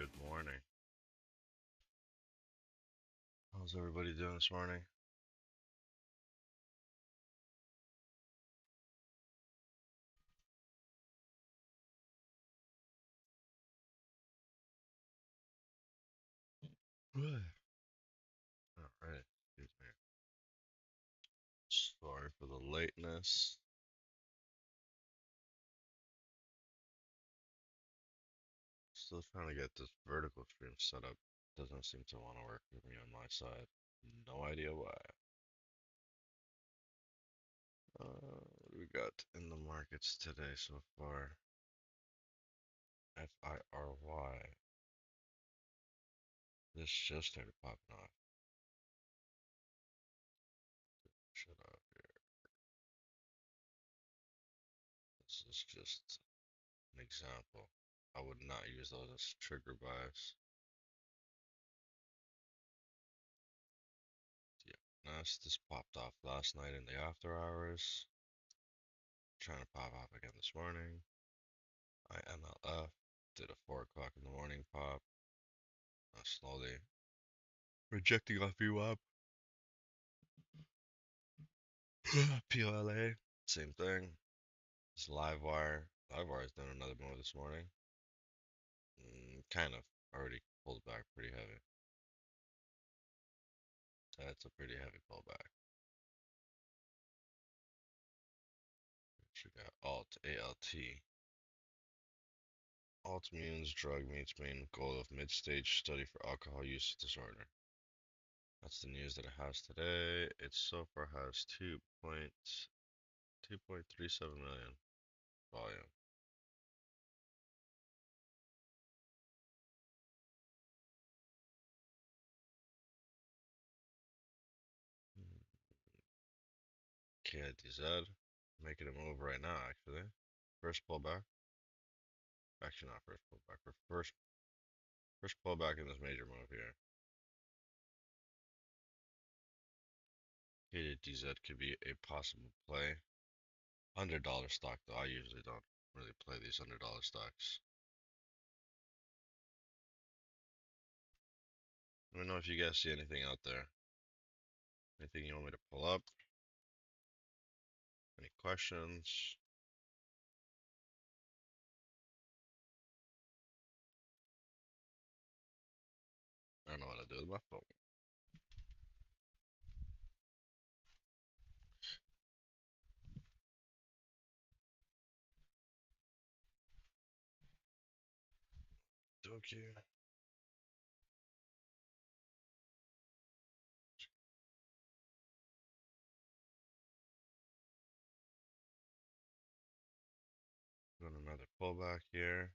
Good morning. How's everybody doing this morning? Good. All right. Excuse me. Sorry for the lateness. Still trying to get this vertical stream set up. Doesn't seem to want to work with me on my side. No idea why. What do we got in the markets today so far? FIRY. This just started popping off. Shut up here. This is just an example. I would not use those as trigger buys. Yeah, this popped off last night in the after hours. Trying to pop off again this morning. IMLF did a 4 o'clock in the morning pop. Slowly rejecting off VWAP. PLA, same thing. It's Livewire. Livewire is doing another move this morning. Kind of already pulled back pretty heavy. That's a pretty heavy pullback. We got Alt ALT. Alt means drug meets main goal of mid-stage study for alcohol use disorder. That's the news that it has today. It so far has 2.37 million volume. KIDZ making a move right now, actually. First pullback. Actually, not first pullback. First pullback in this major move here. KIDZ could be a possible play. $100 stock, though. I usually don't really play these $100 stocks. Let me know if you guys see anything out there. Anything you want me to pull up? Any questions? I don't know what to do with my phone. Okay. Doing another pullback here.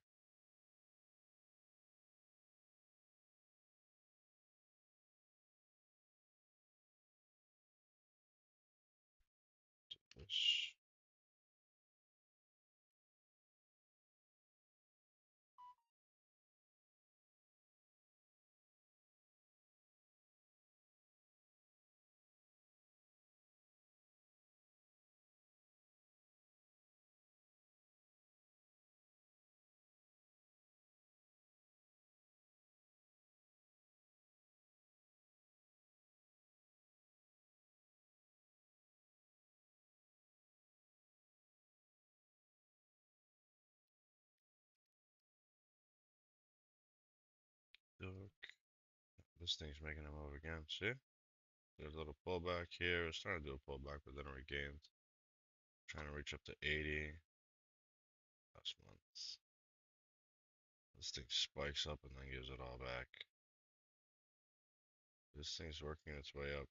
This. This thing's making a move again. See? There's a little pullback here. It's trying to do a pullback, but then it regained. Trying to reach up to 80 last month. This thing spikes up and then gives it all back. This thing's working its way up.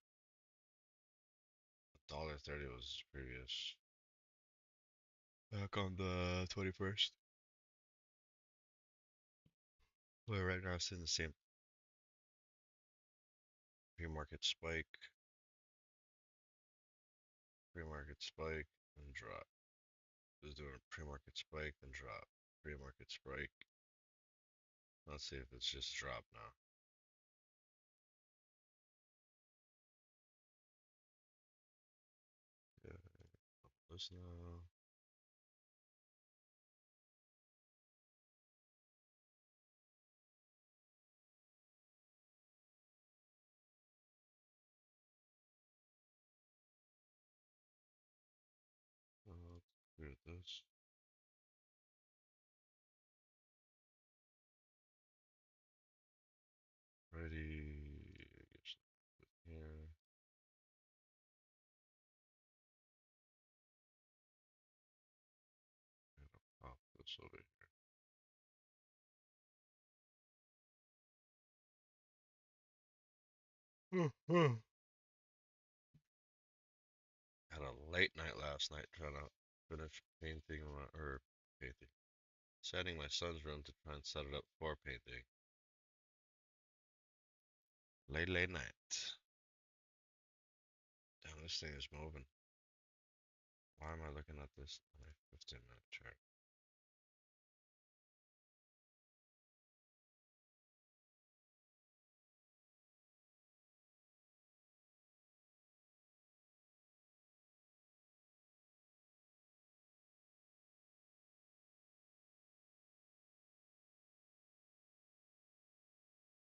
$1.30 was previous. Back on the 21st. We're right now seeing the same pre-market spike, pre-market spike, and drop. Just doing a pre-market spike, then drop. Pre-market spike. Let's see if it's just drop now. Yeah, this now. this. Ready. Here. Pop this over here. Had a late night last night trying to finish painting or painting. Setting my son's room to try and set it up for painting. Late night. Damn, this thing is moving. Why am I looking at this on a 15-minute chart?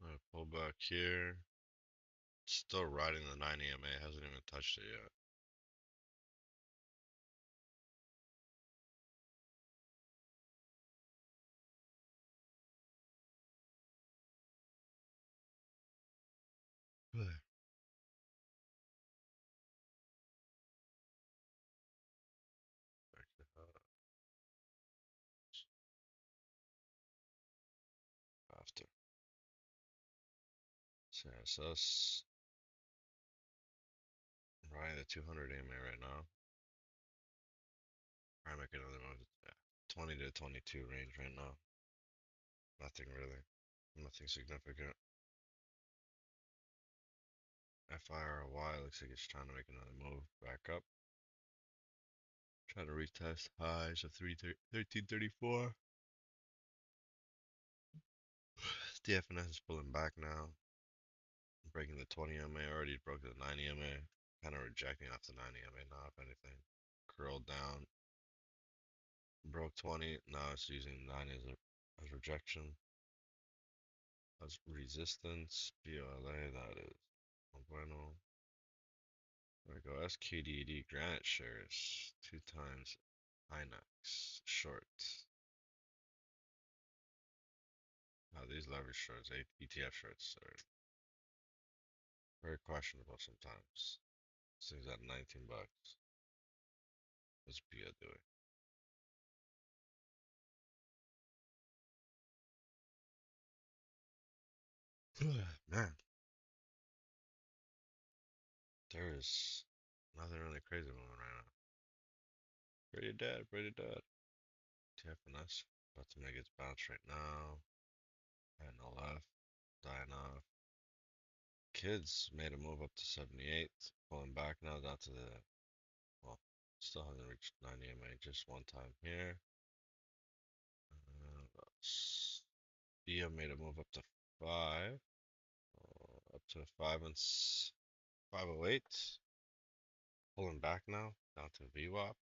I pull back here. It's still riding the 9 EMA, hasn't even touched it yet. Back to after. CSS. Riding the 200 EMA right now. Try and make another move. Yeah, 20 to 22 range right now. Nothing really. Nothing significant. FIRY looks like it's trying to make another move back up. Trying to retest highs of 1334. DFNS is pulling back now. Breaking the 20 EMA, already broke the 9 EMA. Kind of rejecting off the 9 EMA now, if anything. Curled down. Broke 20. Now it's using 9 as rejection. As resistance. BOLA, that is. Bueno. There we go. SKDD Granite shares. 2 times INAX. Short. Now these leverage shorts, ETF shorts, are very questionable sometimes. This thing's at 19 bucks. What's BIA doing? Man, there is nothing really crazy going right now. Pretty dead, pretty dead. TFNS about to make its bounce right now. And the left, dying off. Kids made a move up to 78, pulling back now down to the, well, still hasn't reached 90 EMA, just one time here. BIA made a move up to 5. Up to 508. Pulling back now, down to VWAP.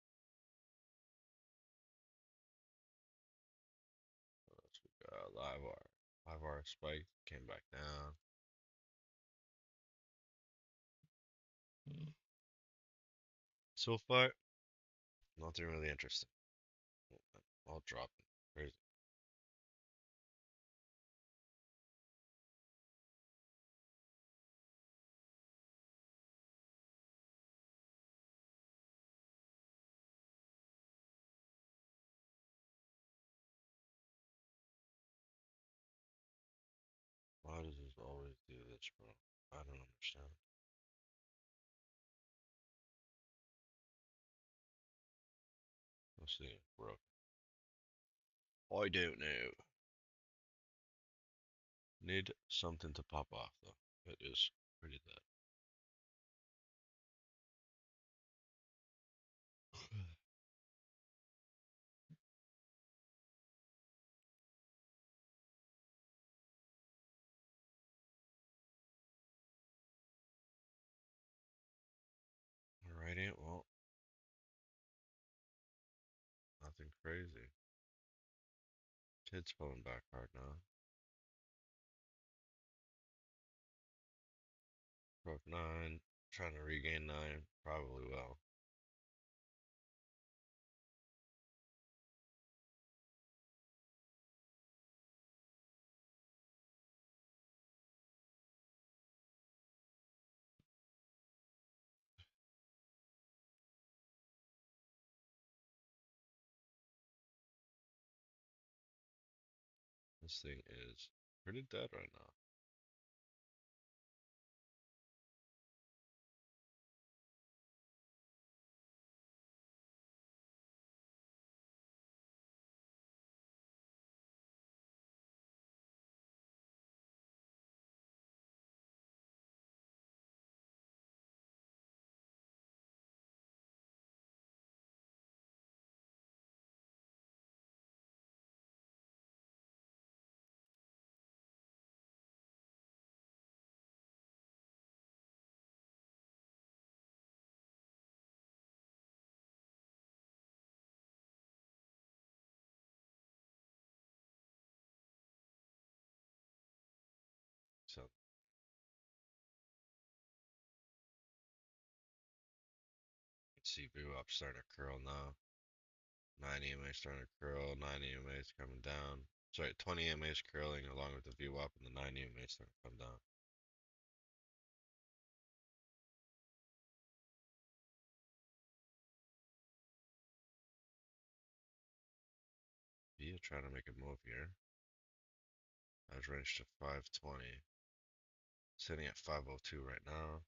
What else we got? Live R. Live R spike, came back down. So far, nothing really interesting. All dropping. Crazy. Why does this always do this, bro? I don't understand. Let's see, bro. I don't know. Need something to pop off, though. It is pretty dead. Alrighty, well, nothing crazy. Kids pulling back hard now. Broke 9, trying to regain 9, probably will. This thing is pretty dead right now. So you can see VWAP starting to curl now. 9 EMA starting to curl, 9 EMA is coming down. Sorry, 20 EMA is curling along with the VWAP, and the 9 EMA is starting to come down. VIA trying to make a move here. Average range to 520. Sitting at 502 right now.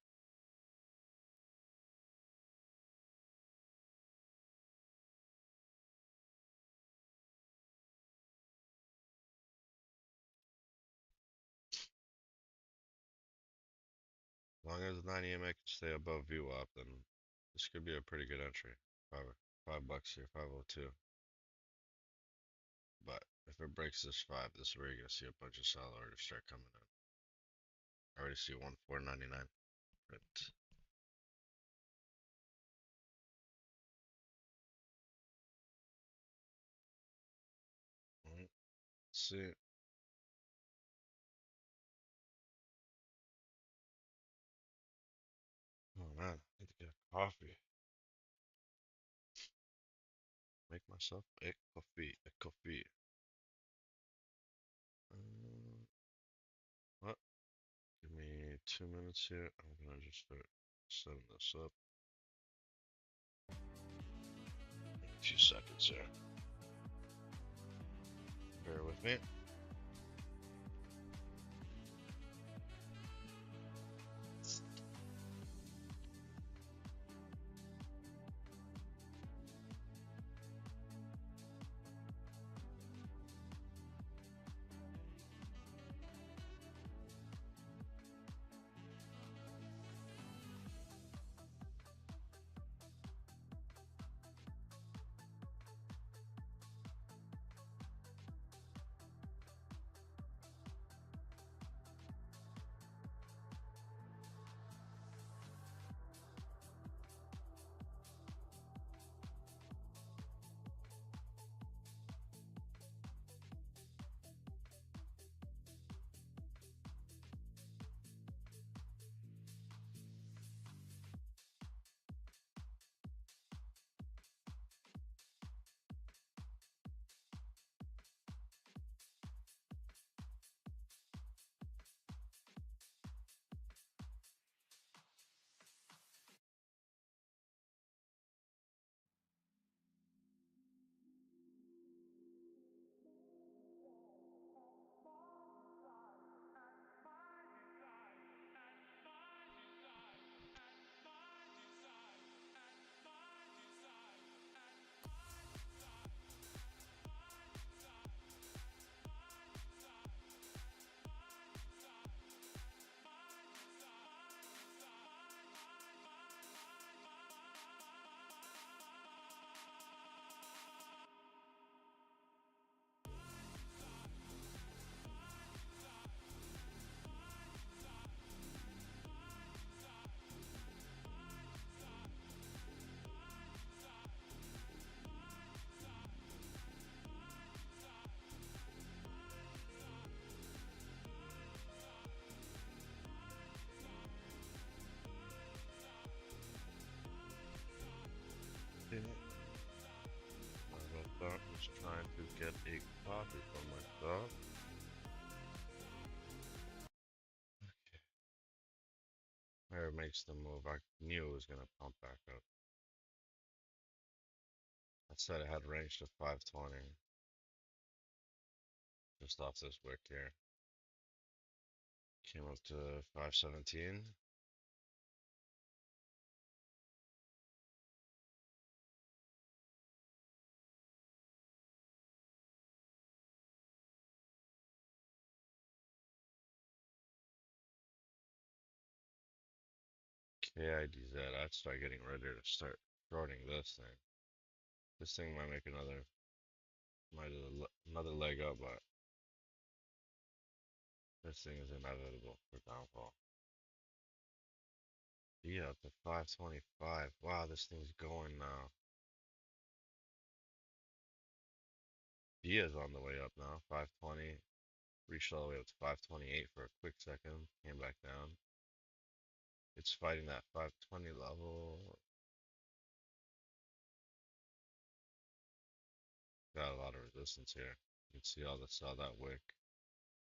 As long as the 9 EMA can stay above VWAP, then this could be a pretty good entry. $5 here, 502. But if it breaks this 5, this is where you're going to see a bunch of sell orders start coming in. I already see 1,499 print. Let's see. Oh man, I need to get a coffee. Make myself a coffee, a coffee. What? Give me 2 minutes here. I'm gonna just start setting this up. A few seconds here. Bear with me. I was trying to get a coffee for myself. There it makes the move. I knew it was gonna pump back up. I said it had range to 520. Just off this wick here. Came up to 517. KIDZ. I'd start getting ready to start shorting this thing. This thing might make another leg up, but this thing is inevitable for downfall. Yeah, up to 525. Wow, this thing's going now. Dia's on the way up now. 520. Reached all the way up to 528 for a quick second. Came back down. It's fighting that 520 level. Got a lot of resistance here. You can see all the sell that wick,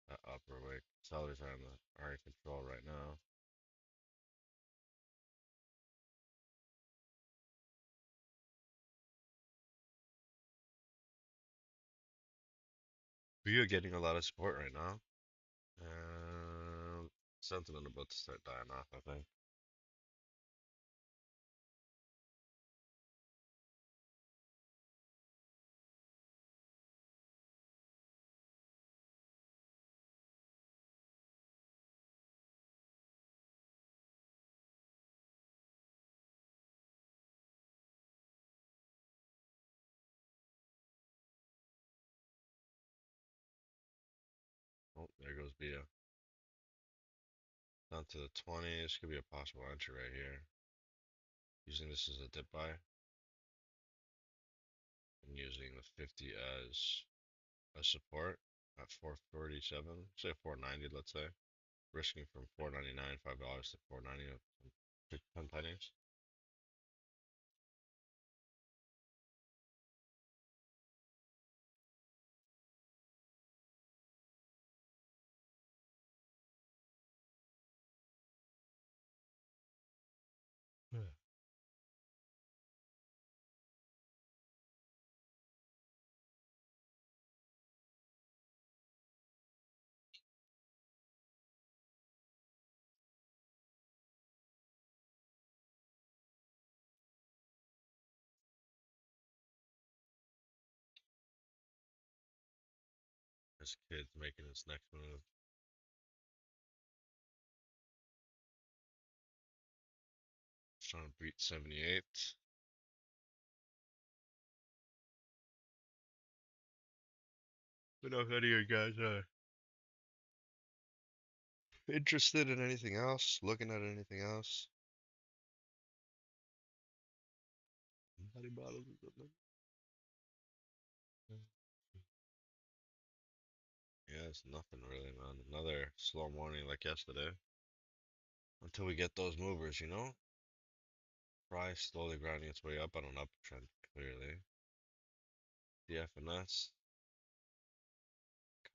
that upper wick. Sellers are in control right now. We are getting a lot of support right now. And sentiment about to start dying off, I think. Oh, there goes Bia. Down to the 20. This could be a possible entry right here. Using this as a dip buy. And using the 50 as a support at 447. Say 490, let's say. Risking from 499, $5 to 490 10 pennies. Yeah. This kid's making his next move. He's trying to beat 78. But know if any of you guys are interested in anything else, looking at anything else. Honey bottles or something. Yeah, it's nothing really, man. Another slow morning like yesterday. Until we get those movers, you know? Price slowly grinding its way up on an uptrend, clearly. The FNS,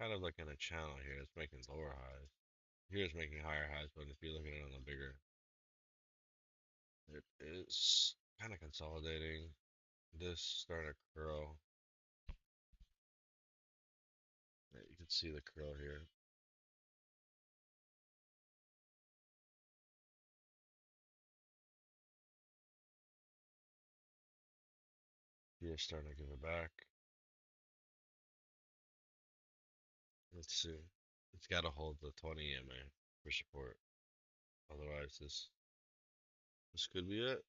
kind of like in a channel here. It's making lower highs. Here it's making higher highs, but if you look at it on the bigger, it is kind of consolidating. This starting to curl. Yeah, you can see the curl here. Here starting to give it back. Let's see. It's got to hold the 20 EMA for support. Otherwise, this could be it.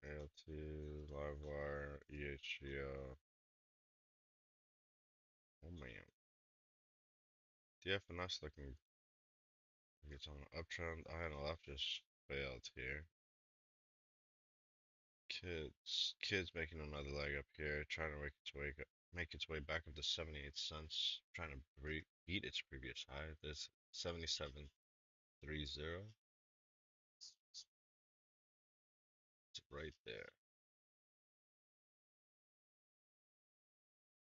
ALT, Livewire, EHGO. Oh man. DFNS looking like it's on an uptrend. INLF just failed here. Kids making another leg up here, trying to make its way back up to 78 cents, trying to beat its previous high. This 77. 3-0. It's right there.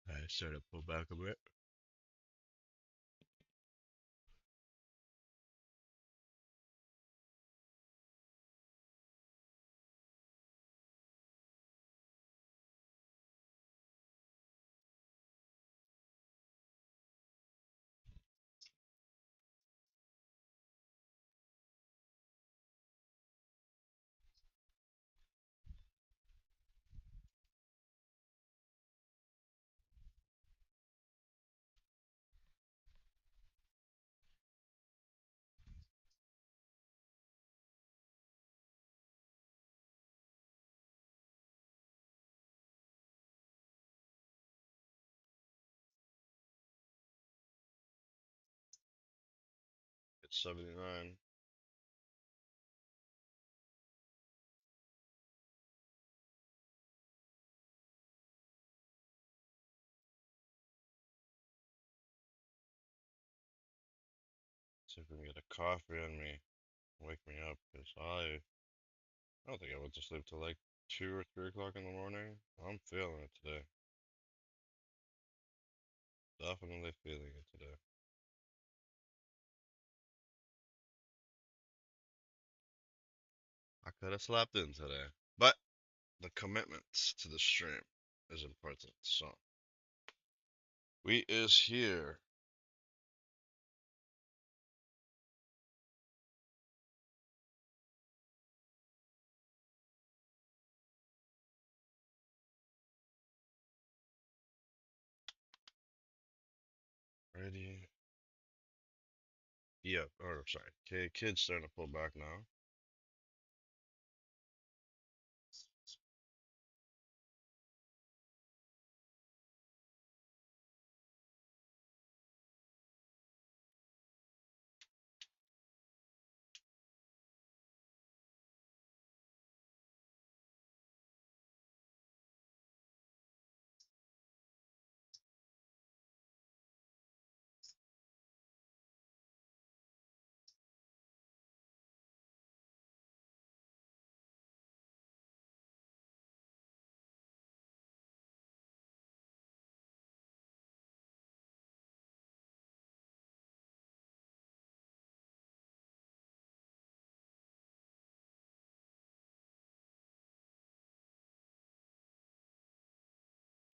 I started to pull back a bit. It's 79. See if we can get a coffee on me. Wake me up, because I don't think I went to sleep till like 2 or 3 o'clock in the morning. I'm feeling it today. Definitely feeling it today. I could have slept in today. But the commitments to the stream is important. So we is here. Ready? Yeah, or sorry. Okay, kids starting to pull back now.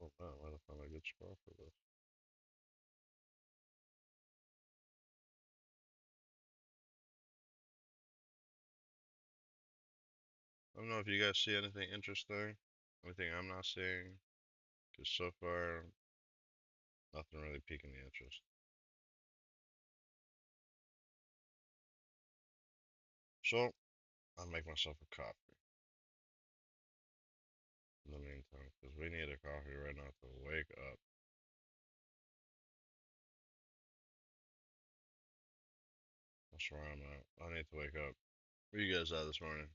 Oh man, I gotta find a good spot for this. I don't know if you guys see anything interesting, anything I'm not seeing, because so far nothing really piquing the interest. So I'll make myself a coffee in the meantime, because we need a coffee right now to wake up. That's where I'm at. I need to wake up. Where you guys at this morning?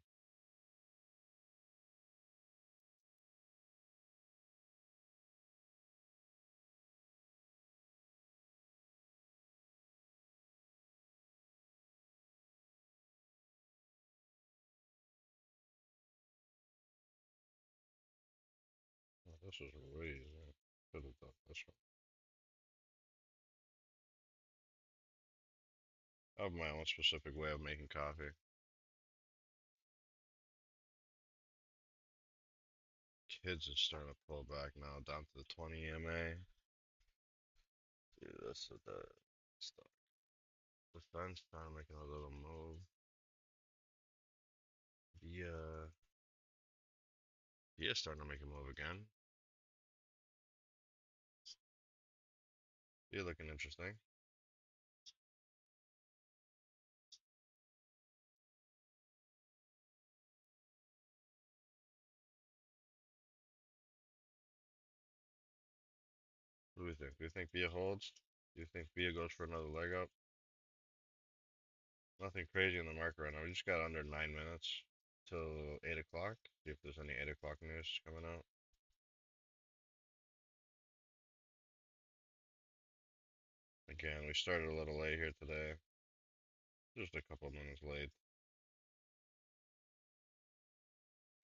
Oh, this is way easier. Could have done this one. I have my own specific way of making coffee. Kids are starting to pull back now, down to the 20 EMA. Dude, that's the stuff. The fence starting making a little move. He is starting to make a move again. You're looking interesting. What do we think? Do you think Via holds? Do you think Via goes for another leg up? Nothing crazy in the market right now. We just got under 9 minutes till 8 o'clock. See if there's any 8 o'clock news coming out. Again, we started a little late here today. Just a couple minutes late.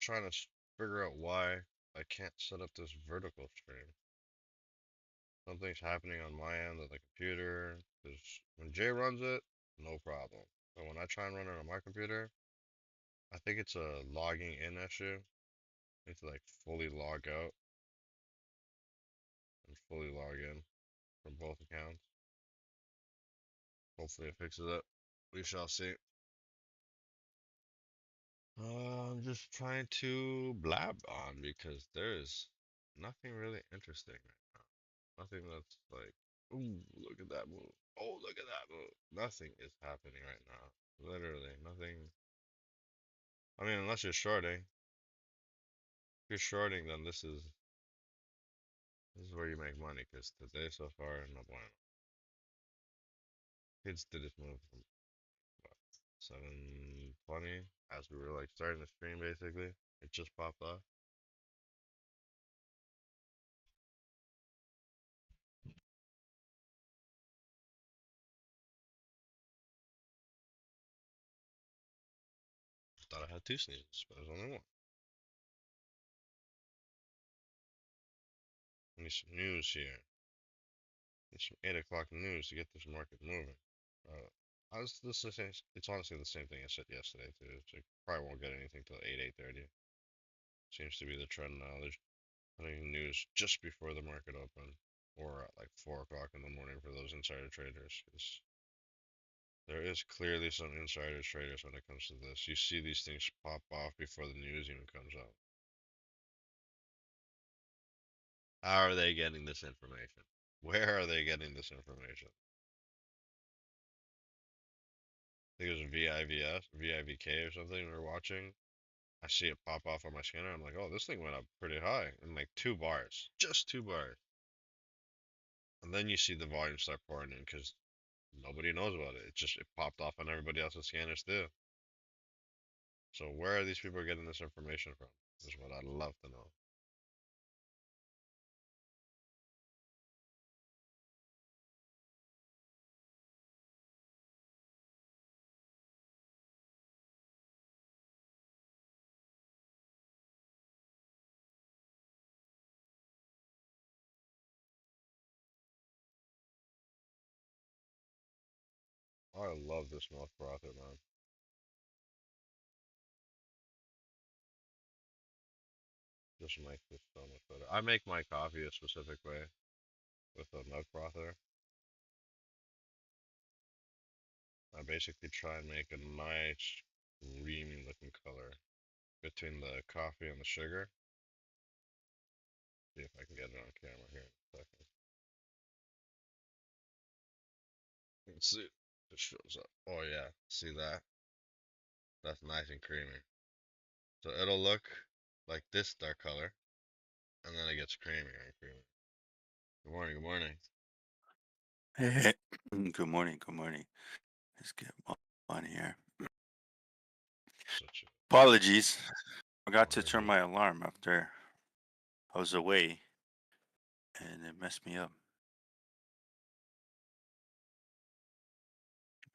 Trying to figure out why I can't set up this vertical stream. Something's happening on my end of the computer. Because when Jay runs it, no problem. But when I try and run it on my computer, I think it's a logging in issue. I need to like fully log out and fully log in from both accounts. Hopefully it fixes it. We shall see. I'm just trying to blab on because there's nothing really interesting right now. Nothing that's like, ooh, look at that move. Oh, look at that move. Nothing is happening right now. Literally, nothing. I mean, unless you're shorting. If you're shorting, then this is where you make money. Because today so far, no bueno. Kids did this move from what, 7:20 as we were like starting the stream. Basically, it just popped off. Thought I had two sneezes, but there's only one. I need some news here. Need some 8 o'clock news to get this market moving. It's honestly the same thing I said yesterday too. So probably won't get anything till 8:30. Seems to be the trend now. There's putting news just before the market open, or at like 4 o'clock in the morning for those insider traders. 'Cause there is clearly some insider traders when it comes to this. You see these things pop off before the news even comes out. How are they getting this information? Where are they getting this information? I think it was VIVS, VIVK or something we were watching. I see it pop off on my scanner. I'm like, oh, this thing went up pretty high in like 2 bars, just 2 bars. And then you see the volume start pouring in because nobody knows about it. It popped off on everybody else's scanners too. So where are these people getting this information from? Is what I'd love to know. I love this milk profit, man. Just makes this so much better. I make my coffee a specific way with a milk frother. I basically try and make a nice creamy looking color between the coffee and the sugar. See if I can get it on camera here in a second. Let's see. It shows up. Oh yeah, see that? That's nice and creamy. So it'll look like this dark color, and then it gets creamier and creamier. Good morning, good morning. Hey, good morning. Good morning. Let's get on here. Such a Apologies. Forgot to all turn good. my alarm after I was away and it messed me up.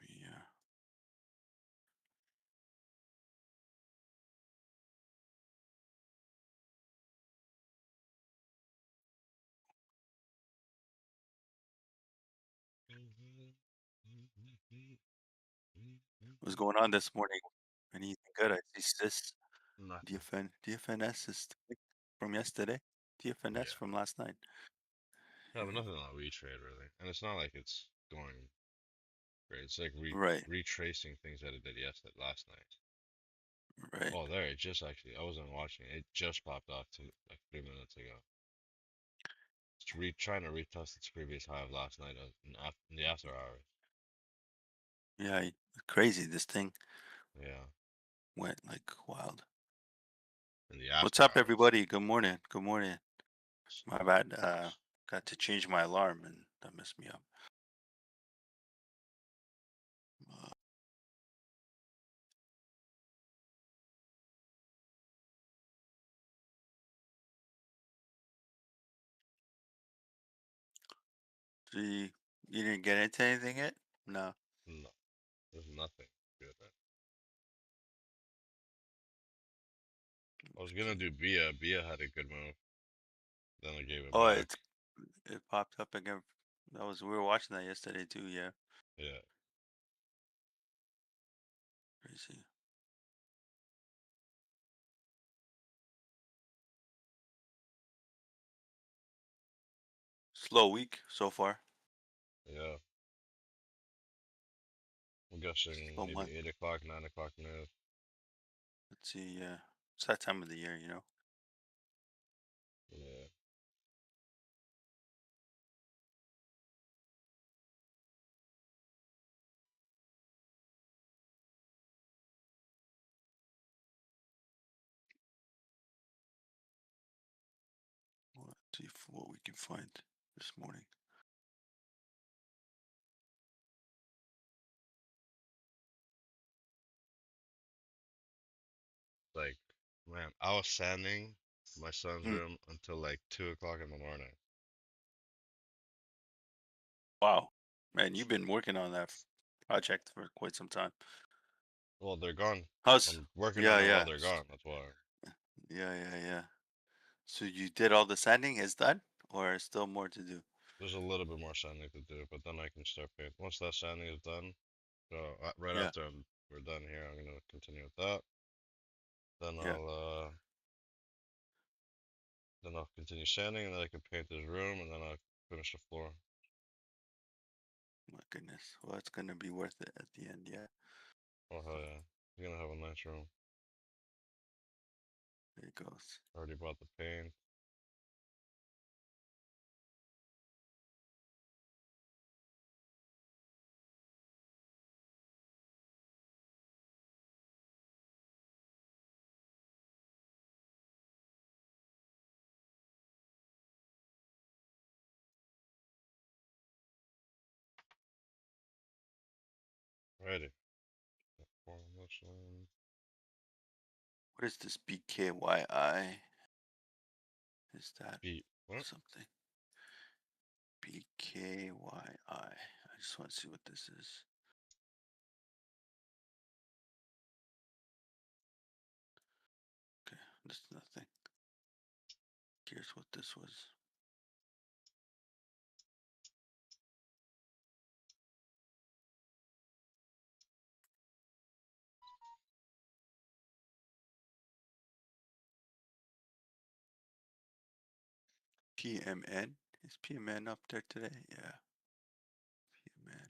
Yeah. What's going on this morning? Anything good? I see sis. Nothing. DFNS is from yesterday. DFNS Yeah. from last night. Yeah, but Yeah. nothing on WeTrade really. And it's not like it's going great. It's like Right. retracing things that it did yesterday last night. Right. Oh, there it just actually. I wasn't watching. It just popped off like 3 minutes ago. It's trying to retest its previous high of last night in the after hours. Yeah. Crazy. This thing Yeah, went like wild. in the What's after up, hours. everybody? Good morning. Good morning. My bad. Got to change my alarm and that messed me up. Uh, So you didn't get into anything yet? No. No, There's nothing good. I was gonna do Bia. Bia had a good move. Then I gave it Oh, back. it popped up again. We were watching that yesterday too. Yeah, Yeah. crazy. Slow week so far. Yeah. I'm guessing Slow maybe month. 8 o'clock, 9 o'clock news. Let's see. Yeah, it's that time of the year, you know. Yeah. Let's see what we can find this morning. Like, man, I was sanding my son's Hmm. room until like 2 o'clock in the morning. Wow, man, you've been working on that project for quite some time. Well, they're gone. How's? I'm working Yeah, on it while yeah, they're gone. That's why. yeah. So you did all the sanding? Is done, or still more to do? There's a little bit more sanding to do, but then I can start painting. Once that sanding is done, so right Yeah, after we're done here, I'm gonna continue with that. Then yeah. I'll continue sanding, and then I can paint this room, and then I'll finish the floor. My goodness. Well, it's gonna be worth it at the end. Yeah. Oh hell yeah, you're gonna have a nice room. There it goes. Already bought the paint. Ready. Formation. What is this BKYI? Is that Beat. What? something? BKYI. I just want to see what this is. Okay, this is nothing. Here's what this was. PMN. Is PMN up there today? Yeah. PMN.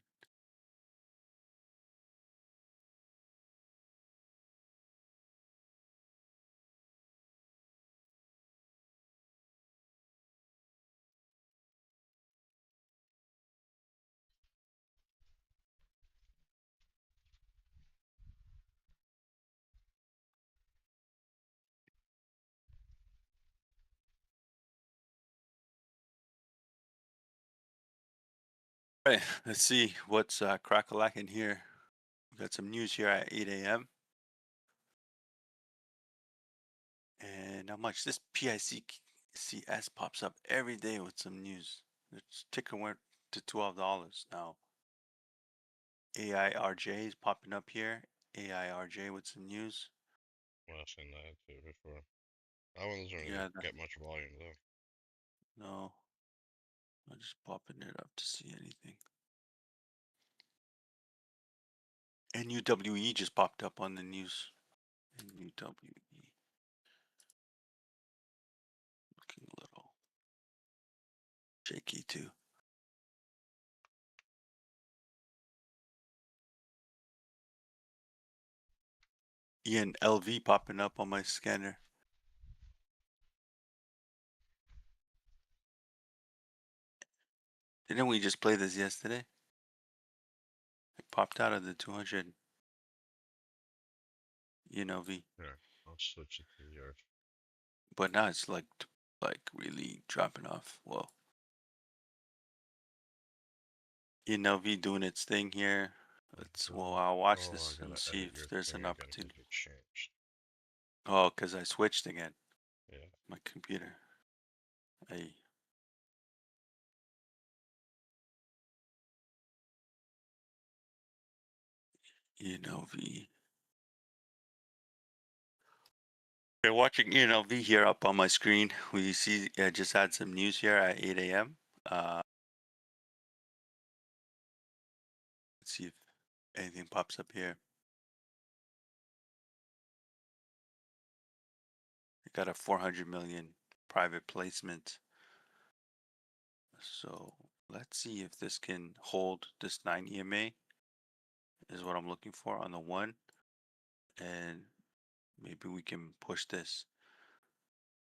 Right, let's see what's crack-a-lacking here. We got some news here at 8 a.m. And how much this PICCS pops up every day with some news. The ticker went to $12 now. AIRJ is popping up here. AIRJ with some news. Well, I've seen that too before. That one doesn't really Yeah, get much volume though. no. I'm just popping it up to see anything. NUWE just popped up on the news. NUWE. Looking a little shaky too. ENLV popping up on my scanner. Didn't we just play this yesterday? It popped out of the 200 ENLV. Here, I'll switch it to yours. But now it's like really dropping off. Well, ENLV doing its thing here. I'll watch Oh, this I and gotta see edit if your there's thing an again because opportunity. you changed. Oh, because I switched again. Yeah. My computer. I ENLV. We're watching ENLV here up on my screen. We see just had some news here at 8 a.m. Let's see if anything pops up here. We got a 400 million private placement. So let's see if this can hold this 9 EMA is what I'm looking for on the one. And maybe we can push this.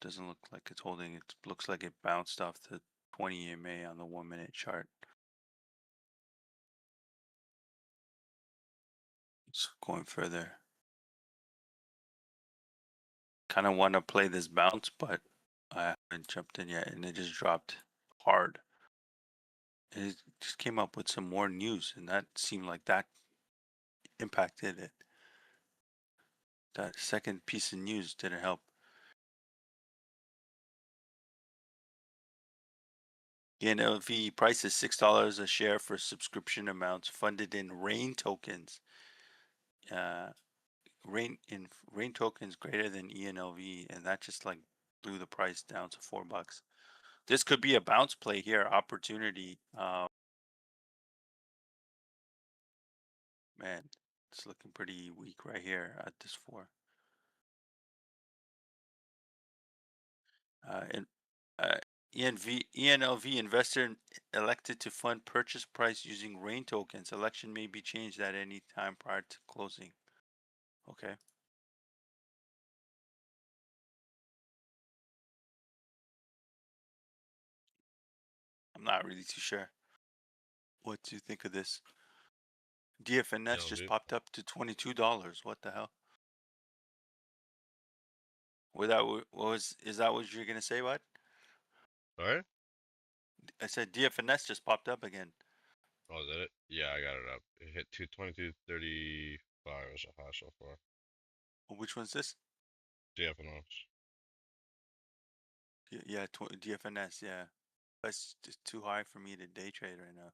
Doesn't look like it's holding. It looks like it bounced off the 20 EMA on the 1 minute chart. It's going further. Kind of want to play this bounce, but I haven't jumped in yet, and it just dropped hard. And it just came up with some more news, and that seemed like that impacted it. That second piece of news didn't help. ENLV price is $6 a share for subscription amounts funded in RAIN tokens. RAIN tokens greater than ENLV, and that just like blew the price down to $4. This could be a bounce play here, opportunity. Man, it's looking pretty weak right here at this 4. And ENLV investor elected to fund purchase price using RAIN tokens. Election may be changed at any time prior to closing. Okay. I'm not really too sure. What do you think of this? DFNS just ENLV. popped up to $22. What the hell? Is that what you're gonna say, what? Alright? I said DFNS just popped up again. Oh, is that it? Yeah, I got it up. It hit 222.35 as a high so far. Which one's this? DFNOs. Yeah, DFNS. Yeah, that's just too high for me to day trade right now.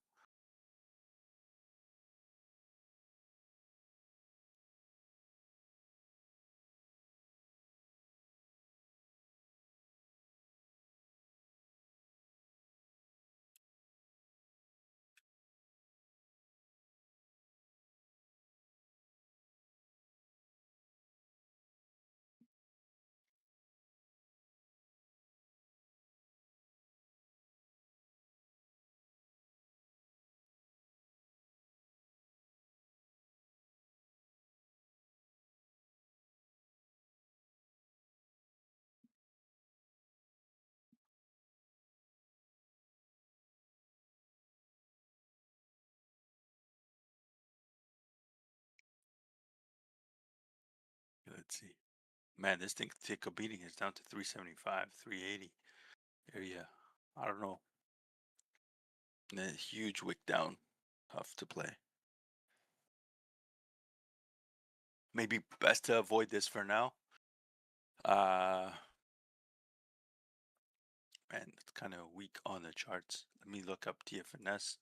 Let's see. Man, this thing could take a beating. It's down to 375, 380 area. I don't know. And a huge wick down. Tough to play. Maybe best to avoid this for now. Man, it's kind of weak on the charts. Let me look up TFNS.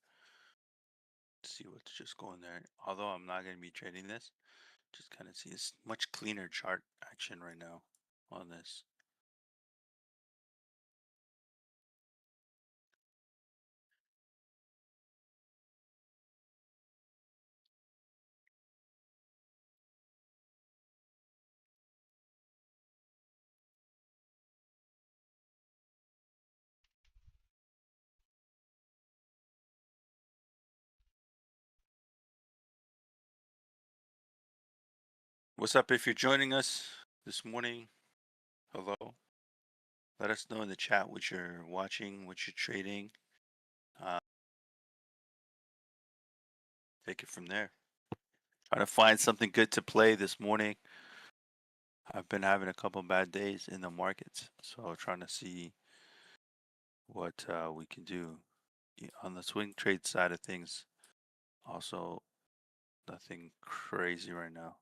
See what's just going there. Although I'm not going to be trading this, just kind of see this much cleaner chart action right now on this. What's up if you're joining us this morning? Hello. Let us know in the chat what you're watching, what you're trading. Take it from there. Trying to find something good to play this morning. I've been having a couple bad days in the markets, so trying to see what we can do on the swing trade side of things. Also, nothing crazy right now.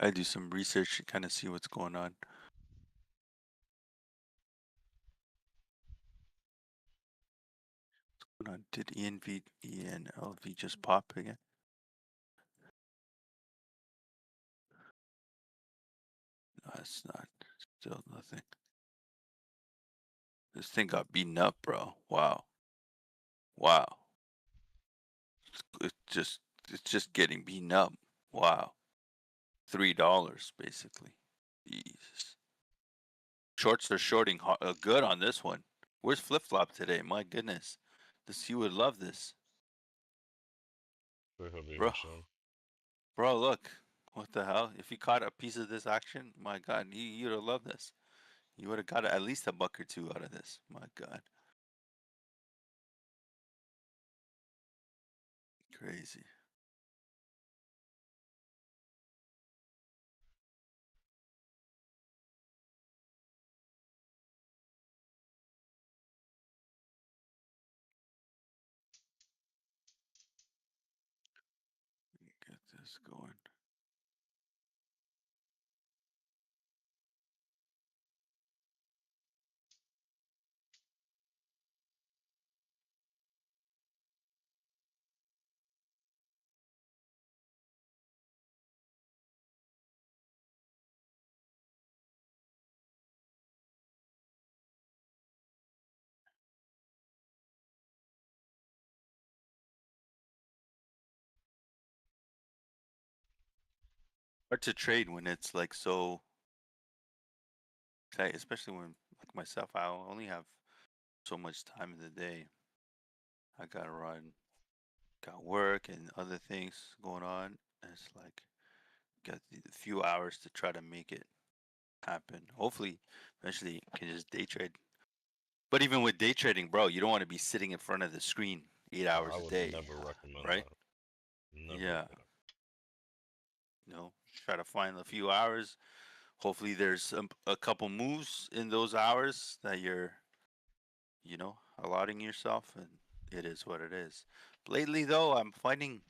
I do some research to kind of see what's going on. Hold on, did ENLV just pop again? No, it's not. Still nothing. This thing got beaten up, bro. Wow. Wow. It just it's just getting beaten up. Wow. $3 basically. Jesus. Shorts are shorting good on this one. Where's Flip Flop today? My goodness. This you would love this. Sure he'll be Bro. here soon. Bro, look. What the hell? If you caught a piece of this action, my god, you'd have loved this. You would have got at least a buck or two out of this. My god. Crazy. Get this going. Hard to trade when it's like so tight, especially when like myself, I only have so much time in the day. I gotta run, got work and other things going on. And it's like got a few hours to try to make it happen. Hopefully, eventually, can just day trade. But even with day trading, bro, you don't want to be sitting in front of the screen eight Oh, hours I a would day, never recommend right? that. Never Yeah, recommend. try to find a few hours. Hopefully, there's a couple moves in those hours that you're, allotting yourself, and it is what it is. Lately, though, I'm finding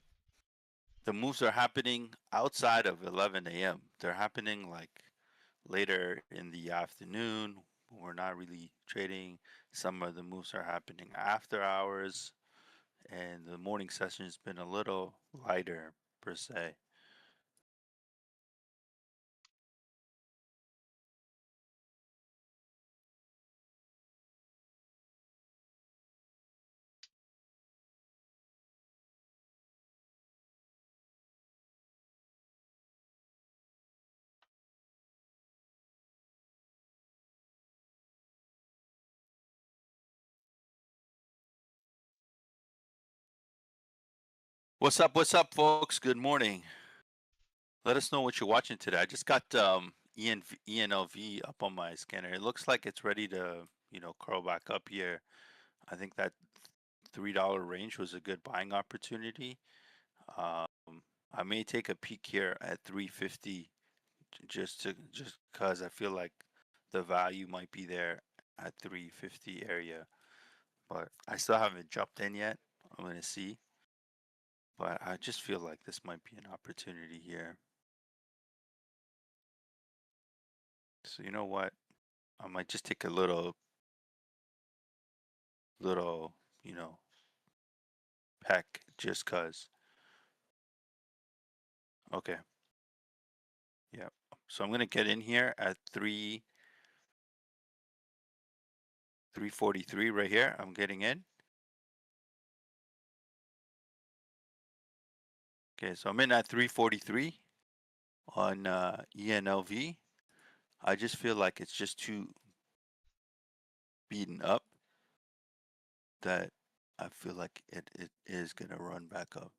the moves are happening outside of 11 a.m. They're happening like later in the afternoon. We're not really trading. Some of the moves are happening after hours, and the morning session has been a little lighter per se. What's up, folks? Good morning. Let us know what you're watching today. I just got ENLV up on my scanner. It looks like it's ready to, curl back up here. I think that $3 range was a good buying opportunity. I may take a peek here at 350 just because I feel like the value might be there at 350 area, but I still haven't jumped in yet. I'm gonna see, but I just feel like this might be an opportunity here. So you know what? I might just take a little, you know, peck just cause. Okay, yeah. So I'm gonna get in here at 343 right here. I'm getting in. Okay, so I'm in at 343 on ENLV. I just feel like it's just too beaten up that I feel like it is gonna run back up.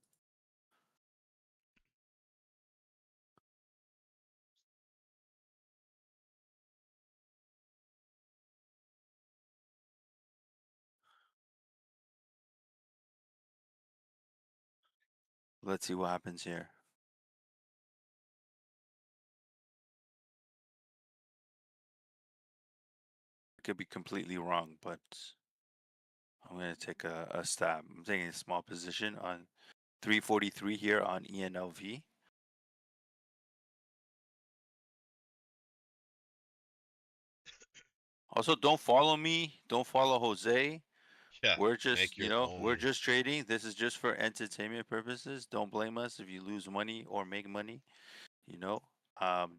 Let's see what happens here. I could be completely wrong, but I'm gonna take a stab. I'm taking a small position on 343 here on ENLV. Also, don't follow me. Don't follow Jose Yeah, We're just, make you your know, we're own. just trading. This is just for entertainment purposes. Don't blame us if you lose money or make money. You know,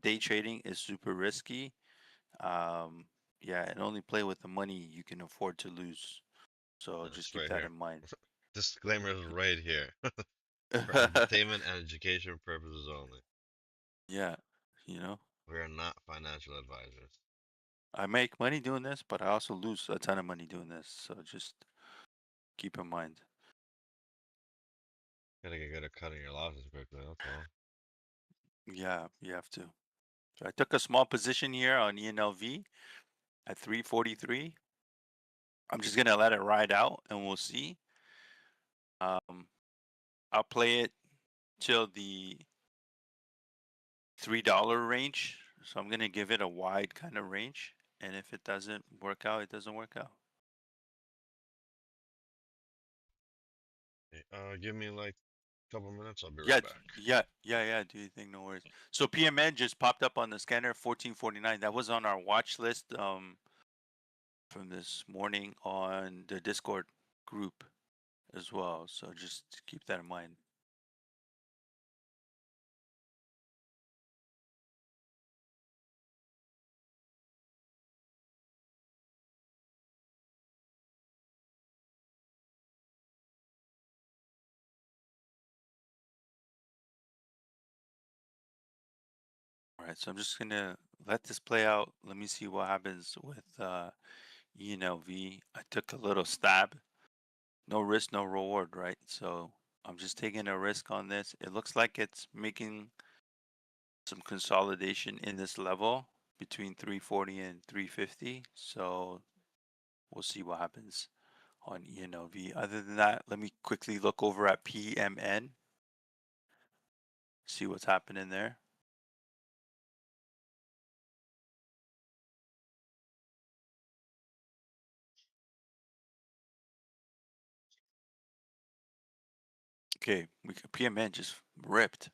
day trading is super risky. Um, yeah, and only play with the money you can afford to lose. So just That's keep right that here. in mind. Disclaimer is right here. For entertainment and education purposes only. Yeah, you know, We are not financial advisors. I make money doing this, but I also lose a ton of money doing this. So just keep in mind. Gotta get good at cutting your losses quickly, that's all. Yeah, you have to. So I took a small position here on ENLV at 343. I'm just gonna let it ride out and we'll see. Um, I'll play it till the $3 range. So I'm gonna give it a wide kind of range. And if it doesn't work out, it doesn't work out. Give me like a couple minutes, I'll be Yeah, right back. yeah. Do you think? No worries. So PMN just popped up on the scanner, 1449. That was on our watch list from this morning on the Discord group as well. So just keep that in mind. All right, so I'm just gonna let this play out. Let me see what happens with ENLV. I took a little stab. No risk, no reward, right? So I'm just taking a risk on this. It looks like it's making some consolidation in this level between 340 and 350. So we'll see what happens on ENLV. Other than that, let me quickly look over at PMN, see what's happening there. Okay, PMN just ripped,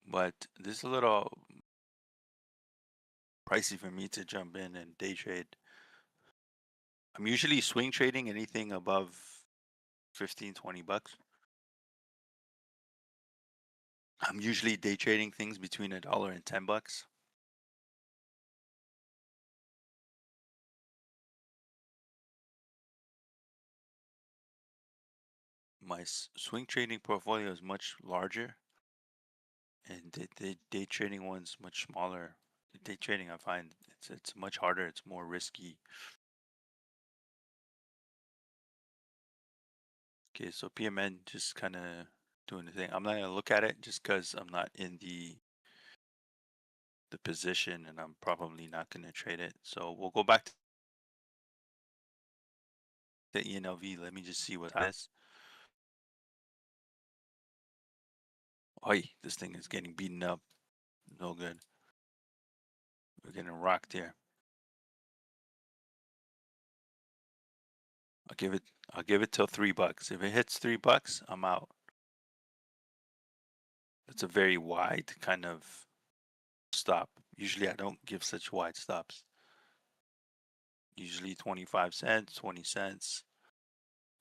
but this is a little pricey for me to jump in and day trade. I'm usually swing trading anything above 15, 20 bucks. I'm usually day trading things between $1 and 10 bucks. My swing trading portfolio is much larger, and the day trading one's much smaller. The day trading, I find it's much harder. It's more risky. Okay, so PMN just kind of doing the thing. I'm not gonna look at it just because I'm not in the position, and I'm probably not gonna trade it. So we'll go back to the ENLV. Let me just see what this. Oh, this thing is getting beaten up. No good. We're getting rocked here. I'll give it. I'll give it till $3. If it hits $3, I'm out. It's a very wide kind of stop. Usually, I don't give such wide stops. Usually, 25 cents, 20 cents.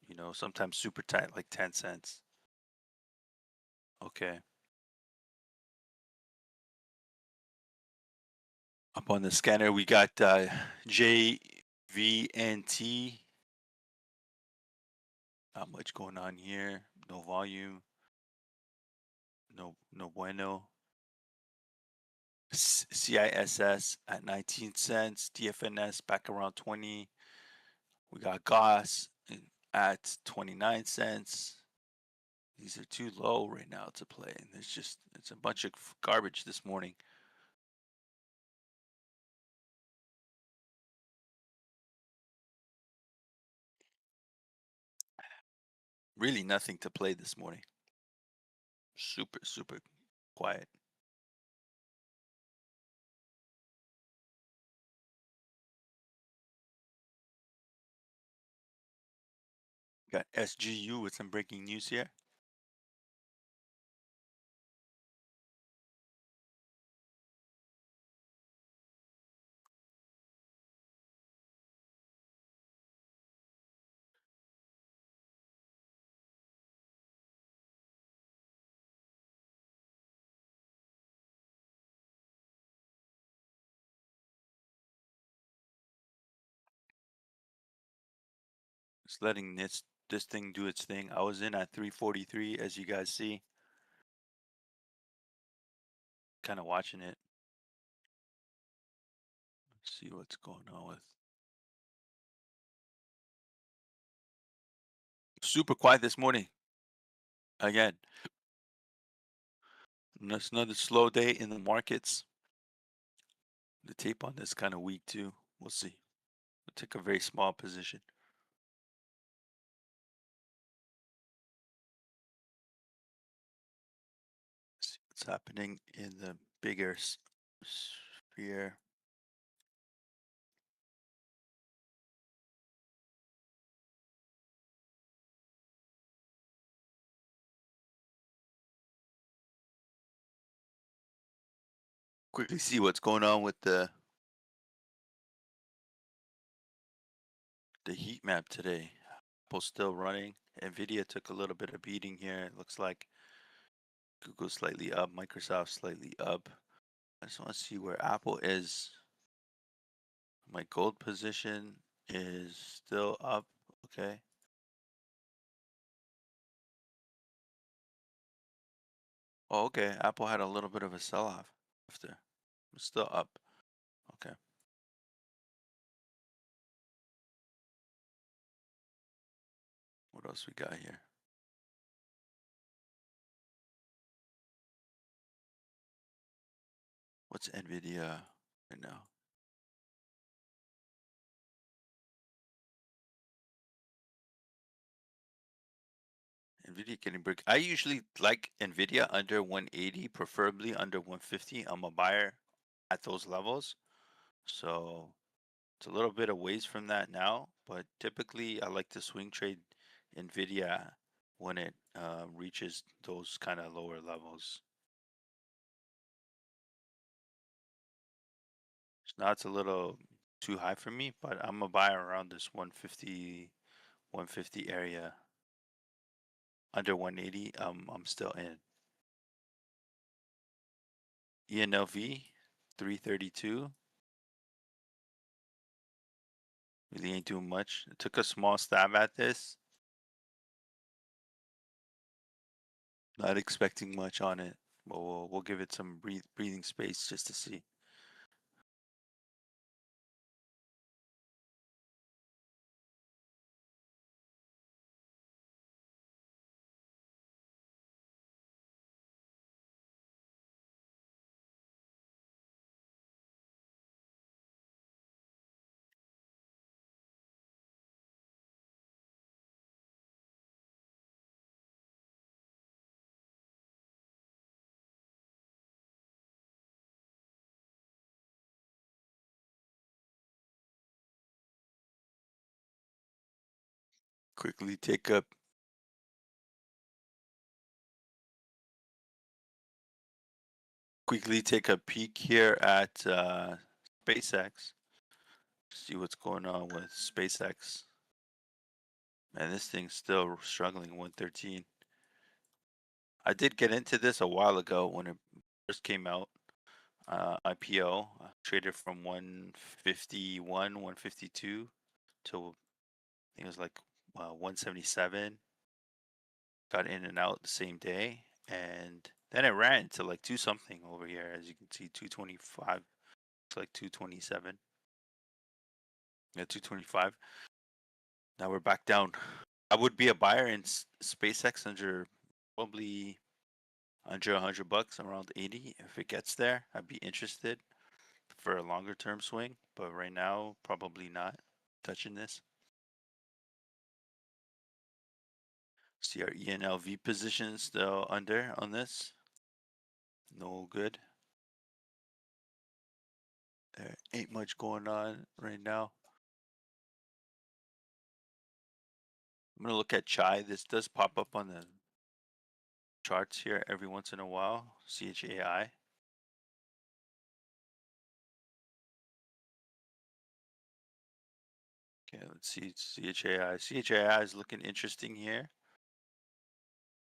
You know, sometimes super tight, like 10 cents. Okay. Up on the scanner, we got JVNT. Not much going on here. No volume. No bueno. CISS at 19 cents. DFNS back around 20. We got GOS at 29 cents. These are too low right now to play. And it's a bunch of garbage this morning. Really nothing to play this morning. Super quiet. Got SGU with some breaking news here. Just letting this thing do its thing. I was in at 343, as you guys see, kind of watching it. See what's going on with. Super quiet this morning. Again, it's another slow day in the markets. The tape on this kind of weak too. We'll see. We'll take a very small position. See what's happening in the bigger sphere. Quickly see what's going on with the heat map today. Apple's still running. Nvidia took a little bit of beating here. It looks like Google slightly up, Microsoft slightly up. I just want to see where Apple is. My gold position is still up. Okay. Oh, okay. Apple had a little bit of a sell-off after. It's still up. Okay. What else we got here? What's Nvidia right now? Nvidia getting break. I usually like Nvidia under 180, preferably under 150. I'm a buyer at those levels. So it's a little bit of ways from that now, but typically I like to swing trade Nvidia when it reaches those kind of lower levels. So now it's a little too high for me, but I'm a buyer around this 150 area. Under 180, I'm still in. ENLV 332. Really ain't doing much. I took a small stab at this. Not expecting much on it, but we'll give it some breathing space just to see. Quickly take a peek here at SpaceX. See what's going on with SpaceX. Man, this thing's still struggling. 113. I did get into this a while ago when it first came out. IPO traded from 151, 152 to I think it was like 177. Got in and out the same day, and then it ran to like two something over here, as you can see, 225. It's like 227. Yeah, 225. Now we're back down. I would be a buyer in SpaceX under probably under $100, around 80. If it gets there, I'd be interested for a longer term swing, but right now probably not touching this. See our ENLV position still under on this. No good. There ain't much going on right now. I'm gonna look at Chai. This does pop up on the charts here every once in a while. CHAI. Okay, let's see CHAI. CHAI is looking interesting here.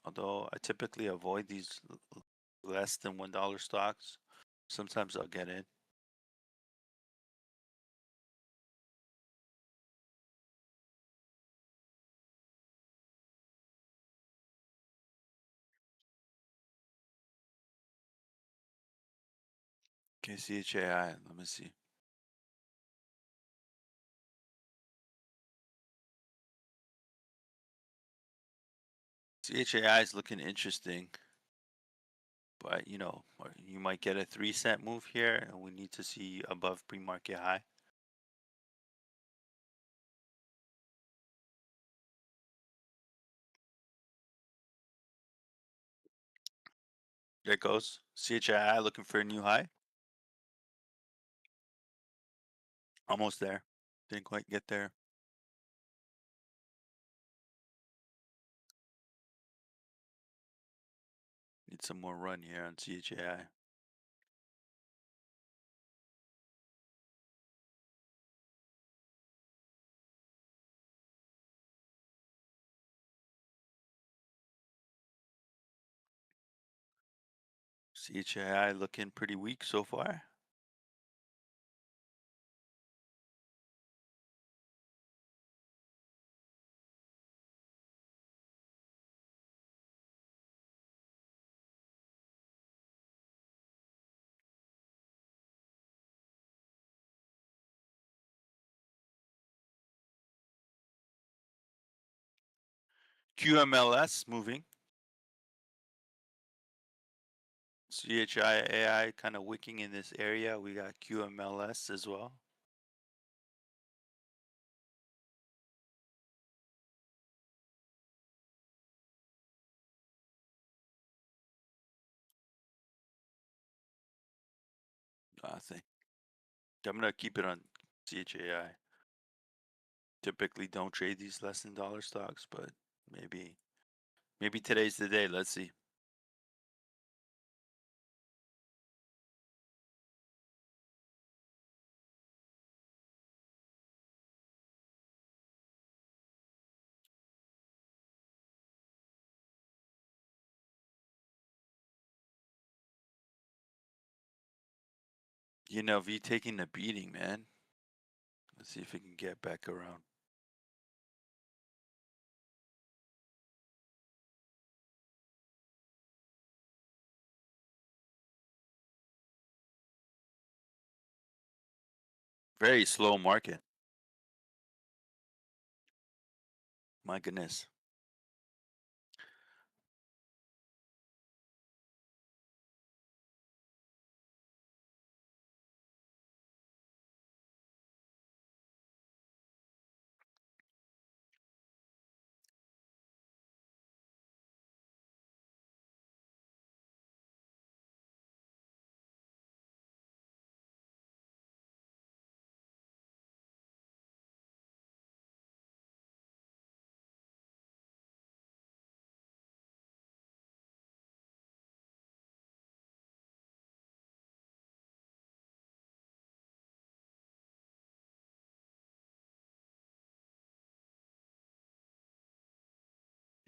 Although I typically avoid these less than $1 stocks. Sometimes I'll get in. Okay, CHAI. Let me see. CHAI is looking interesting, but you might get a 3 cent move here, and we need to see above pre-market high. There it goes. CHAI looking for a new high. Almost there. Didn't quite get there. Need some more run here on CHAI. CHAI looking pretty weak so far. QMLS moving. CHI kind of wicking in this area. We got QMLS as well. I think I'm gonna keep it on CHAI. Typically don't trade these less than dollar stocks, but maybe today's the day. Let's see. V taking a beating, man. Let's see if it can get back around. Very slow market. My goodness.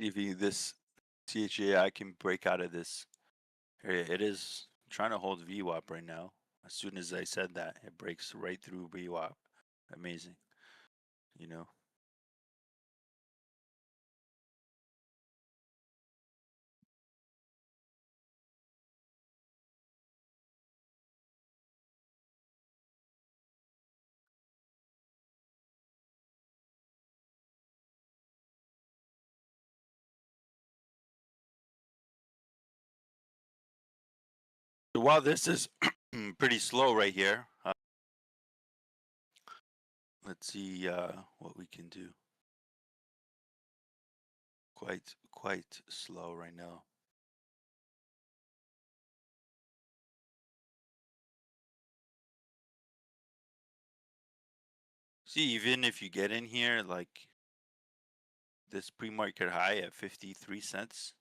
If this CHAI can break out of this area, it is trying to hold VWAP right now. As soon as I said that, it breaks right through VWAP. Amazing. You know. So while this is pretty slow right here, let's see what we can do. Quite slow right now. See, even if you get in here, like this pre-market high at 53 cents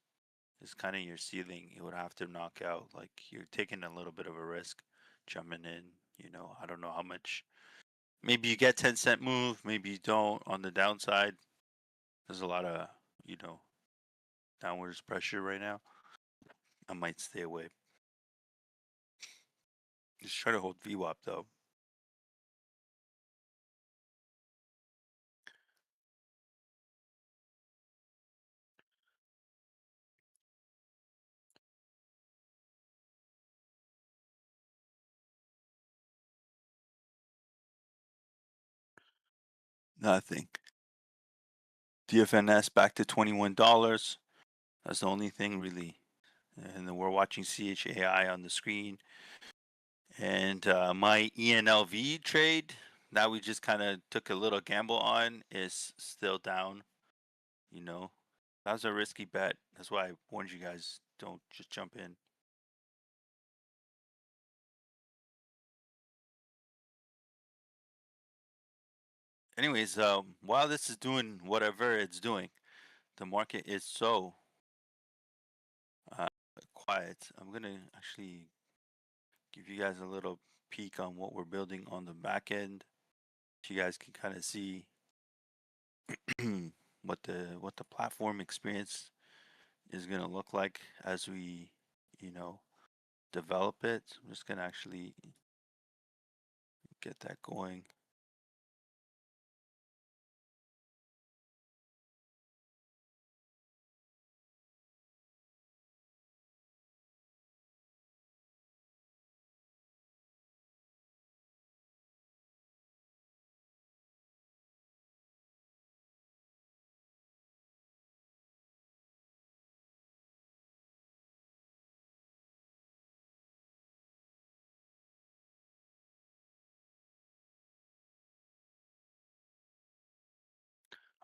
is kind of your ceiling. You would have to knock out. Like you're taking a little bit of a risk jumping in. I don't know how much. Maybe you get 10-cent move, maybe you don't on the downside. There's a lot of, you know, downwards pressure right now. I might stay away. Just try to hold VWAP though. Nothing. DFNS back to $21. That's the only thing really. And then we're watching CHAI on the screen. And my ENLV trade that we just kind of took a little gamble on is still down. You know, that was a risky bet. That's why I warned you guys, don't just jump in. Anyways, while this is doing whatever it's doing, the market is so uh, quiet. I'm gonna actually give you guys a little peek on what we're building on the back end. So you guys can kind of see what the platform experience is gonna look like as we, you know, develop it. I'm just gonna actually get that going.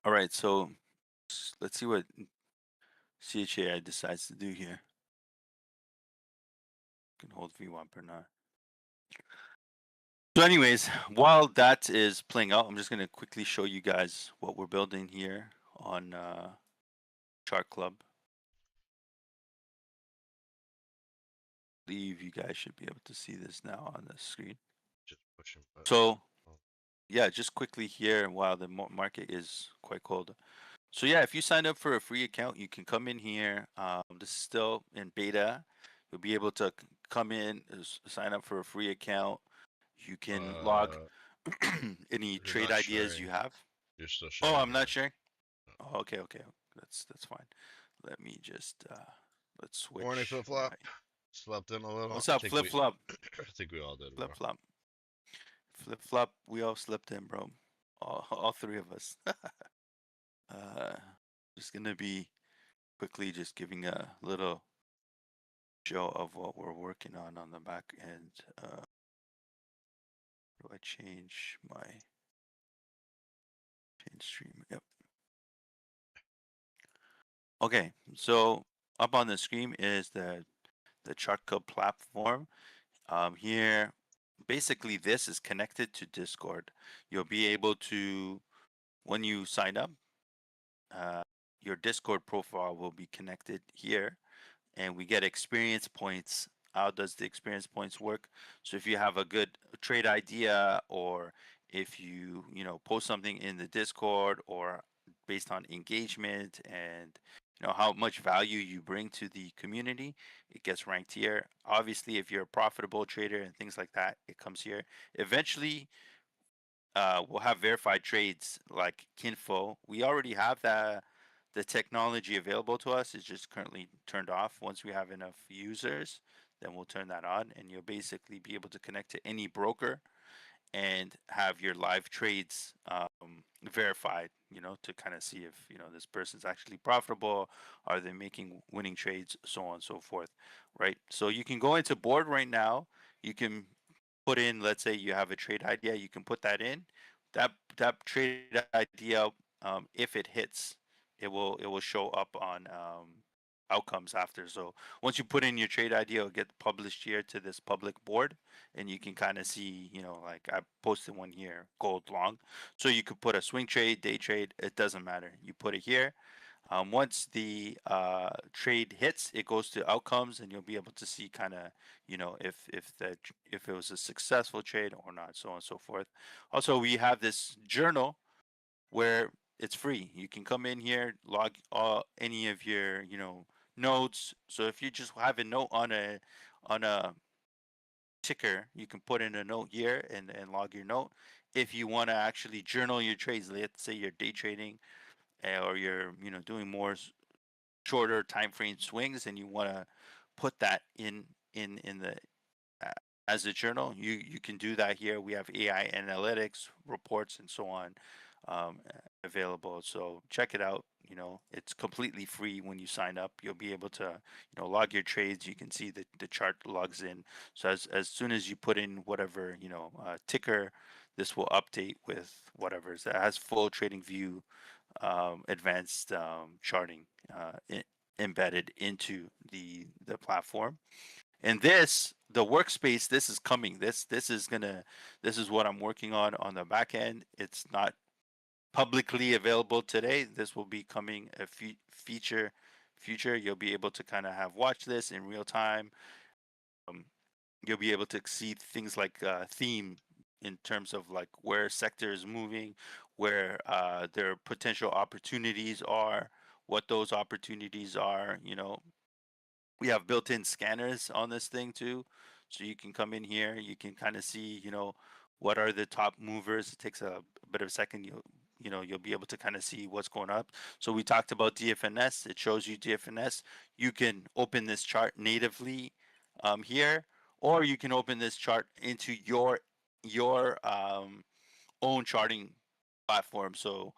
All right, so let's see what CHAI decides to do here. Can hold V1 per not. So, anyways, while that is playing out, I'm just gonna quickly show you guys what we're building here on Chart Club. I believe you guys should be able to see this now on the screen. Just pushing buttons. So, Oh, yeah, just quickly here while the market is quite cold. So yeah, if you sign up for a free account, you can come in here. This is still in beta. You'll be able to come in, sign up for a free account. You can log Uh, any you're trade not ideas sharing. you have. You're still Oh, sharing I'm your. not sharing. No. Oh, okay, okay, that's fine. Let me just let's Morning, switch flip flop. my. Slept in a little. What's I up, think flip we. flop? I think we all did, Flip bro. flop, flip flop. We all slipped in, bro. All three of us. uh, just gonna be quickly just giving a little show of what we're working on the back end. Do I change my change stream? Yep. Okay, so up on the screen is the Chartco platform. Here, basically, this is connected to Discord. You'll be able to, when you sign up, uh, your Discord profile will be connected here, and we get experience points. How does the experience points work? So if you have a good trade idea, or if you post something in the Discord, or based on engagement and how much value you bring to the community, it gets ranked here. Obviously, if you're a profitable trader and things like that, it comes here. Eventually, we'll have verified trades like Kinfo. We already have the technology available to us. It's just currently turned off. Once we have enough users, then we'll turn that on, and you'll basically be able to connect to any broker and have your live trades verified. To kind of see if this person's actually profitable. Are they making winning trades? So on and so forth, right? So you can go into board right now. You can put in, let's say you have a trade idea, you can put that in. That trade idea, if it hits, it will show up on outcomes after. So once you put in your trade idea, it'll get published here to this public board, and you can kind of see, like I posted one here, gold long. So you could put a swing trade, day trade, it doesn't matter. You put it here. Once the trade hits, it goes to outcomes, and you'll be able to see kind of if it was a successful trade or not, so on and so forth. Also, we have this journal where it's free. You can come in here, log any of your notes. So if you just have a note on a ticker, you can put in a note here and log your note. If you want to actually journal your trades, let's say you're day trading, or you're doing more shorter time frame swings, and you want to put that in the uh, as a journal, you can do that here. We have AI analytics reports and so on. um, available. So check it out. It's completely free when you sign up. You'll be able to, log your trades. You can see the chart logs in. So as soon as you put in whatever, ticker, this will update with whatever. So it has full trading view, advanced charting embedded into the platform. And the workspace, this is coming. This is what I'm working on the back end. It's not publicly available today. This will be coming a feature future. You'll be able to kind of have watch this in real time. Um, you'll be able to see things like theme in terms of like where sector is moving, where their potential opportunities are, what those opportunities are. We have built-in scanners on this thing too, so you can come in here, you can kind of see, what are the top movers. It takes a bit of a second. You'll be able to kind of see what's going up. So we talked about DFNS. It shows you DFNS. You can open this chart natively here, or you can open this chart into your own charting platform. So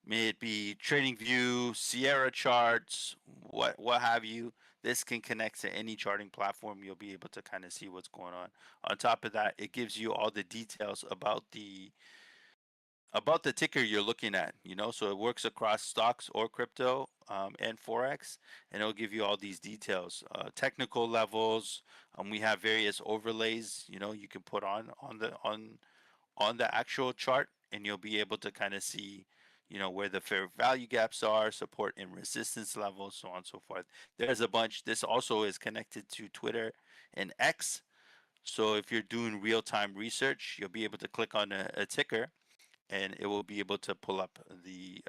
may it be TradingView, Sierra charts, what have you. This can connect to any charting platform. You'll be able to kind of see what's going on. On top of that, it gives you all the details about the ticker you're looking at. So it works across stocks or crypto, and forex, and it'll give you all these details, technical levels. We have various overlays. You can put on the actual chart, and you'll be able to kind of see, where the fair value gaps are, support and resistance levels, so on and so forth. There's a bunch. This also is connected to Twitter and X. So if you're doing real-time research, you'll be able to click on a ticker, and it will be able to pull up the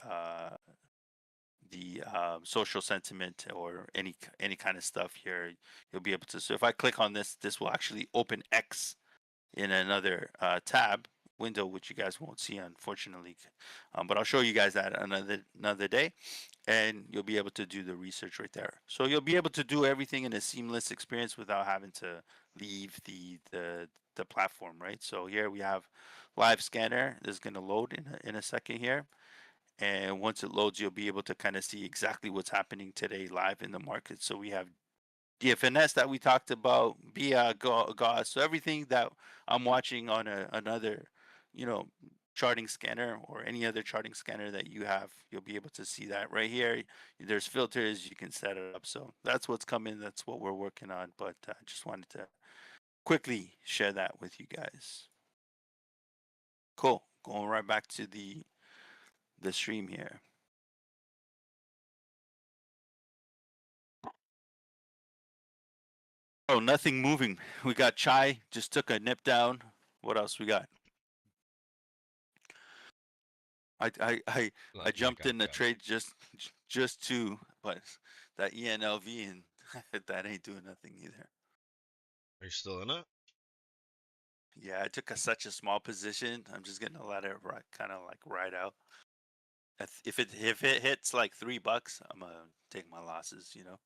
social sentiment or any kind of stuff here. You'll be able to. So if I click on this, this will actually open X in another tab window, which you guys won't see, unfortunately. But I'll show you guys that another day, and you'll be able to do the research right there. So you'll be able to do everything in a seamless experience without having to leave the platform, right? So here we have live scanner. This is going to load in a second here. And once it loads, you'll be able to kind of see exactly what's happening today live in the market. So we have DFNS that we talked about, BIA, GAUS, so everything that I'm watching on another, you know, charting scanner or any other charting scanner that you have, you'll be able to see that right here. There's filters, you can set it up. So that's what's coming. That's what we're working on. But I just wanted to quickly share that with you guys. Cool. Going right back to the stream here. Oh, nothing moving. We got Chai, just took a nip down. What else we got? I I I, I Like jumped I've in the got. trade just to, but that ENLV and that ain't doing nothing either. Are you still in it? Yeah, I took such a small position. I'm just gonna let it kind of like ride out. If it hits like $3, I'm gonna take my losses. Yeah.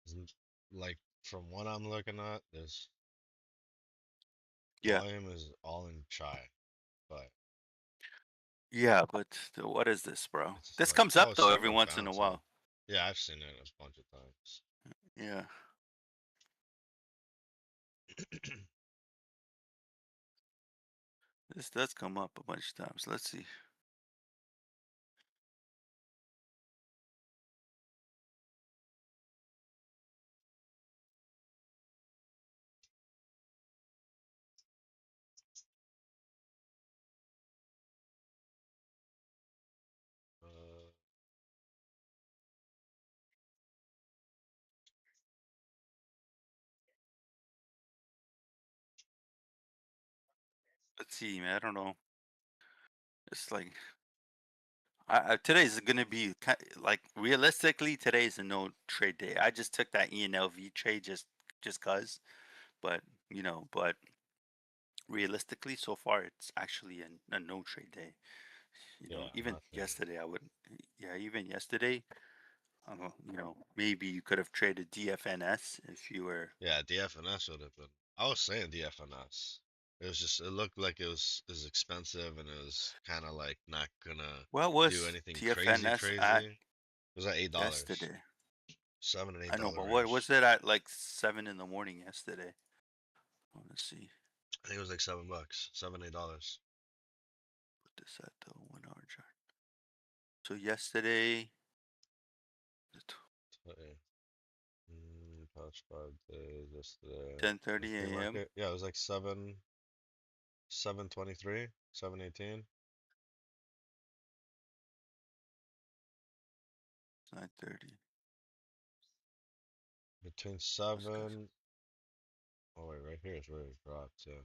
Isn't- Like from what I'm looking at, this Yeah, volume is all in chai, but yeah, but what is this, bro? it's just This like, comes oh, up it's though sort every of once in a bouncing. while. Yeah, I've seen it a bunch of times. Yeah, this does come up a bunch of times. Let's see. Uh, Let's see, man. I don't know. It's like today's gonna be like realistically, today's a no trade day. I just took that ENLV trade just cause, but but realistically, so far it's actually a no trade day. yeah, Even nothing. yesterday I wouldn't. Yeah, even yesterday maybe you could have traded DFNS if you were. Yeah, DFNS would have been. I was saying DFNS. It was just, it looked like it was expensive and it was kind of like not gonna What do was anything crazy, TFNS at crazy. It was at $8, yesterday? seven and eight I know, dollar but what range. was it at like 7 in the morning yesterday? I want to see. I think it was like $7, $7, $8. Put this at the 1 hour chart. So yesterday, Okay. Past 5 days yesterday. The 10:30 a.m. pre-market, yeah, it was like 723, 718. 9:30. Between That's good. seven. Oh wait, right here is where it dropped. Yeah.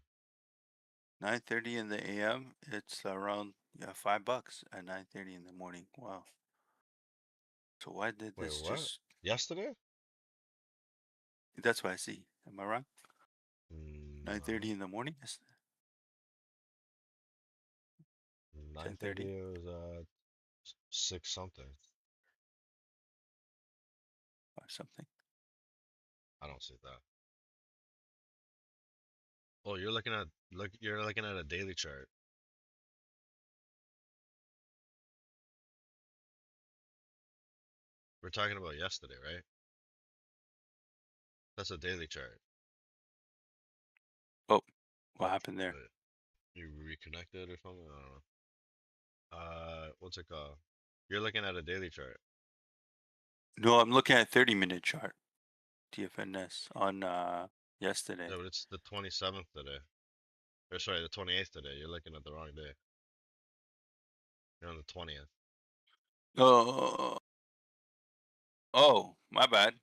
9:30 in the a.m. It's around, yeah, $5 at 9:30 in the morning. Wow. So why did Wait, this what? just? Yesterday? That's what I see. Am I wrong? Nine No. thirty in the morning. Yes. 9:30. 10:30. It was six something. Or something. I don't see that. Oh, you're looking at a daily chart. We're talking about yesterday, right? That's a daily chart. Oh, what Oh, happened there? wait, you reconnected or something? I don't know. What's it called? You're looking at a daily chart. No, I'm looking at 30-minute chart. TFNS on Yeah, yesterday. but it's the 27th today. Or sorry, the 28th today. You're looking at the wrong day. You're on the 20th. Oh, oh, my bad.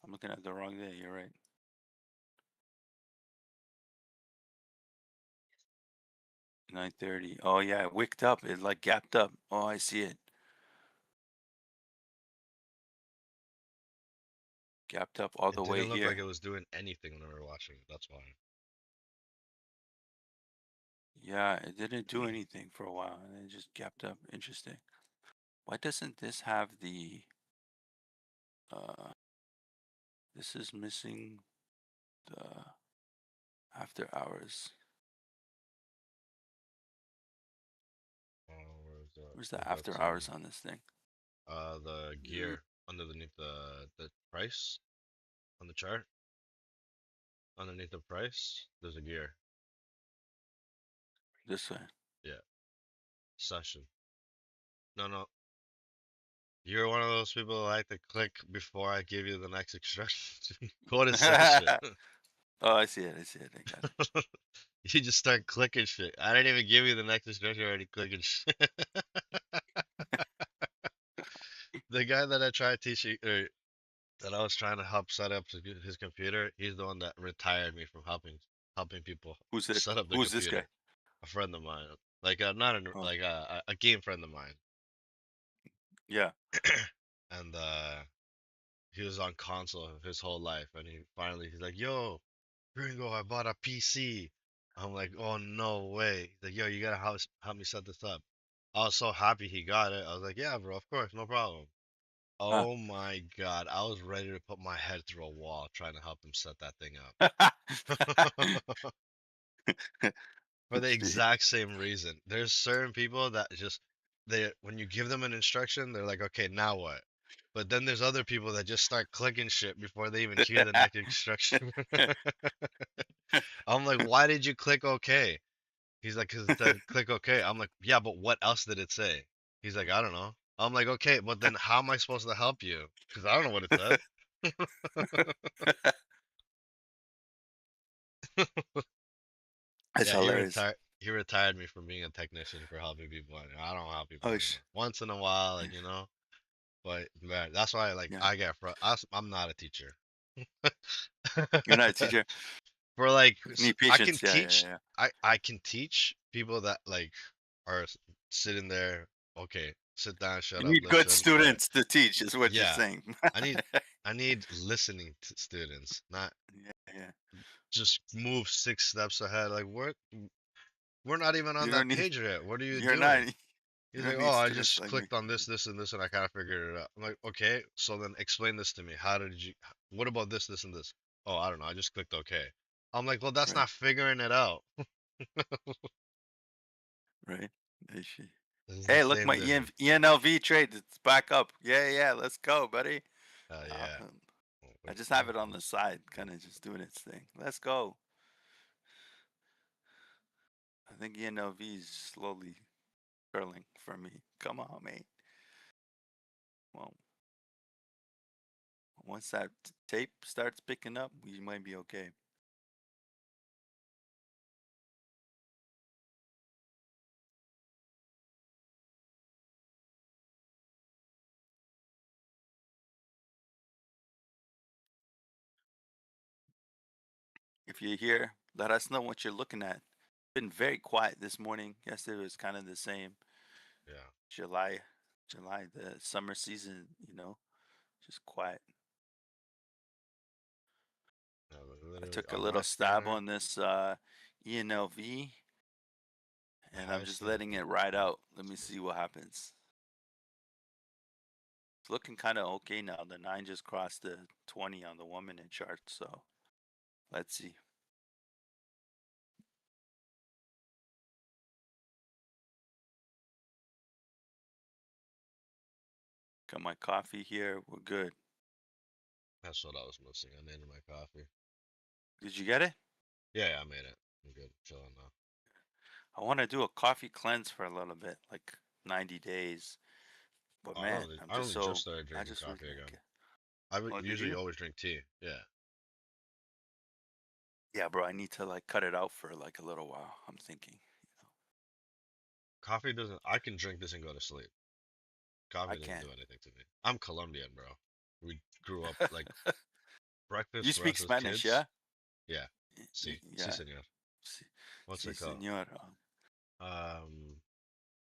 I'm looking at the wrong day. You're right. 9:30. Oh yeah, it wicked up. It like gapped up. Oh, I see it. Gapped up all It the way didn't look like here. it was doing anything when we were watching it. That's why. Yeah, it didn't do anything for a while, and it just gapped up. Interesting. Why doesn't this have the? Uh, this is missing the after hours. Where's that? Where's the Because after that's hours on this thing? the Mm, gear underneath the price on the chart. Underneath the price, there's a gear. this way. Yeah, session. No, no. You're one of those people that like to click before I give you the next instruction. Go to session. Oh, I see it. I see it. I got it. You just start clicking shit. I didn't even give you the next instruction. You're already clicking shit. The guy that I tried teaching, or that I was trying to help set up his computer, he's the one that retired me from helping people Who's this? set up their Who's this guy? computer. A friend of mine, like not Oh, like a game friend of mine, yeah. and he was on console his whole life, and he's like, "Yo, Gringo, I bought a PC." I'm like, "Oh no way!" He's like, "Yo, you gotta help me set this up." I was so happy he got it. I was like, "Yeah, bro, of course, no problem." Huh. Oh my God, I was ready to put my head through a wall trying to help him set that thing up. For the See. exact same reason. There's certain people that just they when you give them an instruction, they're like, okay, now what? But then there's other people that just start clicking shit before they even hear the next instruction. I'm like, why did you click OK? He's like, because it said click OK. I'm like, yeah, but what else did it say? He's like, I don't know. I'm like, okay, but then how am I supposed to help you? Because I don't know what it said. That's Yeah, hilarious. he retired me from being a technician for helping people. I don't help people Oh, anymore. Once in a while, like but man, that's why like yeah. I get I'm not a teacher. You're not a teacher. For like You need I can patience. Yeah, yeah, teach yeah. I can teach people that like are sitting there. Okay, sit down, shut You up, need good listen. But students to teach, is what you're yeah, saying. I need I need listening students, not Yeah, yeah. just move 6 steps ahead. Like we're not even on You don't that need. page yet. What are you You're not. doing? He's like, oh, Maybe it's I just just like me. clicked on this, this, and this, and I kind of figured it out. I'm like, okay, so then explain this to me. How did you? What about this, this, and this? Oh, I don't know. I just clicked OK. I'm like, well, that's Right, not figuring it out. right. I see. It's the Hey, look, same my difference. ENLV trade, it's back up. Yeah, yeah, let's go, buddy. Uh, Yeah. Oh, I wait, just what? have it on the side, kind of just doing its thing. Let's go. I think ENLV is slowly curling for me. Come on, mate. Well, once that tape starts picking up, we might be okay. If you're here, let us know what you're looking at. Been very quiet this morning. Yesterday was kind of the same. Yeah. July, July, the summer season, just quiet. Yeah, I literally took a on little my stab scanner, on this ENLV, the and I'm highest just thing letting is it ride oh, out. Let me see what happens. It's looking kind of okay now. The 9 just crossed the 20 on the 1 minute chart, so let's see. Got my coffee here. We're good. that's what I was missing. I needed my coffee. Did you get it? Yeah, yeah, I made it. I'm good. Chilling now. I want to do a coffee cleanse for a little bit, like 90 days. But Oh, man, I'm I just only just so started I drinking just really coffee like again. it. I would Oh, did usually you? always drink tea. Yeah. Yeah, bro. I need to like cut it out for like a little while. I'm thinking. Coffee doesn't. I can drink this and go to sleep. I Coffee doesn't can't. do anything to me. I'm Colombian, bro. We grew up like breakfast You for speak us as Spanish, kids. yeah? Yeah. Si, Yeah. senor. Si, What's si, it called? señor.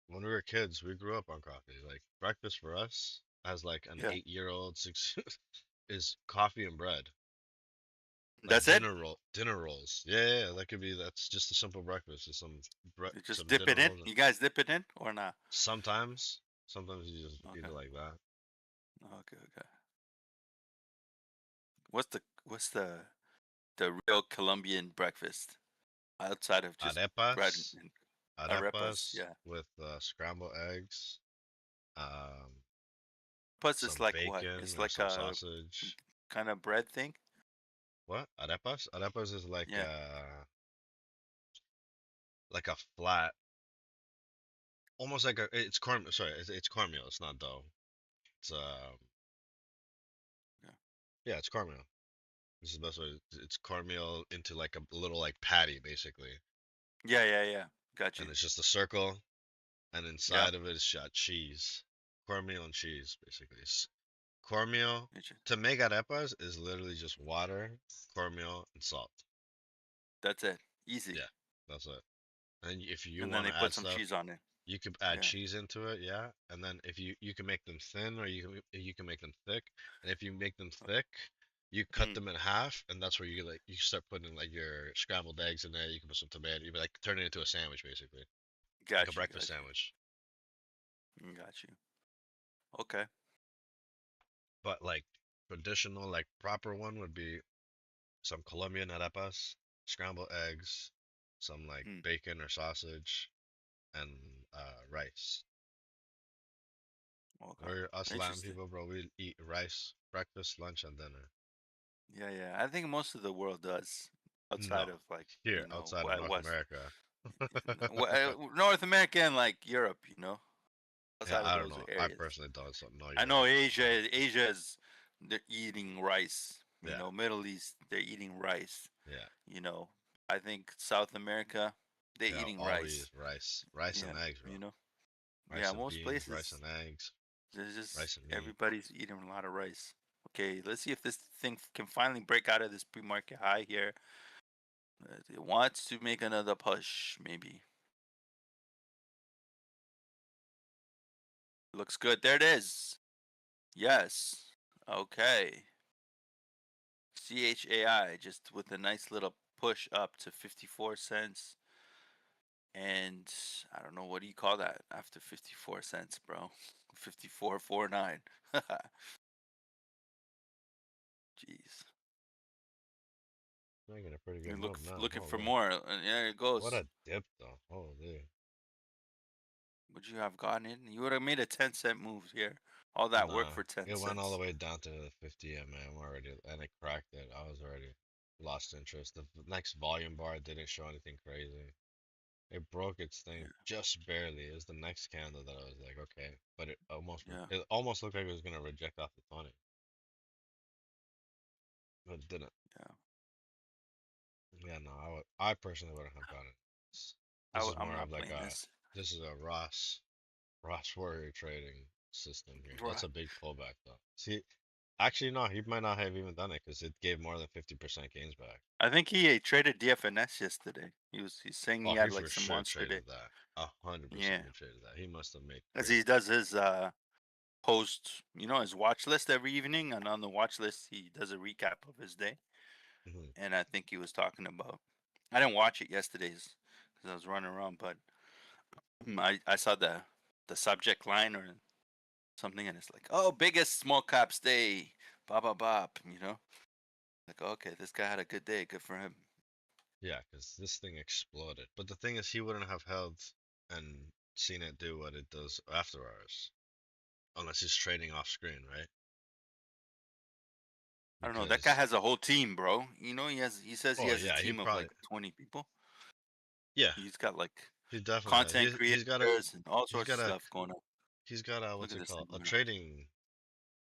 When we were kids, we grew up on coffee. Like breakfast for us, as like an Yeah. 8-year-old, six, is coffee and bread. Like That's it. dinner rolls. Yeah, yeah, yeah, that could be. That's just a simple breakfast. Just You just some dip dinner it in. rolls. You guys dip it in or not? Sometimes you just eat Okay. it like that. Okay. Okay. What's the real Colombian breakfast outside of just bread Arepas, and arepas? arepas Yeah. with scrambled eggs, um, Arepas is some like what? bacon It's or like some a sausage. kind of bread thing. What? Arepas? Arepas is Yeah. like a flat, almost like a. It's corn. Sorry, it's cornmeal. It's not dough. It's Yeah. yeah, it's cornmeal. This is the best way. It's cornmeal into like a little like patty basically, Yeah. Yeah. Yeah. Got and you. it's just a circle, and Yeah. inside of it is cheese, cornmeal and cheese basically. Cornmeal Got you. to make arepas is literally just water, cornmeal, and salt. That's it. Easy. Yeah, that's it. And if you And then want they to put add some stuff, cheese on it. you could add Yeah. cheese into it, yeah. And then if you can make them thin or you can make them thick. And if you make them thick, you cut Mm, them in half, and that's where you start putting like your scrambled eggs in there. You can put some tomato. You like turn it into a sandwich basically, like a got you. breakfast Got you. sandwich. Got you. Okay. But like traditional, like proper one would be some Colombian arepas, scrambled eggs, some like Mm, bacon or sausage, and rice. okay. We're us Latin Interesting. people, bro. We eat rice, breakfast, lunch, and dinner. Yeah. Yeah. I think most of the world does No, outside of like here outside of North West America. North America and like Europe. Yeah, Outside of I don't those know. I areas. personally don't know I Europe. know Asia is they're eating rice. Yeah, Middle East they're eating rice. yeah, You know, I think South America they're yeah. eating All we eat rice. is rice Yeah, and eggs, bro. you know. Rice Yeah, and most beans, rice places and eggs, there's just rice and meat. everybody's eating a lot of rice. Okay, let's see if this thing can finally break out of this pre-market high here. It wants to make another push, maybe. Looks good. There it is. Yes. Okay. CHAI just with a nice little push up to 54 cents. and I don't know what do you call that after 54 cents, bro? 54.49. Jeez, Making a pretty you're good move now. looking for Holy. more, and there it What goes. a dip though. Holy. Would you have gotten in? You would have made a 10-cent move here. All that work Nah. for 10 It went all the cents. way down to the 50 I'm already, and it cracked it. I was already lost interest. The next volume bar didn't show anything crazy. It broke its thing Yeah, just barely. It was the next candle that I was like, okay, but yeah, it almost looked like it was gonna reject off the 20, but it didn't. yeah. Yeah, no, I personally wouldn't have gotten it. This is I'm more of not like playing a this. this is a Ross Warrior trading system here. That's Right. a big pullback though. See, actually no, he might not have even done it because it gave more than 50% gains back. I think he traded DFNS yesterday. He's saying he Oh, he had for like some sure monster day. traded that. 100% Yeah, he traded that. He must have made as crazy. he does his post, his watch list every evening, and on the watch list he does a recap of his day. Hmm. And I think he was talking about. I didn't watch it yesterday's because I was running around, but I saw the subject line or something, and it's like, oh, biggest small caps day, bop bop bop. Like, okay, this guy had a good day. Good for him. Yeah, because this thing exploded. But the thing is, he wouldn't have held and seen it do what it does after hours, unless he's trading off screen, right? I don't know. That guy Because, has a whole team, bro. He says he oh has a yeah, he team of probably, like 20 people. yeah, He's got like he definitely has. content creators and all He's sorts got of a, stuff going on. he's got a, Look what's at it this thing called? going on.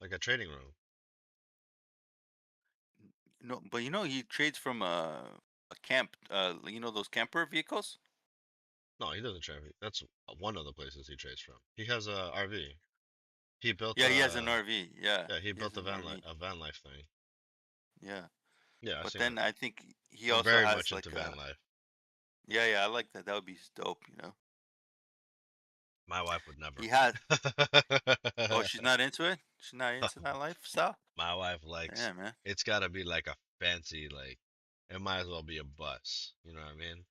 Like a trading room. No, but he trades from a camp. Those camper vehicles. No, he doesn't trade. That's one of the places he trades from. He has a RV. He built Yeah, he has an a, RV. Yeah, yeah, he he has built an RV. a van life thing. Yeah, Yeah, I've but seen it. then I think he I'm also very has much into like van life. yeah, I like that. That would be dope. My wife would never. He had. Oh, she's not into it. She's not into that lifestyle. My wife likes Yeah, man. it's gotta be like a fancy like it might as well be a bus. You know what I mean?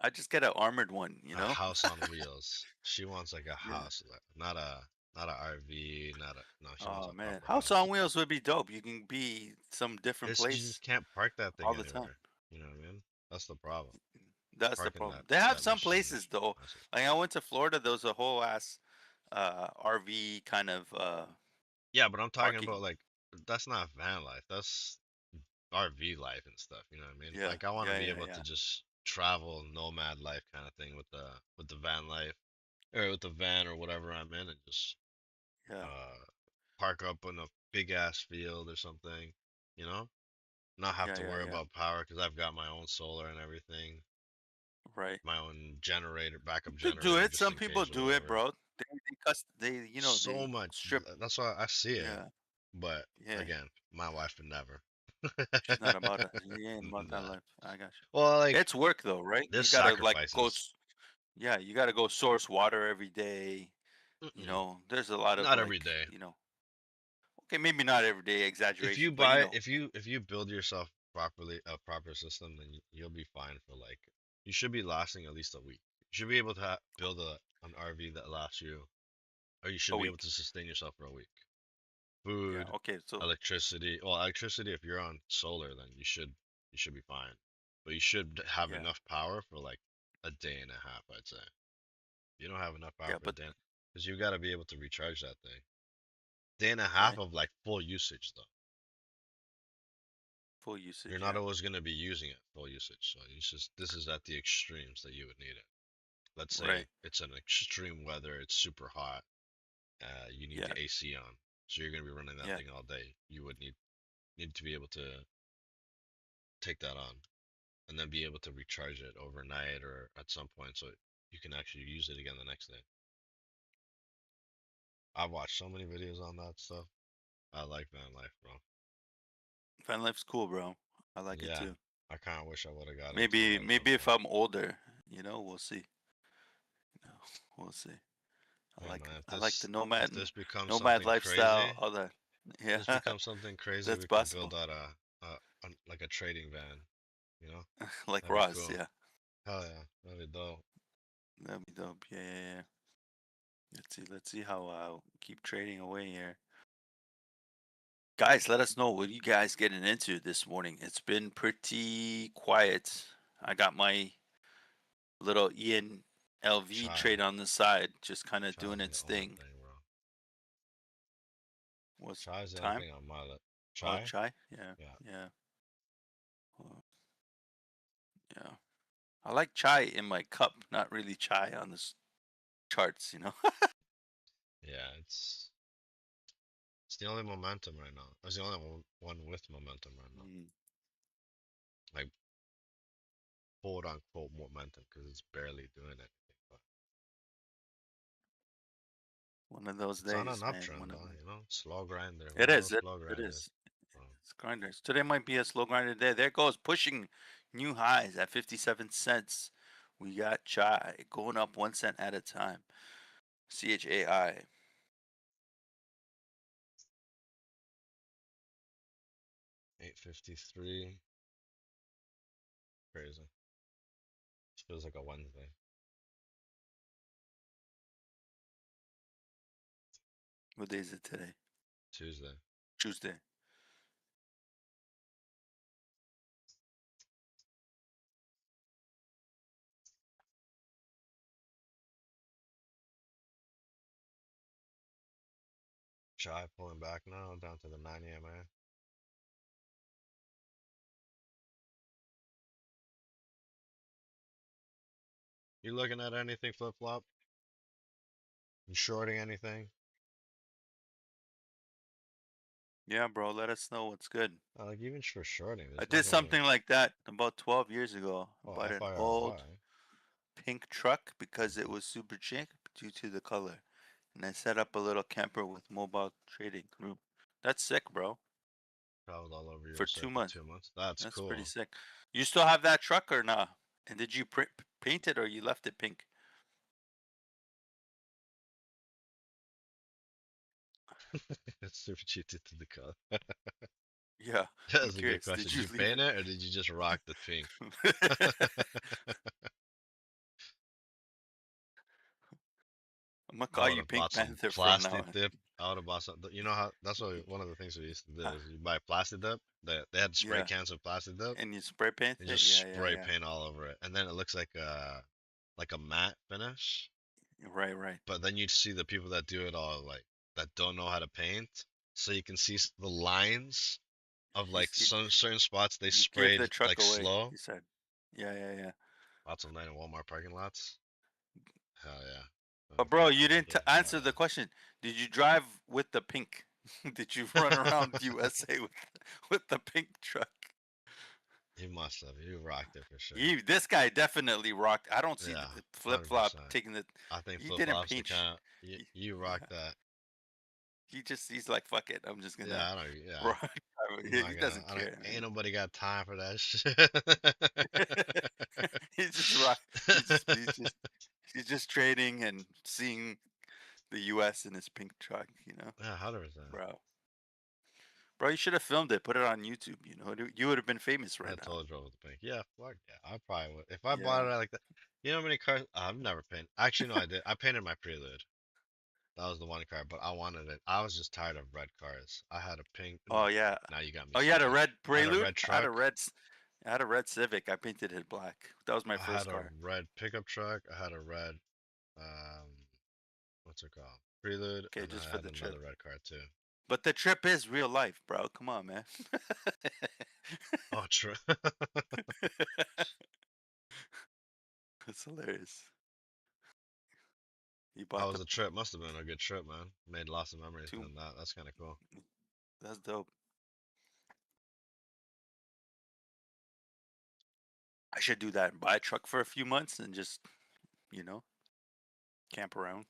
I just get an armored one. A house on wheels. She wants like a Yeah. house, not a RV, not a no. She wants Oh a man, proper House house. on Wheels would be dope. You can be some different It's you just place can't park that thing all the time. anywhere. You know what I mean? That's the problem. That's the Parking problem. They have that some machine is places though. massive. Like I went to Florida. There was a whole ass RV kind of Yeah, but I'm talking parking. about like that's not van life. That's RV life and stuff. You know what I mean? Yeah, Like I want to yeah, be yeah, able yeah, to just travel nomad life kind of thing with the van life or with the van or whatever I'm in and just yeah, uh park up in a big ass field or something. You know, not have yeah, to yeah, worry yeah. about power because I've got my own solar and everything, Right. my own generator, You backup could do generator it. just Some in people case or do it, whatever. bro. They So much. strip. That's why I see it, Yeah, but yeah. again, my wife would never. She's not about it. She ain't about that Nah. life. I got you. Well, like It's work though, right? there's You gotta like go. sacrifices. Yeah, you gotta go source water every day. Mm-mm. There's a lot of Not every like, day. okay, maybe not every day If you exaggeration, but buy, if you build yourself properly a proper system, then you'll be fine for like you should be lasting at least a week. You should be able to build an RV that lasts you, or you should a be able week. to sustain yourself for a week. Yeah. Food, Okay. So electricity. Well, electricity if you're on solar, then you should be fine. But you should have yeah, enough power for like a day and a half, I'd say. You don't have enough power yeah, for a but day, because you got to be able to recharge that thing. Day and a half okay, of like full usage though. full You're usage. not Yeah. always going to be using it full usage. So it's just this is at the extremes that you would need it. Let's say Right. it's an extreme weather, it's super hot. You need Yeah. the AC on, so you're going to be running that Yeah. thing all day. You would need to be able to take that on and then be able to recharge it overnight or at some point so you can actually use it again the next day. I've watched so many videos on that stuff. I like van life, bro. Van life's cool, bro. I like it Yeah, too. I kind of wish I would have got into Maybe that at some maybe if point. I'm older, we'll see. You know, we'll see. Hey man, I like the if this becomes nomad something lifestyle. crazy, All that. this Yeah, becomes something crazy, that's we could build possible. out like a trading van. You know, Like that'd be Ross. cool. Yeah. Hell yeah, that'd be dope. That'd be dope. Yeah, yeah, yeah. Let's see how keep trading away here. Guys, let us know what you guys getting into this morning. It's been pretty quiet. I got my little ENLV Chai. trade on the side, just kind of Chai's doing the its only thing. thing, bro. What's Chai's the only time? thing on my list. Oh, Chai? chai? Yeah, Yeah. yeah, oh, yeah. I like chai in my cup, not really chai on the charts, you know? Yeah, it's the only momentum right now. It's the only one with momentum right now. Mm, Like quote unquote momentum because it's barely doing anything. But one of those it's on an days, man. uptrend though, you know. Slow grinder, It one of is. those slow It grinders. is. So, It's grinders. Today might be a slow grinder day. There goes pushing new highs at 57 cents. We got chai going up 1 cent at a time. CHAI. 8:53. Crazy. Feels like a Wednesday, What day is it today? Tuesday. Tuesday. Chai pulling back now down to the 90 MA. You looking at anything flip flop? You shorting anything? Yeah, bro. Let us know what's good. Like even for shorting, I there's did nothing. something like that about 12 years ago. I Oh, bought an old FIRY. pink truck because it was super cheap due to the color. And I set up a little camper with mobile trading group. That's sick, bro. Traveled all over For USA two for months. 2 months. That's That's pretty cool. sick. You still have that truck or not? And did you paint it or you left it pink? It's super cheated to the color. Yeah, I'm That's a good curious. question. Did Did you you leave paint it or did you just rock the pink? it? I'm gonna I call would you have Pink bought some Panther from now plastic on. dip. I would have bought some. You know how that's what one of the things we used to do is you buy plastic dip. They had spray Yeah, cans of plastic dip and you spray paint and it. just Yeah, yeah, spray yeah. paint all over it, and then it looks like a matte finish. Right, right. But then you'd see the people that do it all like that don't know how to paint, so you can see the lines of You like s- you, some certain spots they you gave the sprayed truck like away. slow. You said. Yeah, yeah, yeah. Lots of night in Walmart parking lots. Hell yeah. But bro, I you would didn't give answer the question. Did you drive with the pink? Did you run around USA with the pink truck? You must have. You rocked it for sure. This guy definitely rocked. I don't see Yeah, the flip flop 100%. taking the. I think He flip didn't flops the paint. kind of you rock Yeah, that. he's like fuck it. I'm just gonna Yeah, I don't. Yeah, rock. I'm He not gonna. doesn't I don't. care, Ain't man. nobody got time for that shit. He's just rock. He just he's just trading and seeing the U.S. in his pink truck. Yeah, 100%. Bro. Bro, you should have filmed it, put it on YouTube. You would have been famous I right now. told drove with the pink. Yeah, fuck yeah. I probably would. If I bought Yeah. it like that, you know how many cars? I've never painted. Actually, no, I did. I painted my Prelude. That was the one car, but I wanted it. I was just tired of red cars. I had a pink. Oh No, yeah. now you got me Oh, you had a sold. red I had a Prelude. red truck. I had a red Civic. I painted it black. That was my I had first a car. red pickup truck. I had a red, um, what's it called? Prelude, Okay, and just I for had the trip. another red car too. But the trip is real life, bro. Come on, man. Oh, true. That's hilarious. You How bought was the the trip? Must have been a good trip, man. Made lots of memories two. doing that. That's kind of cool. That's dope. I should do that. Buy a truck for a few months and just, you know, camp around.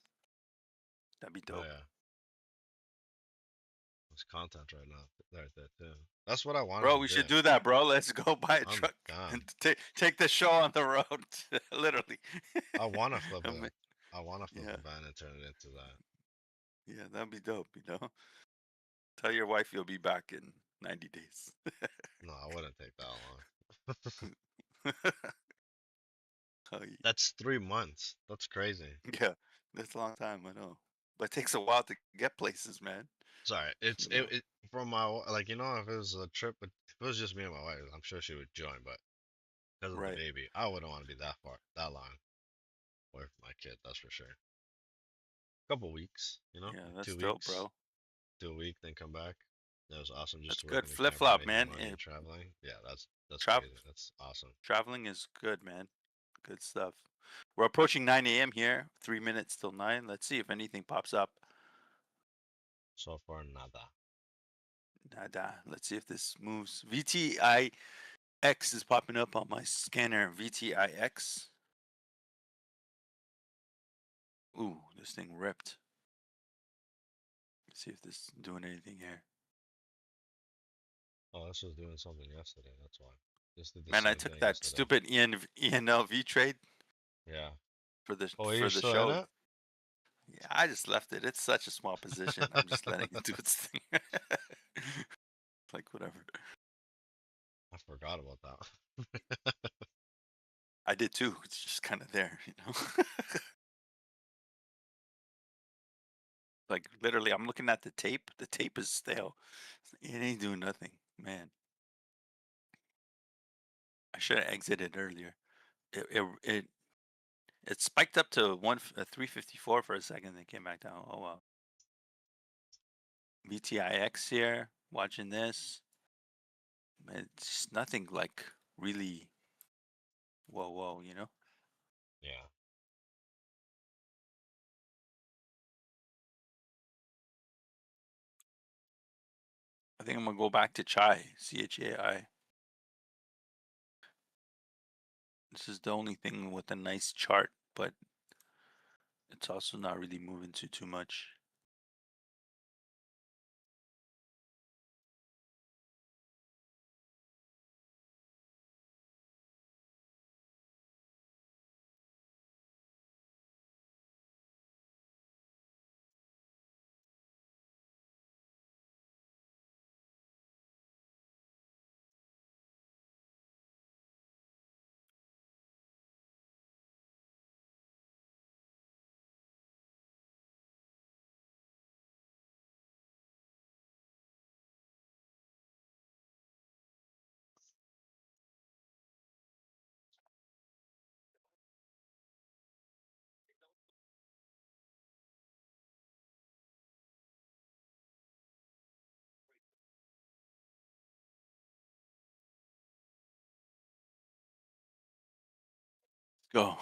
That'd be Oh dope. yeah, there's content right now, right there too. That's what I wanted Bro, to we do. should do that, bro. Let's go buy a I'm truck and down. take the show on the road. Literally. I want to flip I a. mean, I want to flip yeah, a van and turn it into that. yeah, that'd be dope. Tell your wife you'll be back in 90 days. No, I wouldn't take that long. Oh, That's 3 months. That's crazy. yeah, that's a long time. I know, but it takes a while to get places, man. Sorry, You know, it from my like if it was a trip, if it was just me and my wife, I'm sure she would join. But because of the right? baby, I wouldn't want to be that long away from my kid. That's for sure. Couple weeks, Yeah, like that's two dope, weeks, bro. do a week, then come back. That was awesome just That's to work good. in the Flip camper, flop, making man. money and traveling. Yeah, that's Travel crazy. That's awesome. traveling is good, man. Good stuff. We're approaching 9 a.m. here. 3 minutes till 9. Let's see if anything pops up. So far, nada. Nada. Let's see if this moves. VTIX is popping up on my scanner. VTIX. Ooh, this thing ripped. Let's see if this is doing anything here. Oh, this was doing something yesterday. That's why. This did the Man, I same took thing that yesterday. stupid ENLV trade Yeah. for the Oh, you're for the still in show. it? Yeah, I just left it. It's such a small position. I'm just letting it do its thing. Like whatever. I forgot about that. I did too. It's just kind of there, Like literally, I'm looking at the tape. The tape is stale. It ain't doing nothing, man. I should have exited earlier. It spiked up to 354 for a second, then came back down. Oh well. VTIX here. Watching this. It's nothing like really. Whoa, whoa. Yeah. I think I'm gonna go back to Chai. CHAI. This is the only thing with a nice chart, but it's also not really moving too much. Go.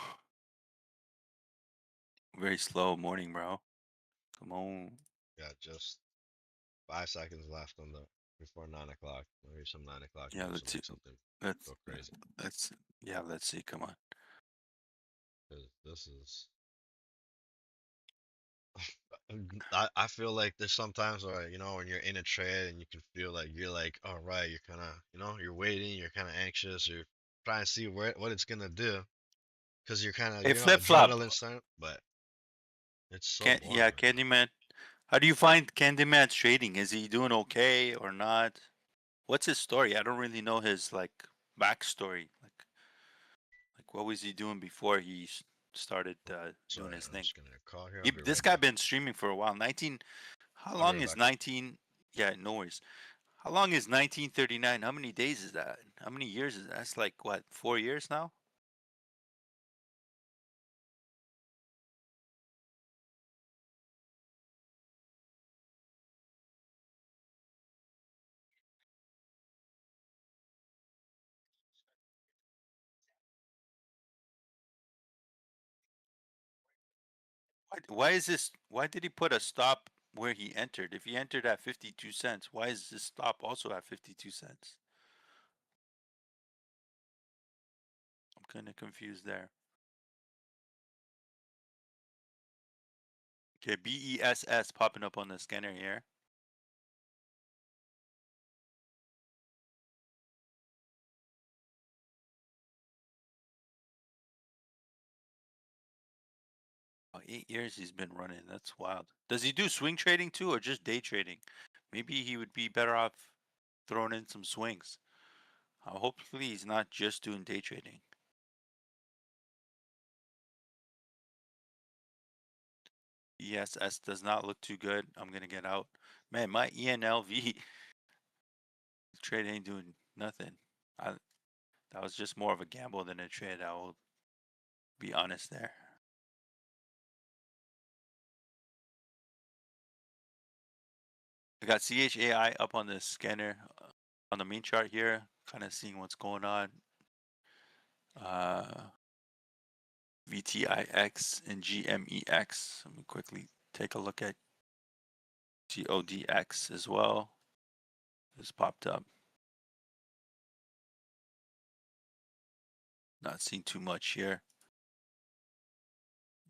Very slow morning, bro. Come on. Yeah, just 5 seconds left on the before 9 o'clock. Maybe some 9 o'clock Yeah, moves will let's see. make something Let's go crazy. let's yeah, let's see. Come on. Because this is, I feel like there's sometimes where when you're in a trade and you can feel like you're like, all right, you're kind of you're waiting, you're kind of anxious, you're trying to see what it's gonna do because you're kind of Hey, flip flop. adrenaline starting, but it's so Can boring yeah, right now. Candyman. How do you find Candyman's trading? Is he doing okay or not? What's his story? I don't really know his like backstory. Like what was he doing before he started doing Sorry, his I'm thing? just getting a call here. I'll He be this right guy back. been streaming for a while. 19. How I'll be long right is back. 19? Yeah, no worries. How long is 1939? How many days is that? How many years is that? That's like what, 4 years now? Why is this? Why did he put a stop where he entered? If he entered at 52 cents, why is this stop also at 52 cents? I'm kind of confused there. Okay, BESS popping up on the scanner here. Oh, 8 years he's been running. That's wild. Does he do swing trading too, or just day trading? Maybe he would be better off throwing in some swings. Hopefully he's not just doing day trading. ESS does not look too good. I'm gonna get out. Man, my ENLV trade ain't doing nothing. I That was just more of a gamble than a trade. I will be honest there. I got CHAI up on the scanner on the main chart here, kind of seeing what's going on. Uh, VTIX and GMEX. Let me quickly take a look at GODX as well. Just popped up. Not seeing too much here.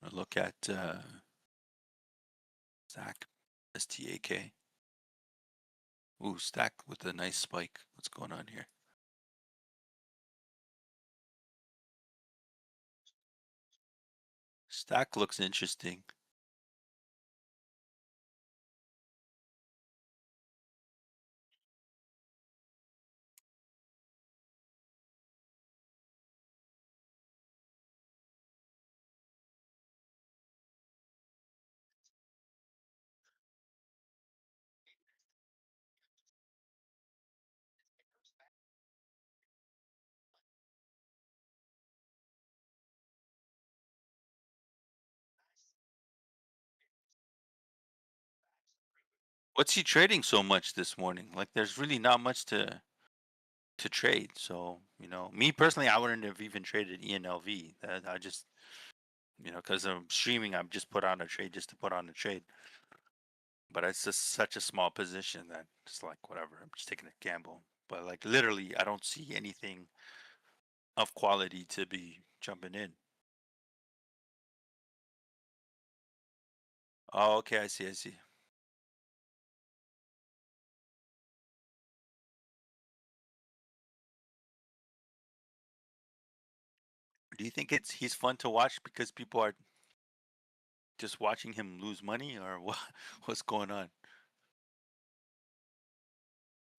I look at Stack, STAK. Ooh, Stack with a nice spike. What's going on here? Stack looks interesting. What's he trading so much this morning? Like, there's really not much to trade. So, me personally, I wouldn't have even traded ENLV. I just, because I'm streaming, I've just put on a trade just to put on a trade. But it's just such a small position that it's like whatever. I'm just taking a gamble. But like literally, I don't see anything of quality to be jumping in. Oh, okay, I see, I see. Do you think he's fun to watch because people are just watching him lose money, or what? What's going on?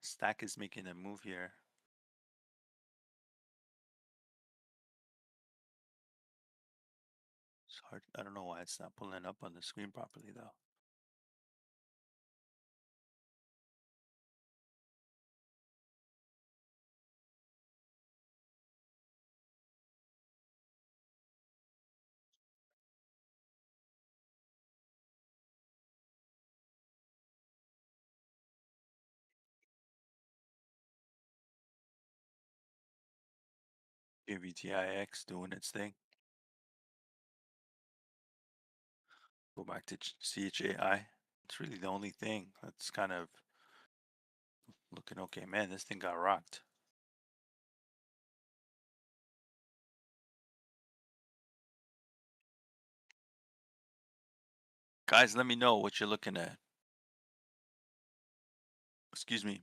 Stack is making a move here. It's hard. I don't know why it's not pulling up on the screen properly though. AVTIX doing its thing. Go back to CHAI. It's really the only thing that's kind of looking okay. Man, this thing got rocked. Guys, let me know what you're looking at. Excuse me.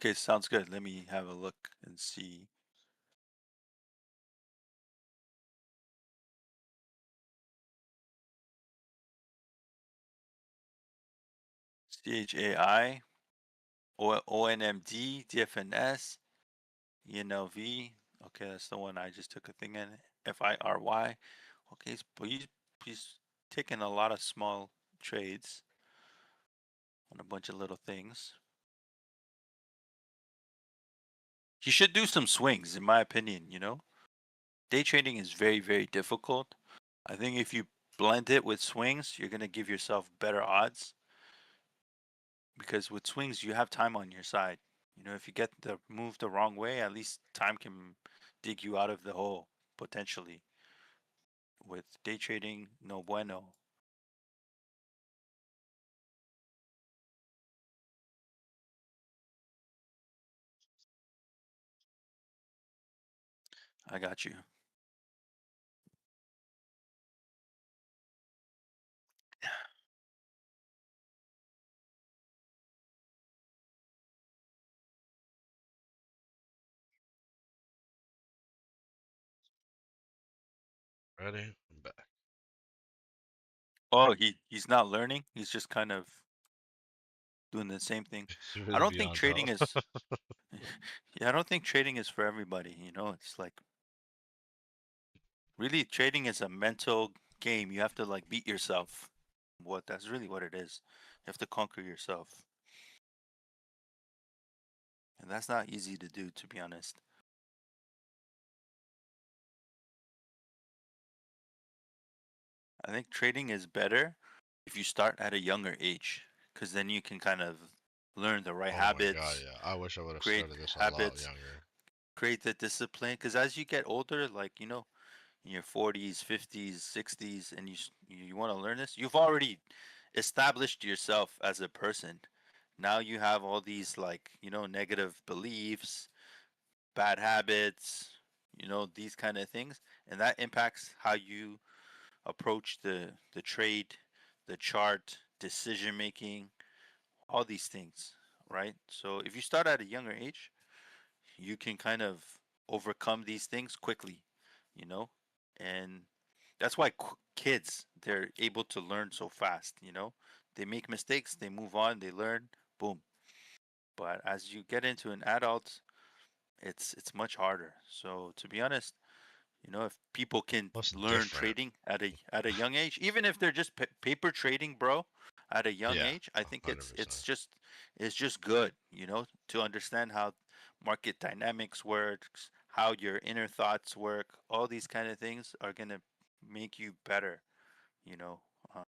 Okay, sounds good. Let me have a look and see. CHAI, ONMD, DFNS, ENLV. Okay, that's the one I just took a thing in. FIRY. Okay, but he's taking a lot of small trades on a bunch of little things. He should do some swings, in my opinion. Day trading is very, very difficult. I think if you blend it with swings, you're gonna give yourself better odds because with swings you have time on your side. If you get the move the wrong way, at least time can dig you out of the hole potentially. With day trading, no bueno. I got you. Ready? I'm back. Oh, he's not learning. He's just kind of doing the same thing. He's I really don't think beyond trading help. is. Yeah, I don't think trading is for everybody. It's like really trading is a mental game. You have to like beat yourself. That's really what it is. You have to conquer yourself, and that's not easy to do, to be honest. I think trading is better if you start at a younger age, because then you can kind of learn the right Oh my god, habits, yeah. I wish I would have create started this a lot habits, younger. create the discipline. Because as you get older, like in your 40s, 50s, 60s, and you want to learn this, you've already established yourself as a person. Now you have all these like negative beliefs, bad habits, these kind of things, and that impacts how you approach the trade, the chart, decision making, all these things, right? So if you start at a younger age, you can kind of overcome these things quickly, you know, and that's why kids they're able to learn so fast. They make mistakes, they move on, they learn, boom. But as you get into an adult, it's much harder. So to be honest, if people can What's learn different? trading at a young age, even if they're just paper trading, bro, at a young Yeah, age, I think it's 100%. it's just it's just good, to understand how market dynamics works, how your inner thoughts work. All these kind of things are gonna make you better, you know, uh,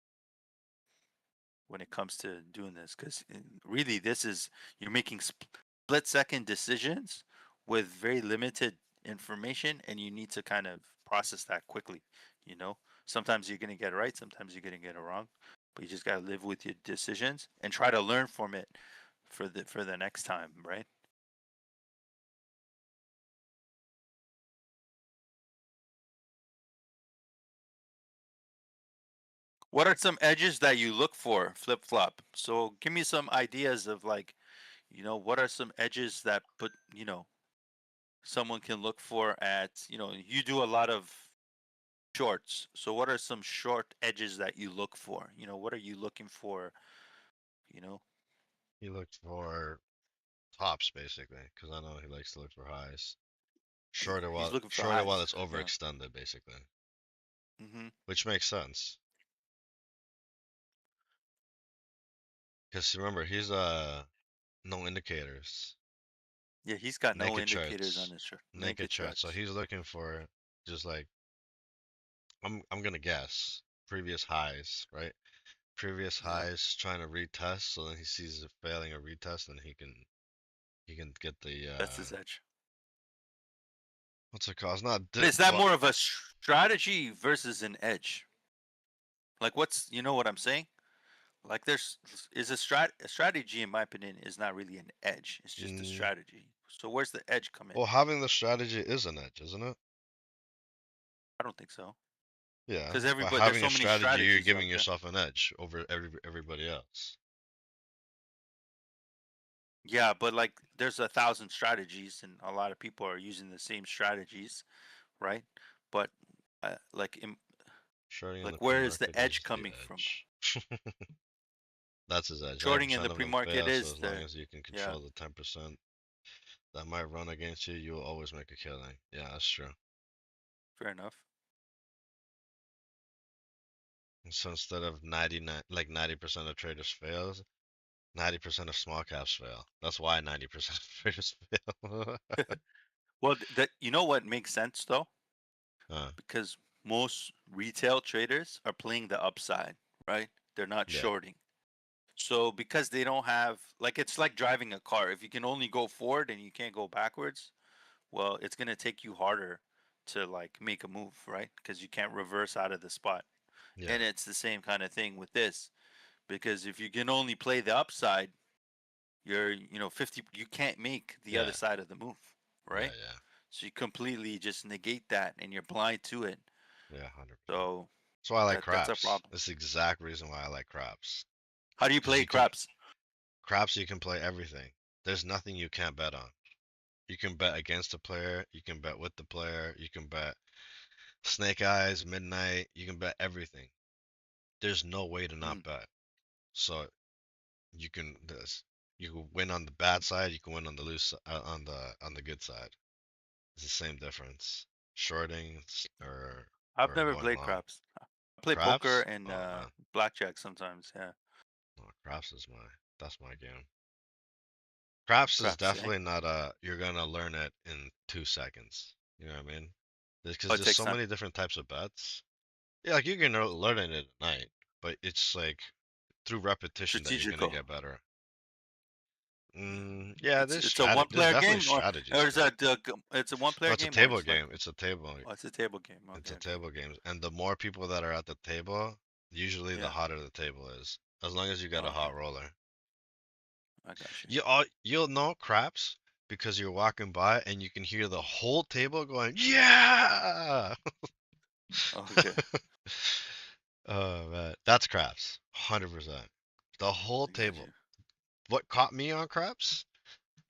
when it comes to doing this, because really this is you're making split second decisions with very limited information, and you need to kind of process that quickly. you know Sometimes you're going to get it right, sometimes you're going to get it wrong, but you just got to live with your decisions and try to learn from it for the next time, right? What are some edges that you look for flip flop? So give me some ideas of like, what are some edges that someone can look for at, you do a lot of shorts. So what are some short edges that you look for? What are you looking for? You know, He looked for tops basically, because I know he likes to look for highs. he's looking for Shorter while highs. it's Yeah. overextended basically, Hmm. which makes sense. Because remember, he's no indicators, Yeah, he's got no naked indicators on charts, his chart. naked Naked charts. So charts. he's looking for just like I'm gonna guess previous highs, right? Previous Yeah, highs trying to retest, so then he sees it failing a retest, and he can get the that's his edge. what's it called? It's not But dip, is that but more of a strategy versus an edge? Like, you know what I'm saying? Like, there's is a strategy, in my opinion, is not really an edge. It's just a mm, strategy. So where's the edge come in? well, having the strategy is an edge, isn't it? I don't think so. Yeah, Because by there's having so a many strategy, you're strategies giving out there. yourself an edge over everybody else. Yeah, but like there's 1,000 strategies, and a lot of people are using the same strategies, right? But like, Shorting in the where is the pre-market edge is the coming from? edge. That's his edge. Shorting in 90% the of them pre-market fail, so is as long the as you can yeah, control the 10% that might run against you, you'll always make a killing. Yeah, that's true. fair enough. So instead of 99, like 90% of traders fails, 90% of small caps fail. That's why 90% of traders fail. Well, you know what makes sense though, uh, because most retail traders are playing the upside, right? They're not yeah, shorting. So because they don't have like it's like driving a car. If you can only go forward and you can't go backwards, well, it's gonna take you harder to like make a move, right? Because you can't reverse out of the spot. yeah, And it's the same kind of thing with this, because if you can only play the upside, you're 50. You can't make the other yeah, side of the move, yeah, right? yeah, So you completely just negate that, and you're blind to it. yeah, 100%. So That's why I like that's a craps. problem. That's the exact reason why I like craps. How do you Because play you can craps? craps, you can play everything. There's nothing you can't bet on. You can bet against the player. You can bet with the player. You can bet. Snake Eyes, Midnight, you can bet everything. There's no way to not Mm. bet. So you can you can win on the bad side, you can win on the on the good side. It's the same difference. Shorting I've or never going played long. craps. I play poker Craps? and Oh man. blackjack sometimes. Yeah, No, craps is that's my game. Craps is craps. Eh? definitely not you're gonna learn it in 2 seconds. You know what I mean? Oh, Because it there's takes so time. many different types of bets. Yeah, like you can learn it at night, but it's like through repetition that you're gonna Strategical. get better. Yeah, It's a one There's player definitely game, strategies or is to it. that it's a one No, player it's a game, or table it's like game. It's a table. oh, it's a table game. It's Okay, a okay. table game, and the more people that are at the table, usually the Yeah. hotter the table is. As long as you got a Okay, hot roller, I got you. you'll know craps because you're walking by and you can hear the whole table going, "Yeah!" Okay, Oh man, that's craps, 100%. The whole I got table. you. What caught me on craps?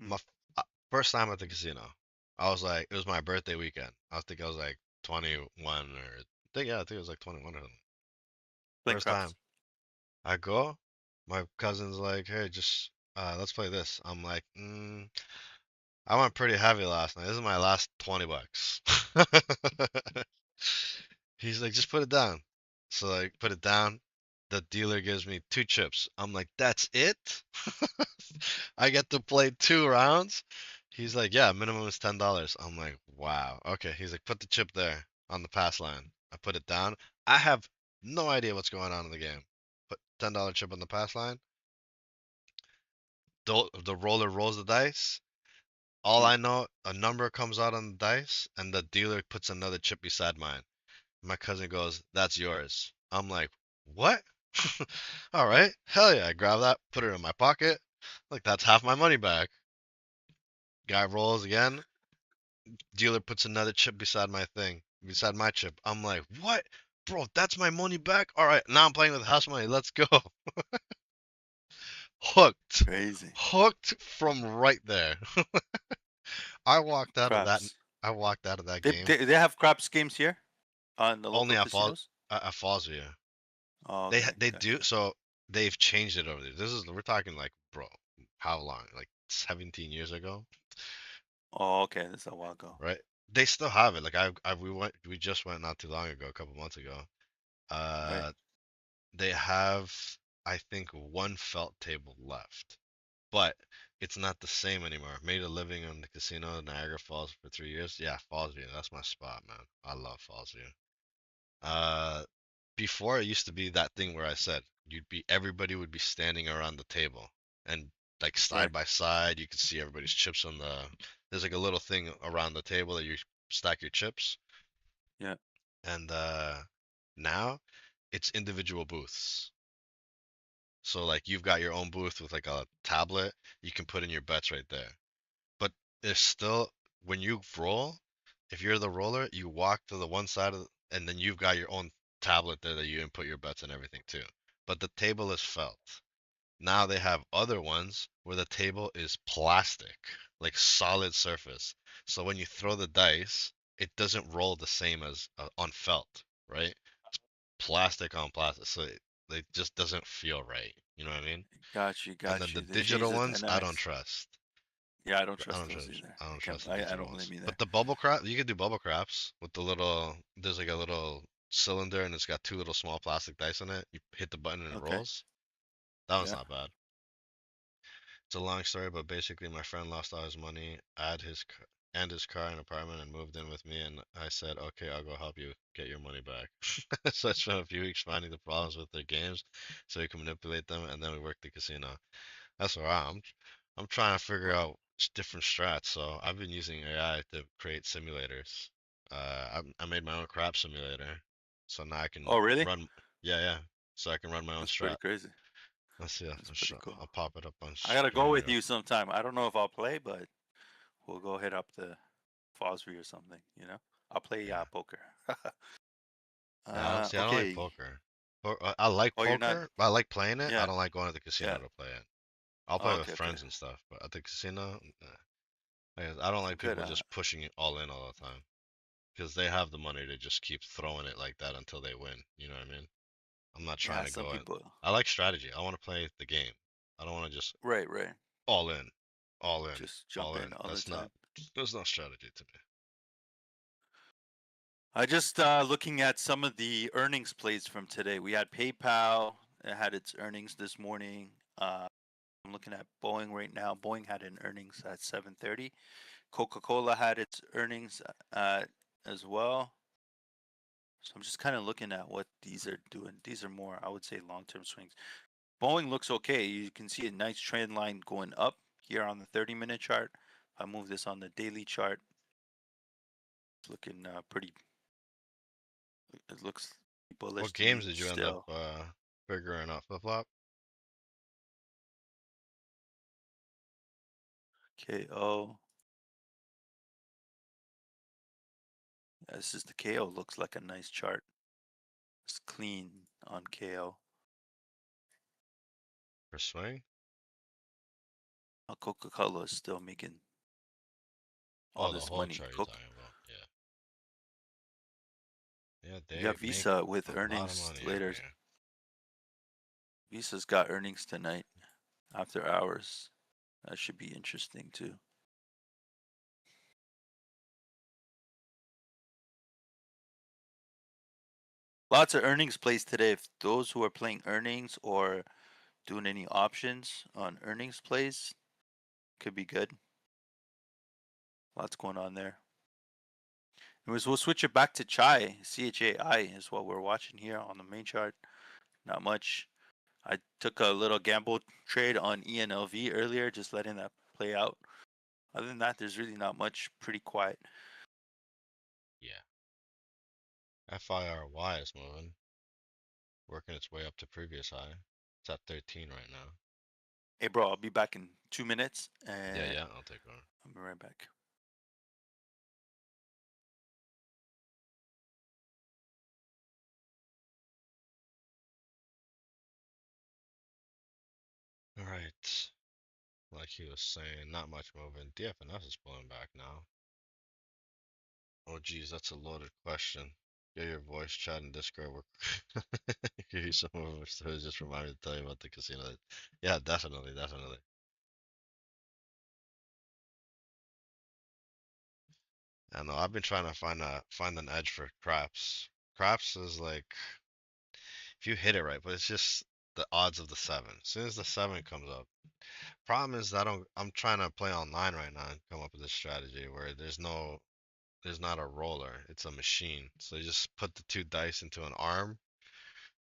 Mm. My first time at the casino. I was like, it was my birthday weekend. I was like 21 or I think it was like 21 or something. Playing First time craps. I go, my cousin's like, hey, just let's play this. I'm like, I went pretty heavy last night. This is my last 20 bucks. He's like, just put it down. So I put it down. The dealer gives me two chips. I'm like, that's it? I get to play 2 rounds? He's like, yeah, minimum is $10. I'm like, wow. Okay. He's like, put the chip there on the pass line. I put it down. I have no idea what's going on in the game. Put $10 chip on the pass line. The roller rolls the dice. All Mm. I know, a number comes out on the dice, and the dealer puts another chip beside mine. My cousin goes, "That's yours." I'm like, "What?" All right, hell yeah! I grab that, put it in my pocket. Like that's half my money back. Guy rolls again. Dealer puts another chip beside my thing, beside my chip. I'm like, "What, bro? That's my money back." All right, now I'm playing with house money. Let's go. Hooked, Crazy. hooked from right there. I walked out of that. Craps. I walked out of that They, game they they have craps games here on the only local casinos. at Fallsview. Oh, They okay, they do gotcha. so they've changed it over there. We're talking like bro, how long? Like 17 years ago, Oh, okay, that's a while ago. right? They still have it. Like we just went not too long ago, a couple months ago. Right. Uh, they have I think one felt table left, but it's not the same anymore. Made a living on the casino in Niagara Falls for 3 years. Yeah, Fallsview, that's my spot, man. I love Fallsview. Uh, Before it used to be that thing where I said everybody would be standing around the table and like Right. side by side, you could see everybody's chips on there's like a little thing around the table that you stack your chips. Yeah. And now it's individual booths. So like you've got your own booth with like a tablet, you can put in your bets right there. But there's still when you roll, if you're the roller, you walk to the one side and then you've got your own tablet there that you input your bets and everything too. But the table is felt. Now they have other ones where the table is plastic, like solid surface. So when you throw the dice, it doesn't roll the same as on felt, right? Plastic on plastic, so it just doesn't feel right. You know what I mean? Got you, And then got the you. They changed digital the ones, I don't dynamics. trust. Yeah, I don't I trust don't those trust. either. I don't I can't. trust the I digital don't blame ones. you But there. the bubble crap, you can do bubble craps with the little. There's like a little cylinder, and it's got two little small plastic dice in it. You hit the button and it Okay. rolls. That one's Yeah. not bad. It's a long story, but basically, my friend lost all his money, and his car and apartment, and moved in with me. And I said, "Okay, I'll go help you get your money back." So I spent a few weeks finding the problems with their games, so we can manipulate them, and then we worked the casino. That's where I'm trying to figure Well, out different strats. So I've been using AI to create simulators. I made my own crap simulator, so now I can oh, really? run. Yeah, yeah. So I can run my own That's pretty strat. crazy. Let's see. That's pretty cool. I'll pop it up on I gotta go screen with real you sometime. I don't know if I'll play, but we'll go hit up the Fosbury or something. I'll play quick. Yeah. poker. Yeah. See, I don't like Okay. poker. I like Oh, you're not. poker. I like playing it. I Yeah. don't like going to the casino Yeah. to play it. I'll Oh, play with okay. Okay. friends and stuff, but at the casino, I don't like Good. people just pushing it all in all the time. because they have the money to just keep throwing it like that until they win. You know what I mean? I'm not trying Yeah, to some go in. people. I like strategy. I want to play the game. I don't want to just Right, right. all in, all in, Just all jump in. in all the time. That's not strategy to me. I just looking at some of the earnings plays from today. We had PayPal. It had its earnings this morning. I'm looking at Boeing right now. Boeing had an earnings at 7:30. Coca-Cola had its earnings as well. So I'm just kind of looking at what these are doing. These are more, I would say, long-term swings. Boeing looks okay. You can see a nice trend line going up here on the 30-minute chart. If I move this on the daily chart, it's looking pretty. It looks bullish What to games me did you end up still. figuring out flip flop? KO. Yeah, this is the KO. Looks like a nice chart. It's clean on KO. For swing? Coca-Cola is still making all Oh, the this whole money. chart you're Coke. talking about. Yeah. Yeah, You they got make Visa with a lot of earnings money over later. here. Visa's got earnings tonight after hours. That should be interesting too. Lots of earnings plays today. If those who are playing earnings or doing any options on earnings plays, could be good. Lots going on there. Anyways, we'll switch it back to Chai. CHAI is what we're watching here on the main chart. Not much. I took a little gamble trade on ENLV earlier, just letting that play out. Other than that, there's really not much. Pretty quiet. Yeah. FIRY is moving, working its way up to previous high. It's at 13 right now. Hey, bro, I'll be back in 2 minutes, Yeah, and yeah, I'll take one. I'll be right back. All right. Like he was saying, not much moving. DFNS is pulling back now. Oh, geez, that's a loaded question. Get your voice chat in Discord. Give you some of our stories. Just remind me to tell you about the casino. Yeah, definitely, definitely. I know. I've been trying to find an edge for craps. Craps is like if you hit it right, but it's just the odds of the seven. As soon as the seven comes up, problem is that I'm trying to play online right now and come up with a strategy where there's not a roller, it's a machine. So you just put the two dice into an arm.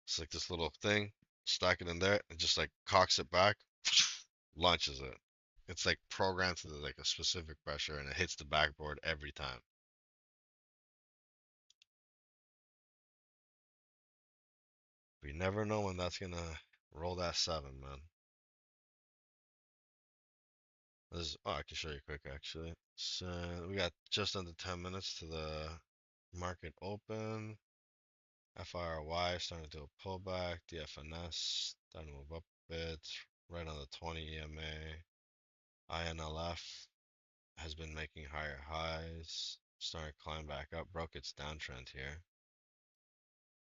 It's like this little thing, stack it in there, and just like cocks it back, launches it. It's like programmed to like a specific pressure and it hits the backboard every time. We never know when that's gonna roll that seven, man. Oh, I can show you quick actually. So we got just under 10 minutes to the market open. FIRY starting to do a pullback. DFNS starting to move up a bit. Right on the 20 EMA. INLF has been making higher highs. Starting to climb back up. Broke its downtrend here.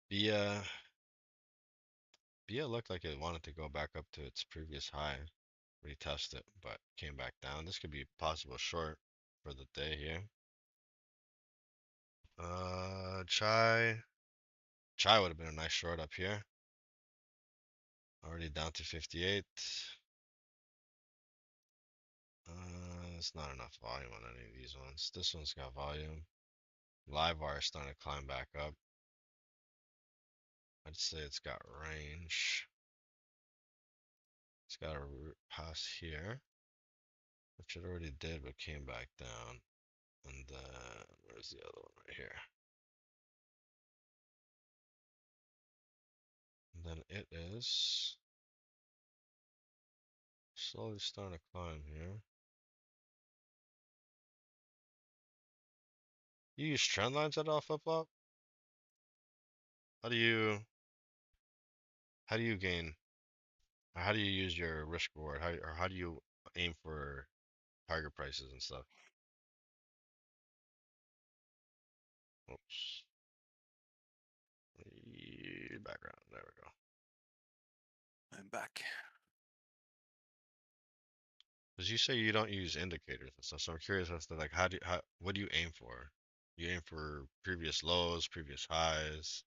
BIA looked like it wanted to go back up to its previous high. Retest it, but came back down. This could be possible short for the day here. Chai. Chai would have been a nice short up here. Already down to 58. It's not enough volume on any of these ones. This one's got volume. Live wire is starting to climb back up. I'd say it's got range. It's got a root pass here, which it already did, but came back down. And then where's the other one right here? And then it is slowly starting to climb here. You use trend lines at all, flip flop? How do you how do you gain or how do you use your risk reward? How do you aim for target prices and stuff? Oops. Background. There we go. I'm back. Because you say you don't use indicators and stuff, so I'm curious as to like what do you aim for? You aim for previous lows, previous highs.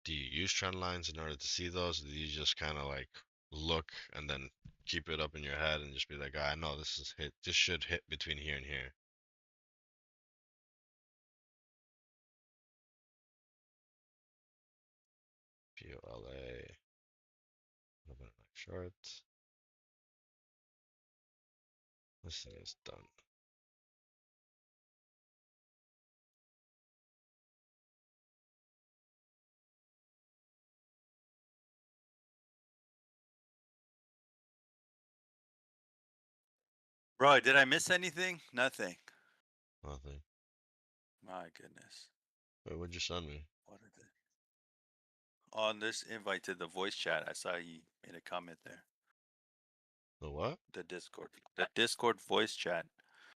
Do you use trend lines in order to see those? Or do you just kind of like look and then keep it up in your head and just be like, I know this is hit. This should hit between here and here. POLA. Open my short. This thing is done. Bro, did I miss anything? Nothing. Nothing. My goodness. Wait, what'd you send me? What are they? On this invite to the voice chat, I saw you made a comment there. The what? The Discord. The Discord voice chat.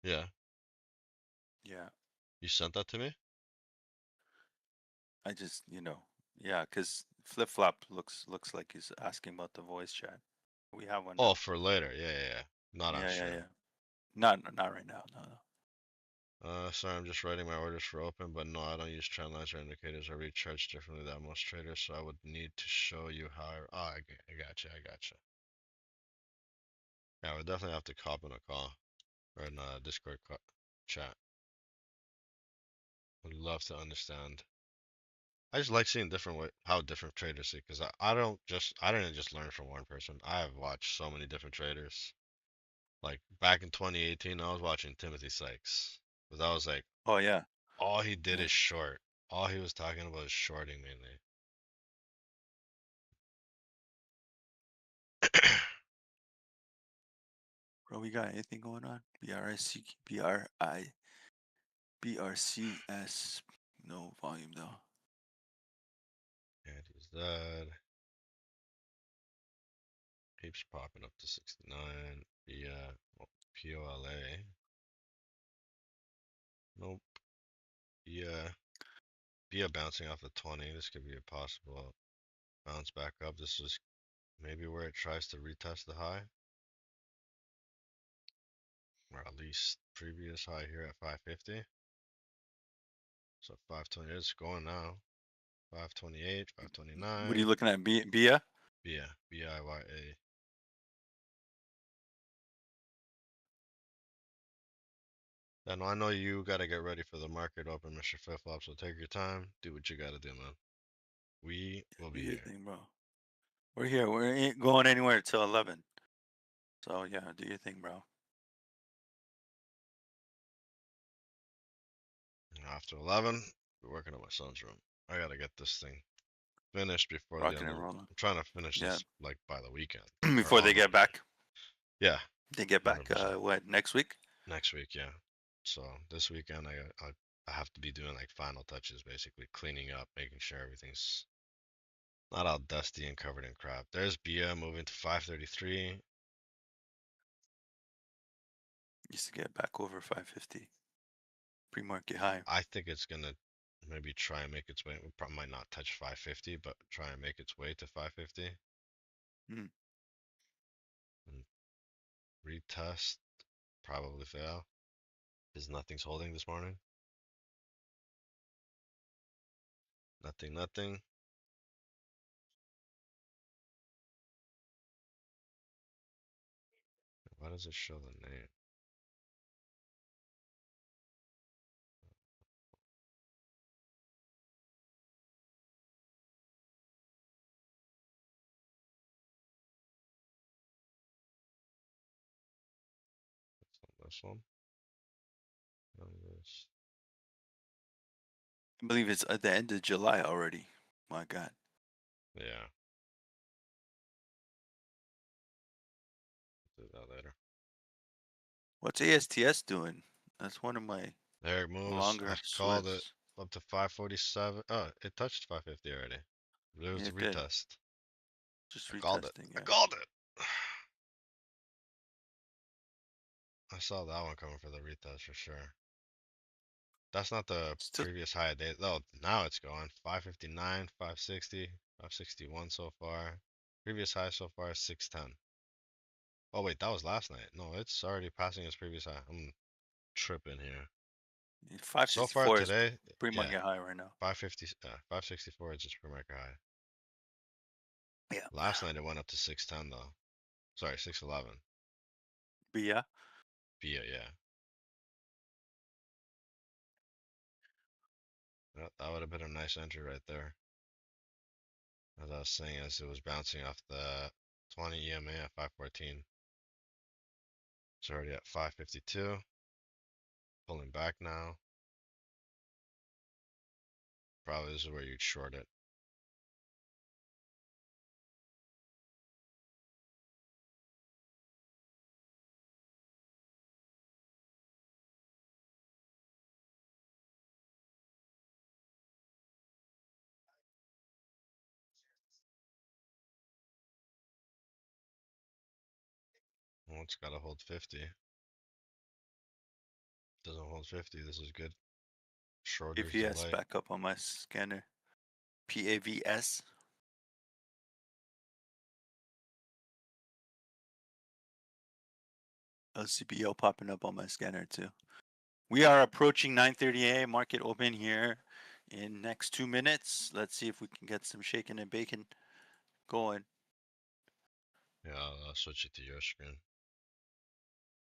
Yeah. Yeah. You sent that to me? I just, yeah, because Flip Flop looks like he's asking about the voice chat. We have one Oh, now. for later. Yeah, yeah, yeah. Not on Yeah, yeah, stream. yeah. Not right now. No, no. Sorry, I'm just writing my orders for open, but no, I don't use trend lines or indicators. I read charts differently than most traders, so I would need to show you how. I gotcha, I gotcha. Yeah, we'll definitely have to hop on a call or in a Discord chat. Would love to understand. I just like seeing different how different traders see, because I didn't just learn from one person. I have watched so many different traders. Like back in 2018, I was watching Timothy Sykes, because I was like, Oh yeah, all he did yeah. is short. All he was talking about is shorting mainly. Bro, we got anything going on? BRCS. No volume though. And he's that. Keeps popping up to 69. Yeah, POLA. Nope. Yeah, BIA bouncing off the 20. This could be a possible bounce back up. This is maybe where it tries to retest the high, or at least previous high here at 550. So 520 is going now. 528, What are you 529. looking at? BIA? BIA, BIYA. Yeah, no, I know you gotta get ready for the market open, Mr. Flip Flop, so take your time. Do what you gotta do, man. We will Do be your here. thing, bro. We're here. We ain't going anywhere till 11. So yeah, do your thing, bro. After 11, we're working on my son's room. I gotta get this thing finished before the Rocking end and of the. rolling. I'm trying to finish Yeah. this like by the weekend or Before they on the get weekend. back. Yeah, They get back. 100%. What next week? Next week, yeah. So this weekend, I have to be doing like final touches, basically cleaning up, making sure everything's not all dusty and covered in crap. There's Bia moving to 533. Used to get back over 550 pre-market high. I think it's gonna maybe try and make its way. We probably might not touch 550, but try and make its way to 550 Hmm. and retest. Probably fail. Because nothing's holding this morning. Nothing, nothing. Why does it show the name? It's on this one. On this. I believe it's at the end of July already. My God. Yeah. Do that later. What's ASTS doing? That's one of my There it moves. I longer called it SWIFTs. up to 547. Oh, it touched 550 already. But it was Yeah, a it did. retest. Just I called it. retesting, I yeah. called it. I saw that one coming for the retest for sure. That's not the Still, previous high of day. Oh, now it's going 559, 560, 561 so far. Previous high so far is 610. Oh wait, that was last night. No, it's already passing its previous high. I'm tripping here. So far 564 is today, yeah, pre-market high right now. 550, 564 is its pre-market high. Yeah. Last night it went up to 610 though. Sorry, 611. But yeah, But yeah. That would have been a nice entry right there. As I was saying, as it was bouncing off the 20 EMA at 514. It's already at 552. Pulling back now. Probably this is where you'd short it. Well, it's got to hold 50. Doesn't hold 50. This is good. Shorter's AVS delay. back up on my scanner. PAVS. LCBO popping up on my scanner too. We are approaching 9:30 a.m. Market open here in next 2 minutes. Let's see if we can get some shaking and bacon going. Yeah, I'll switch it to your screen.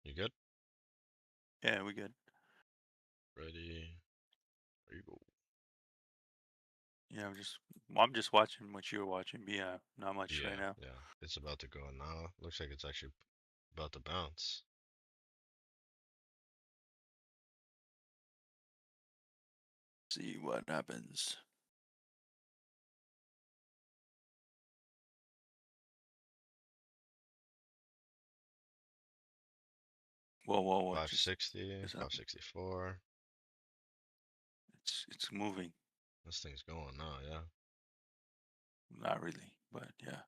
You good? Yeah, we good. Ready? There you go. Yeah, I'm just watching what you're watching. But yeah, not much right Yeah, now. yeah. It's about to go now. Looks like it's actually about to bounce. See what happens. Whoa, whoa, whoa! Just 560, is that? 564. It's moving. This thing's going now, yeah. Not really, but yeah.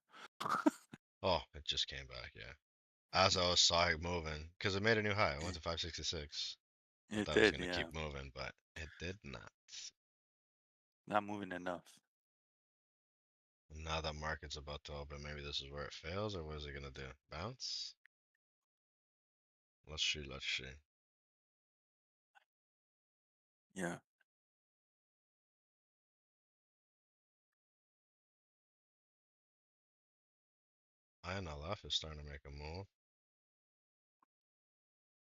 Oh, it just came back, yeah. As I saw it moving, because it made a new high. It went to 566. I It thought it was did, gonna yeah. keep moving, but it did not. Not moving enough. Now that market's about to open, maybe this is where it fails, or what is it gonna do? Bounce? Let's see, let's see. Yeah. INLF is starting to make a move.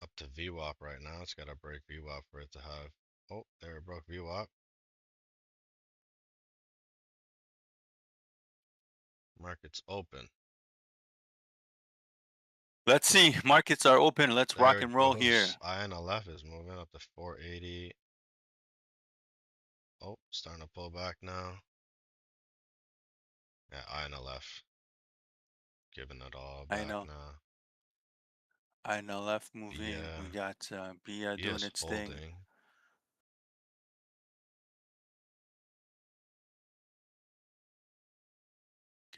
Up to VWAP right now. It's gotta break VWAP for it to have. Oh, there it broke VWAP. Market's open. Let's see. Markets are open. Let's There rock it and roll goes. here. INLF is moving up to 480. Oh, starting to pull back now. Yeah, INLF giving it all I back know. now. I know. Left moving. We BIA, got BIA BIA doing is its thing. holding.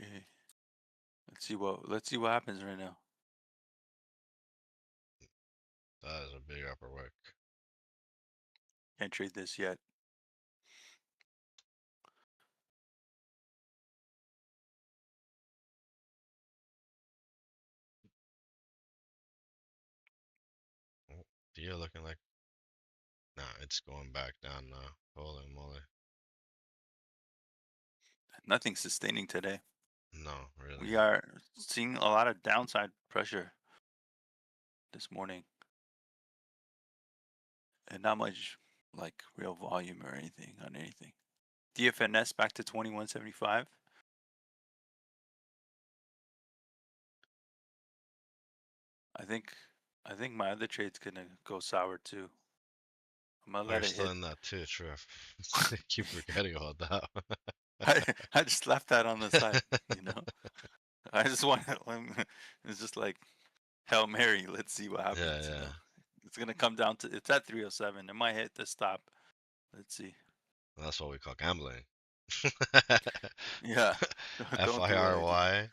Okay. Let's see what happens right now. That is a big upper wick. Can't trade this yet. Oh, BIA looking like. Nah, it's going back down now. Holy moly. Nothing sustaining today. No, really. We are seeing a lot of downside pressure this morning, and not much like real volume or anything on anything. DFNS back to 2175. I think I think my other trade's gonna go sour too. I'm gonna Oh, let you're it still hit. in that too, true. Keep forgetting about I just left that on the side, that. you know. I just want to. It's just like Hail Mary. Let's see what Yeah, happens. You yeah. know, it's gonna come down to. It's at 307. It might hit the stop. Let's see. That's what we call gambling. Yeah, don't do what I did. FIRY,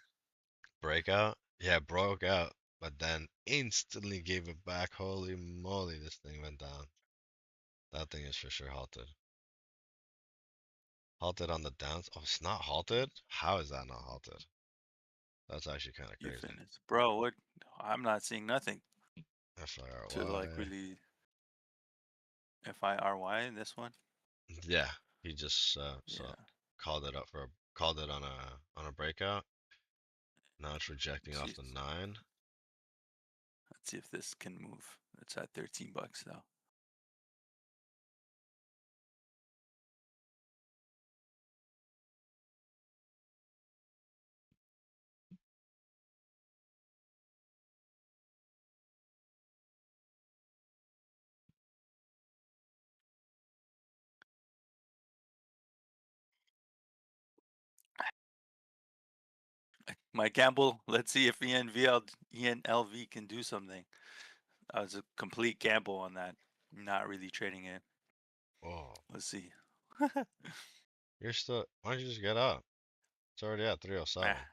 breakout. Yeah, broke out, but then instantly gave it back. Holy moly, this thing went down. That thing is for sure halted. Halted on the downs. Oh, it's not halted? How is that not halted? That's actually kind of You crazy. finished, bro. What? I'm not seeing nothing to like FIRY. really FIRY in this one. Yeah, he just so Yeah. called it up for called it on a breakout. Now it's rejecting Let's off see. the 9. Let's see if this can move. It's at $13 now. My gamble. Let's see if ENLV can do something. That was a complete gamble on that. Not really trading it. Whoa. Let's see. You're still why don't you just get up? It's already at Ah, 307.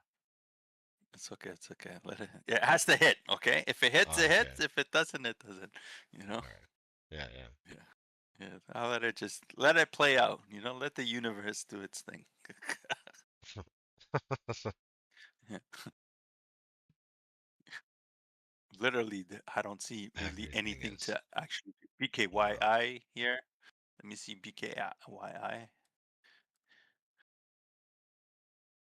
it's okay. It's okay. Let it. Yeah, it has to hit. Okay. If it hits, Oh, it okay. hits. If it doesn't, it doesn't. You know. Alright. Yeah, Yeah. Yeah. I'll let it just let it play out. You know. Let the universe do its thing. yeah. Yeah. Literally, I don't see really Everything anything is to actually no. BKYI here. Let me see BKYI.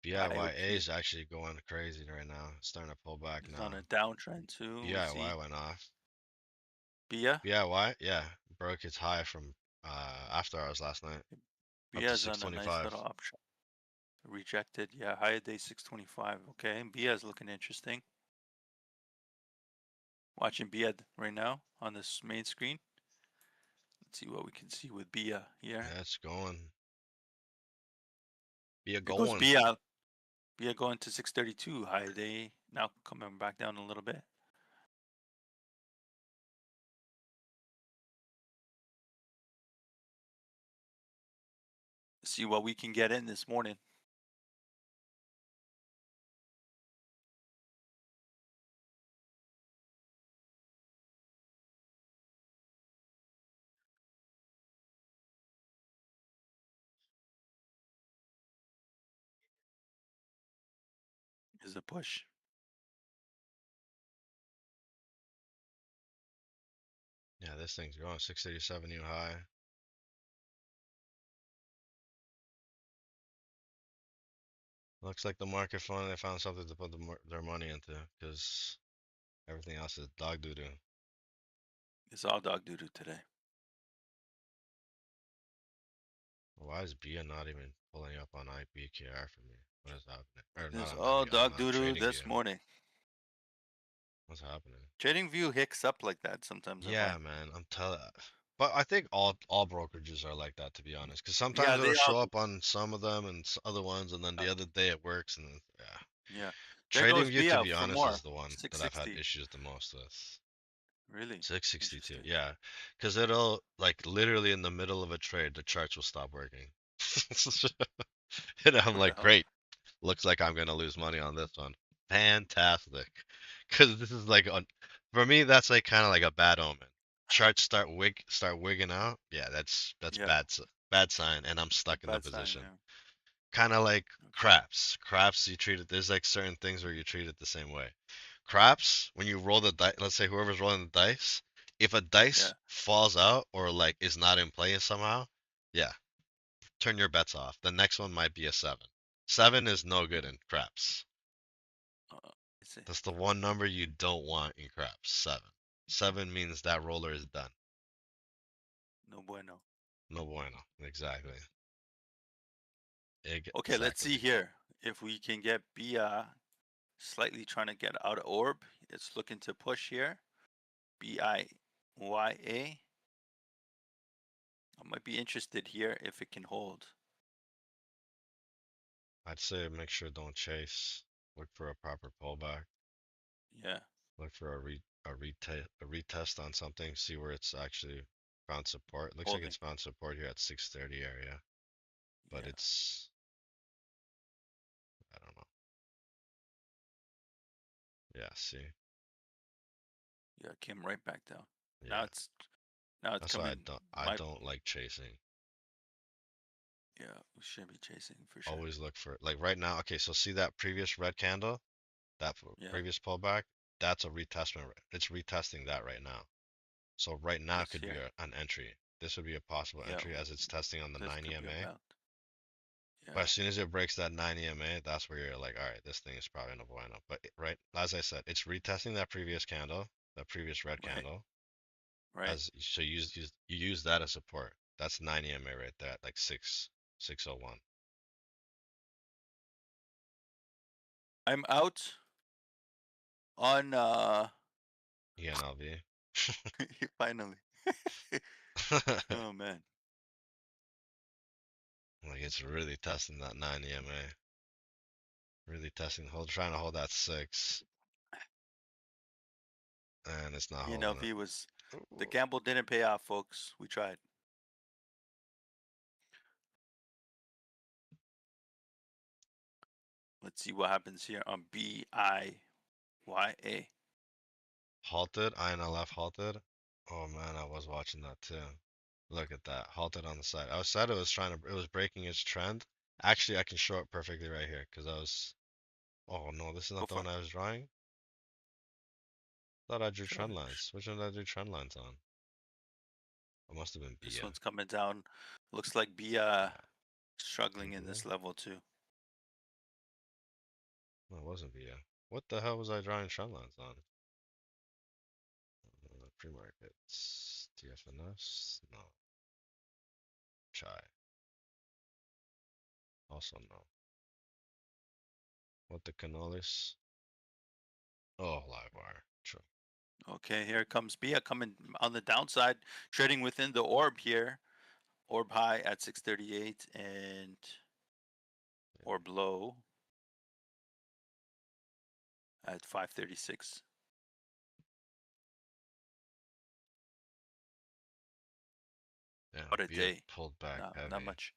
BIYA IOP is actually going crazy right now. It's starting to pull back is on now. a downtrend too. We BIY see went off. BIA. BIY, yeah, broke its high from after hours last night up BIA to is on a nice little 625. uptrend. Rejected. Yeah, high day 625. Okay, BIA is looking interesting. Watching BIA right now on this main screen. Let's see what we can see with BIA here. Yeah, it's going. BIA There goes going. BIA. BIA going to 632. High day now coming back down a little bit. See what we can get in this morning. Is a push. Yeah, this thing's going 637 new high. Looks like the market finally found something to put their money into because everything else is dog doo doo. It's all dog doo doo today. Why is BIA not even pulling up on IBKR for me? What is happening? Or not It's on all IB, on dog doo doo Trading this View. morning. What's happening? Trading View hicks up like that sometimes, I Yeah, find. man, I'm telling. But I think all brokerages are like that, to be honest. Because Yeah, sometimes it'll they all show do. up on some of them and other ones, and then Yeah. the other day it works, and then, yeah. Yeah. There Trading goes View, to BIA be for honest, more. is the one that I've had 660. issues the most with. Really? 662, Interesting. yeah. Because it'll, like, literally in the middle of a trade, the charts will stop working. And I'm What the like, hell? great. Looks like I'm gonna lose money on this one. Fantastic. Because this is like for me that's like kind of like a bad omen. Charts start wigging out. Yeah, that's Yeah. bad sign, and I'm A stuck in the bad sign, position. yeah. Kind of like Okay. craps. Craps you treat it. There's like certain things where you treat it the same way. Craps when you roll the dice. Let's say whoever's rolling the dice. If a Yeah. dice falls out or like is not in play somehow, yeah, turn your bets off. The next one might be a 7. 7 is no good in craps. I see. That's the one number you don't want in craps. 7. 7 means that roller is done. No bueno. No bueno. Exactly. Okay, let's Exactly. see here. If we can get BIA slightly trying to get out of orb. It's looking to push here. BIYA. I might be interested here if it can hold. I'd say make sure don't chase. Look for a proper pullback. Yeah. Look for a retest on something. See where it's actually found support. Looks like Holding. it's found support here at 630 area, but Yeah. it's I don't know. Yeah. See. Yeah. It came right back down. Now Yeah. it's Now it's That's why coming. I My don't like chasing. Yeah, we should be chasing for sure. Always look for like right now. Okay, so see that previous red candle, that Yeah, previous pullback, that's a retestment. It's retesting that right now. So right now this could be here. an entry. This would be a possible Yeah, entry as it's testing on the this 9 could be a EMA. mount. But Yeah, as soon as it breaks that 9 EMA, that's where you're like, all right, this thing is probably no bueno. But right, as I said, it's retesting that previous candle, that previous red right, candle, right. as so you use that as support. That's 9 EMA right there, at like 601 I'm out on ENLV. finally. Oh man. Like it's really testing that 9 EMA. Really testing, trying to hold that 6, and it's not holding it. ENLV was the gamble didn't pay off, folks. We tried. Let's see what happens here on BIYA. Halted, INLF halted. Oh man, I was watching that too. Look at that, halted on the side. I said it was it was breaking its trend. Actually, I can show it perfectly right here because I was. Oh no, this is Go not the for one it. I was drawing. Thought I drew Show trend it. lines. Which one did I do trend lines on? It must have been This BIA. one's coming down. Looks like Yeah, struggling in BIA. this level too. No, it wasn't BIA. What the hell was I drawing trend lines on? Pre-markets, TFNS. No, chai. Also no. What the cannolis? Oh, live wire. True. Okay, here comes BIA coming on the downside, trading within the orb here. Orb high at 638 and orb low at 536. Damn, What a BIA day. pulled back Not heavy. much.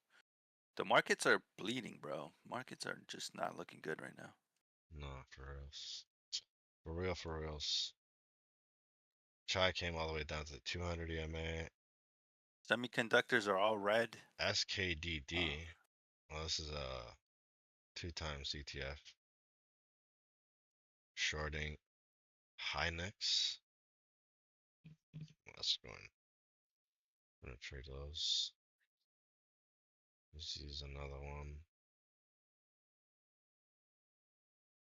The markets are bleeding, bro. Markets are just not looking good right now. No, for reals. For real, for reals. Chai came all the way down to 200 EMA. Semiconductors are all red. Uh, SKDD. Well, this is a 2 times ETF. Shorting Hynix. Let's go in. I'm gonna trade those. Let's use another one.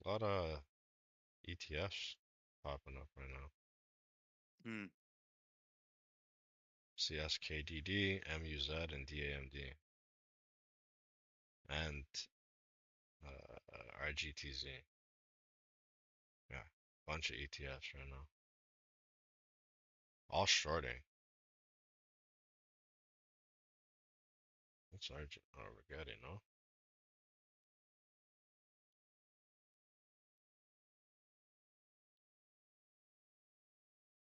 A lot of ETFs popping up right now. hmm. CSKDD, MUZ, and DAMD. And RGTZ. Yeah, bunch of ETFs right now. All shorting. What's RG? Oh, Rigetti, no?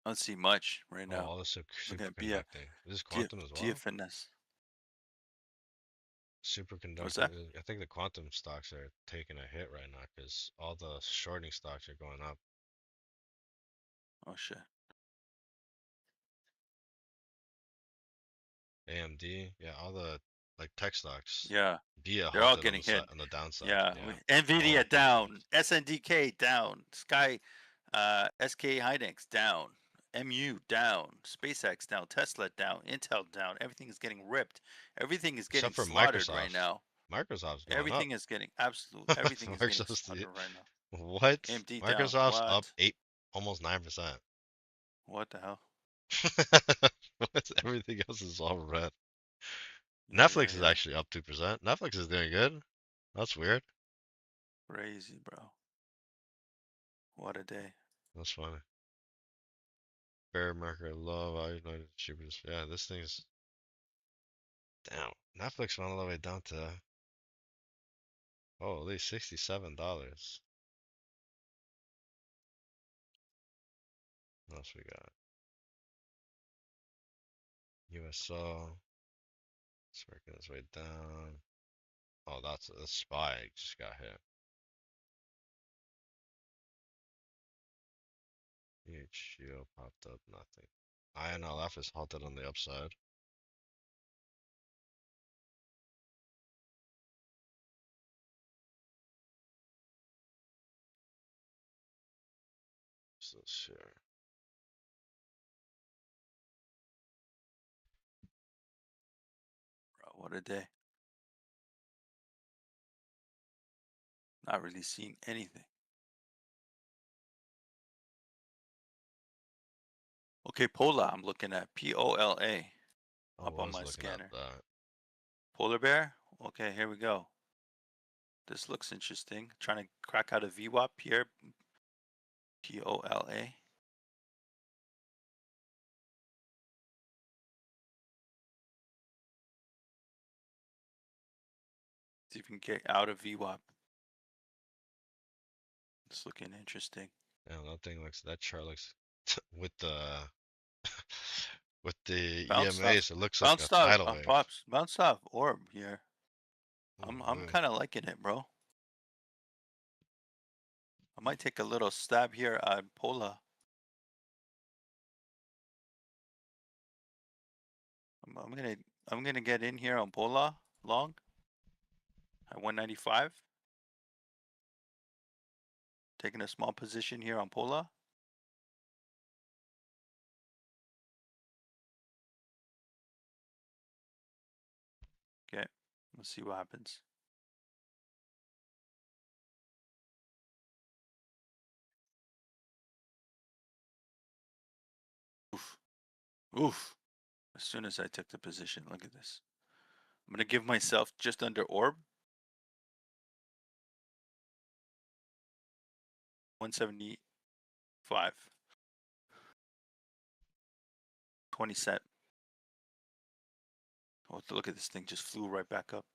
I don't see much right Oh, now. all the Looking at BIA. superconducting. This is quantum as well? TFNS. What's Superconducting. that? I think the quantum stocks are taking a hit right now because all the shorting stocks are going up. Oh shit. AMD, yeah, all the like tech stocks. Yeah, BIA they're all halted on getting the hit. side on the downside. Yeah, Yeah, all Nvidia of them. down, SNDK down, SK Hynix down, MU down, SpaceX down, Tesla down, Intel down. Everything is getting ripped. Everything is Except getting for slaughtered right Microsoft. now. Microsoft's going up. Everything is getting everything is getting Microsoft's slaughtered right now. what? AMD down. Microsoft's up What? 8, almost 9%. What the hell? Everything else is all red. Yeah, yeah, Netflix is yeah. actually up 2%. Netflix is doing good. That's weird. Crazy, bro. What a day. That's funny. Bear market low, value united cheapest. Yeah, this thing's damn. Netflix went all the way down to holy $67. What else we got? USO. It's working its way down. Oh, that's a spy just got hit. EHGO popped up, nothing. INLF is halted on the upside. So let's share. Bro, what a day. Not really seeing anything. Okay, Pola, I'm looking at Pola I up on was my looking at scanner. that. Polar bear? Okay, here we go. This looks interesting. Trying to crack out a VWAP here. Pola. See if we can get out of VWAP. It's looking interesting. Yeah, that chart looks with the with the Bounced off. EMAs, it looks like a Bounced off. tidal wave. Pops. Bounced off orb here. Oh I'm boy. kind of liking it, bro. I might take a little stab here at Pola. I'm gonna get in here on Pola long at 195. Taking a small position here on Pola. Okay, let's see what happens. Oof, oof. As soon as I took the position, look at this. I'm gonna give myself just under orb. 175. 20 set. Oh, look at this thing just flew right back up.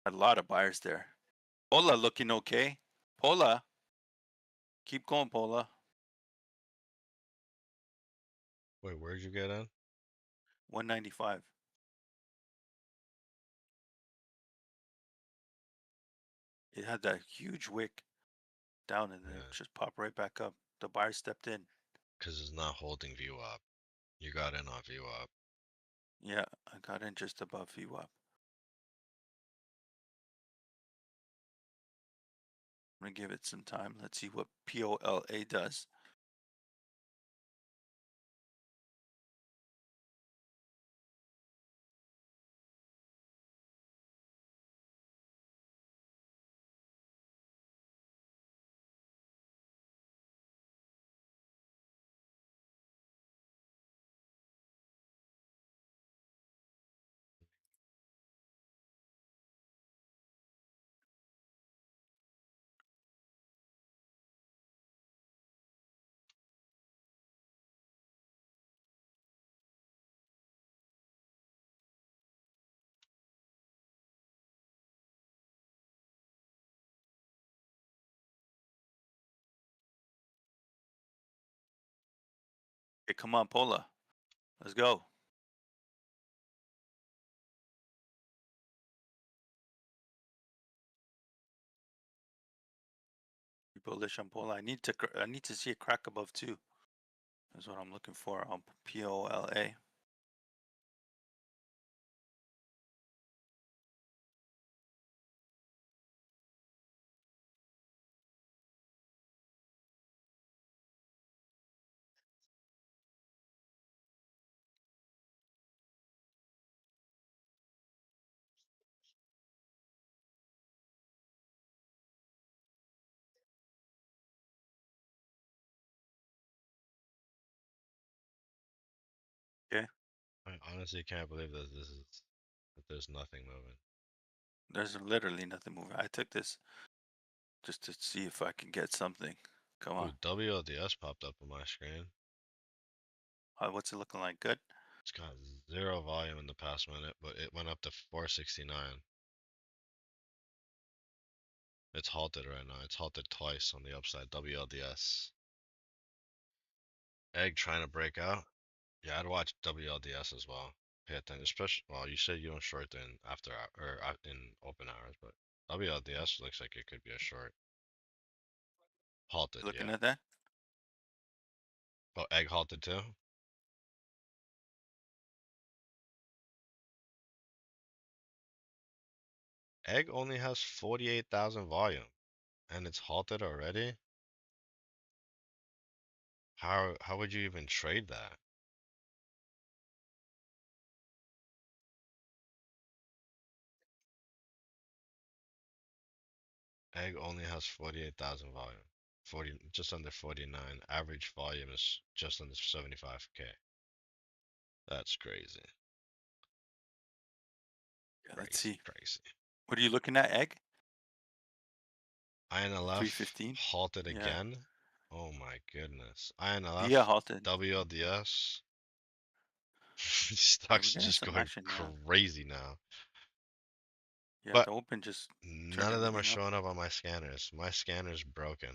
A lot of buyers there. Pola looking okay. Pola, keep going, Pola. Wait, where'd you get in? 195. It had that huge wick down and then it Yeah, just popped right back up. The buyer stepped in. because it's not holding VWAP. You got in on VWAP. Yeah, I got in just above VWAP. I'm gonna give it some time. Let's see what POLA does. Okay, come on, Pola. Let's go. Be bullish on Pola. I need to see a crack above two. That's what I'm looking for on POLA. Okay. I honestly can't believe that there's nothing moving. There's literally nothing moving. I took this just to see if I can get something. Come Ooh, on. WLDS popped up on my screen. What's it looking like? Good? It's got zero volume in the past minute, but it went up to 469. It's halted right now. It's halted twice on the upside. WLDS. Egg trying to break out. Yeah, I'd watch WLDS as well. Pay attention, especially. Well, you said you don't short in in open hours, but WLDS looks like it could be a short. Halted, Looking yeah. at that? Oh, egg halted too? Egg only has 48,000 volume and it's halted already? How would you even trade that? Egg only has 48,000 volume. 40, just under 49. Average volume is just under 75k. That's crazy. Yeah, let's Crazy, see. crazy. What are you looking at? Egg? INLF 315? halted Yeah. again. Oh my goodness. Yeah, INLF, halted. WLDS. Yeah, we're Stock's getting just some going action now. crazy now. Yeah, But the open just turned none of them are everything up. showing up on my scanners. My scanner's broken.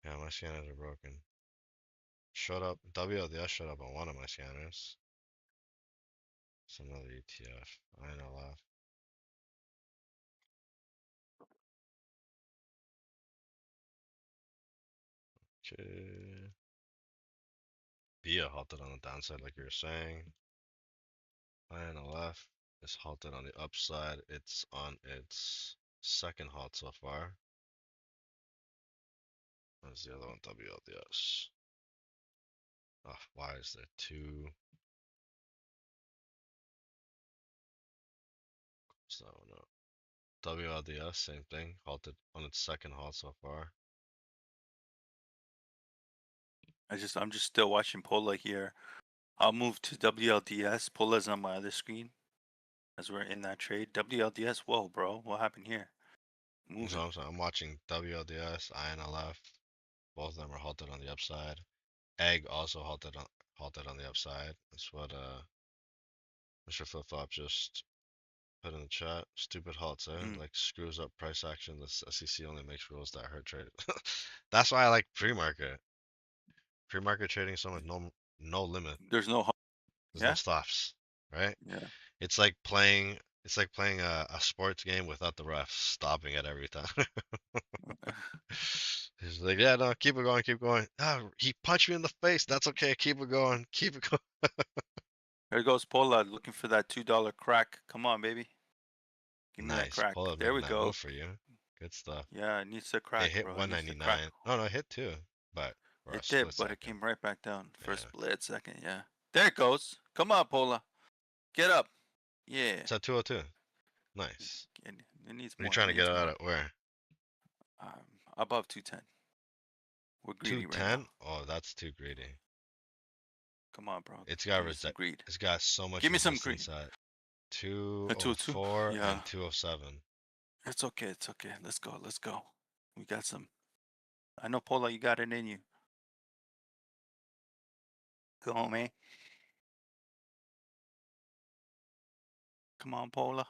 Yeah, my scanners are broken. Showed up, WLDS showed up on one of my scanners. It's another ETF. INLF. Okay. BIA halted on the downside, like you were saying. INLF is halted on the upside. It's on its second halt so far. That's the other one, WLDS. Oh, why is there two? So no. WLDS, same thing, halted on its second halt so far. I'm just still watching Pola here. I'll move to WLDS. Pola's on my other screen as we're in that trade. WLDS, whoa, bro. What happened here? So Moving. I'm saying I'm watching WLDS, INLF. Both of them are halted on the upside. Egg also halted on the upside. That's what Mr. Flip Flop just put in the chat. Stupid halts, eh? Mm. Like screws up price action. The SEC only makes rules that hurt trade. That's why I like pre-market. Pre-market trading so with no limit. There's no. There's no Yeah? stops, right? Yeah. It's like playing a sports game without the refs stopping it every time. He's like, yeah, no, keep it going, keep going. Ah, he punched me in the face. That's okay. Keep it going, keep it going. There goes Pola looking for that $2 crack. Come on, baby. Give me that Nice. crack. Pull up There making we that move go. for you. Good stuff. Yeah, it needs to It crack, hit bro. It needs to crack. 199. No, no, it hit two, but for a It did, split but it second. came right back down for a Yeah. split second. Yeah. There it goes. Come on, Pola. Get up. Yeah. It's at 202. Nice. It, it needs What are you more. It trying to get needs out more. of where? Above 210. We're greedy right now. 210? Oh, that's too greedy. Come on, bro. It's got Give me some greed. it's got so much Give me some greed. resistance at A 202. 204 Yeah. and 207. It's okay. It's okay. Let's go. Let's go. We got some. I know, Pola, you got it in you. Go on, man. Come on, Pola.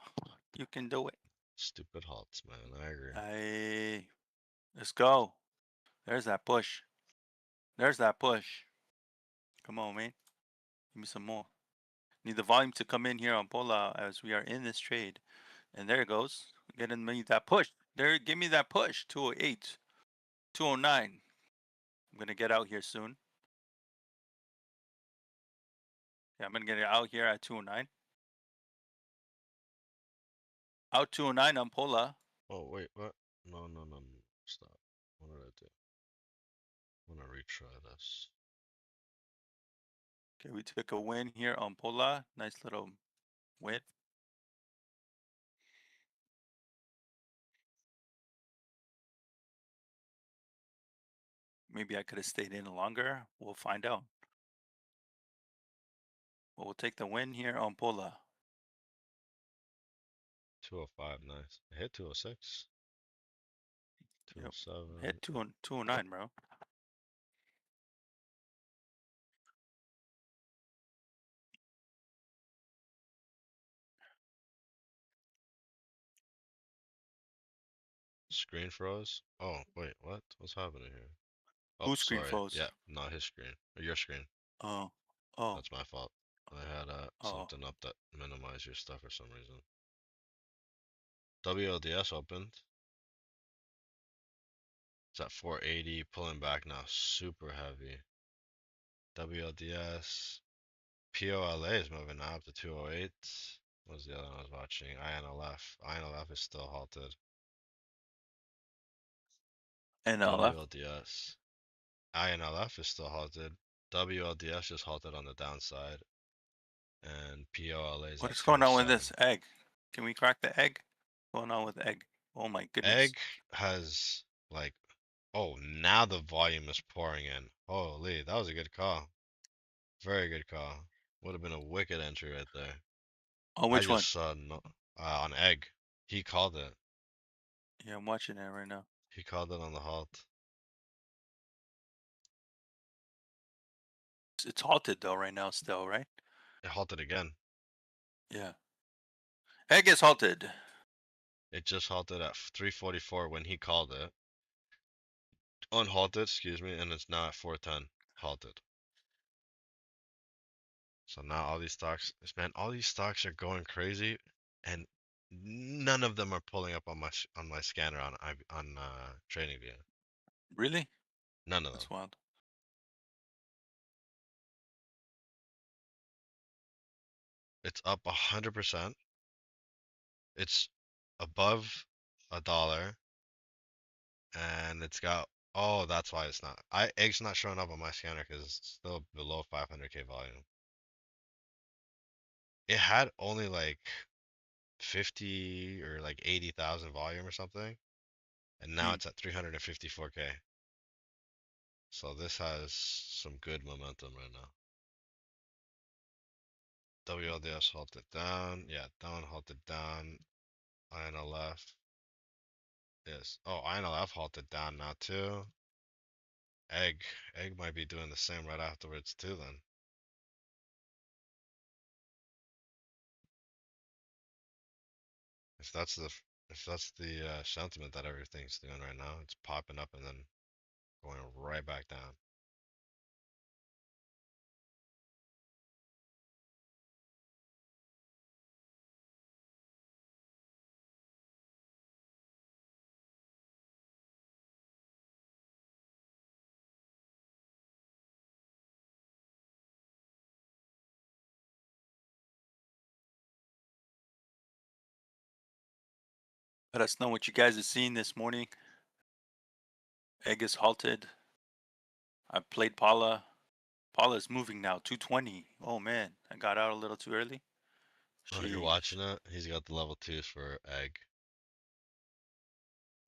You can do it. Stupid halts, man. I agree. Hey, let's go. There's that push. There's that push. Come on, man. Give me some more. Need the volume to come in here on Pola as we are in this trade. And there it goes. Getting me that push. There, give me that push. 208, 209. I'm gonna get out here soon. Yeah, I'm gonna get it out here at 209. Out 209 on Pola. Oh, wait, what? No, no, no, no. Stop. What did I do? I'm gonna retry this. Okay, we took a win here on Pola. Nice little win. Maybe I could have stayed in longer. We'll find out. But we'll take the win here on Pola. 205, nice. I hit 206. Yep. 207. Hit 209, bro. Screen froze? Oh, wait, what? What's happening here? Oh, Who screen sorry. froze? Yeah, not his screen. Or your screen. Oh, oh, That's my fault. I had Oh, something up that minimized your stuff for some reason. WLDS opened. It's at 480, pulling back now, super heavy. WLDS. POLA is moving now up to 208. What was the other one I was watching? INLF. INLF is still halted. NLF. WLDS. INLF is still halted. WLDS just halted on the downside. And POLA is What at is going on with 207. this egg? Can we crack the egg? What's going on with egg? Oh my goodness. Egg has like, oh, now the volume is pouring in. Holy, that was a good call. Very good call. Would have been a wicked entry right there. On I which one? just saw no, on egg. He called it. Yeah, I'm watching it right now. He called it on the halt. It's halted though right now still, right? It halted again. Yeah. Egg is halted. It just halted at 344 when he called it. Unhalted, excuse me, and it's now at 410. Halted. So now all these stocks, man, all these stocks are going crazy, and none of them are pulling up on my scanner on TradingView. Really? None of them. That's wild. It's up 100%. It's above $1, and it's got. Oh, that's why it's not. Egg's not showing up on my scanner because it's still below 500K volume. It had only like 50 or like 80,000 volume or something, and now Hmm. it's at 354K. So this has some good momentum right now. WLDS halted down. Yeah, down halted down. INLF. Yes. Oh, INLF halted down now too. Egg. Egg might be doing the same right afterwards too then. If that's the sentiment that everything's doing right now, it's popping up and then going right back down. Let us know what you guys have seen this morning. Egg is halted. I played Paula. Paula's moving now. 220. Oh man, I got out a little too early. Oh, you're Sheesh. watching it? He's got the level 2s for egg.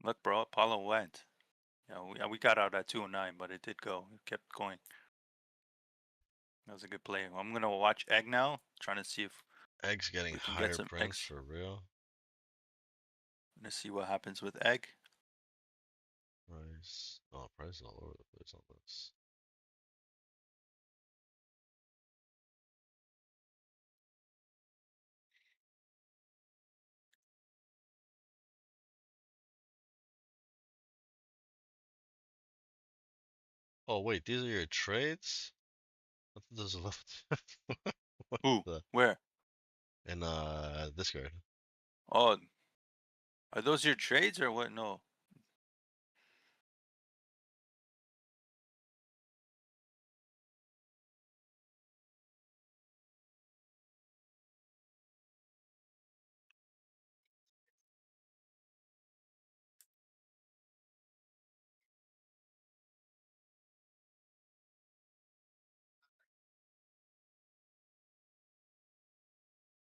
Look, bro, Paula went. We got out at 209, but it did go. It kept going. That was a good play. I'm gonna watch egg now, trying to see if Egg's getting we can get higher some prints eggs. for real. Gonna see what happens with egg. Price. Oh, price is all over the place on this. Oh wait, these are your trades? I thought those were level. What Who? the? Where? In Discord. Oh, are those your trades or what? No.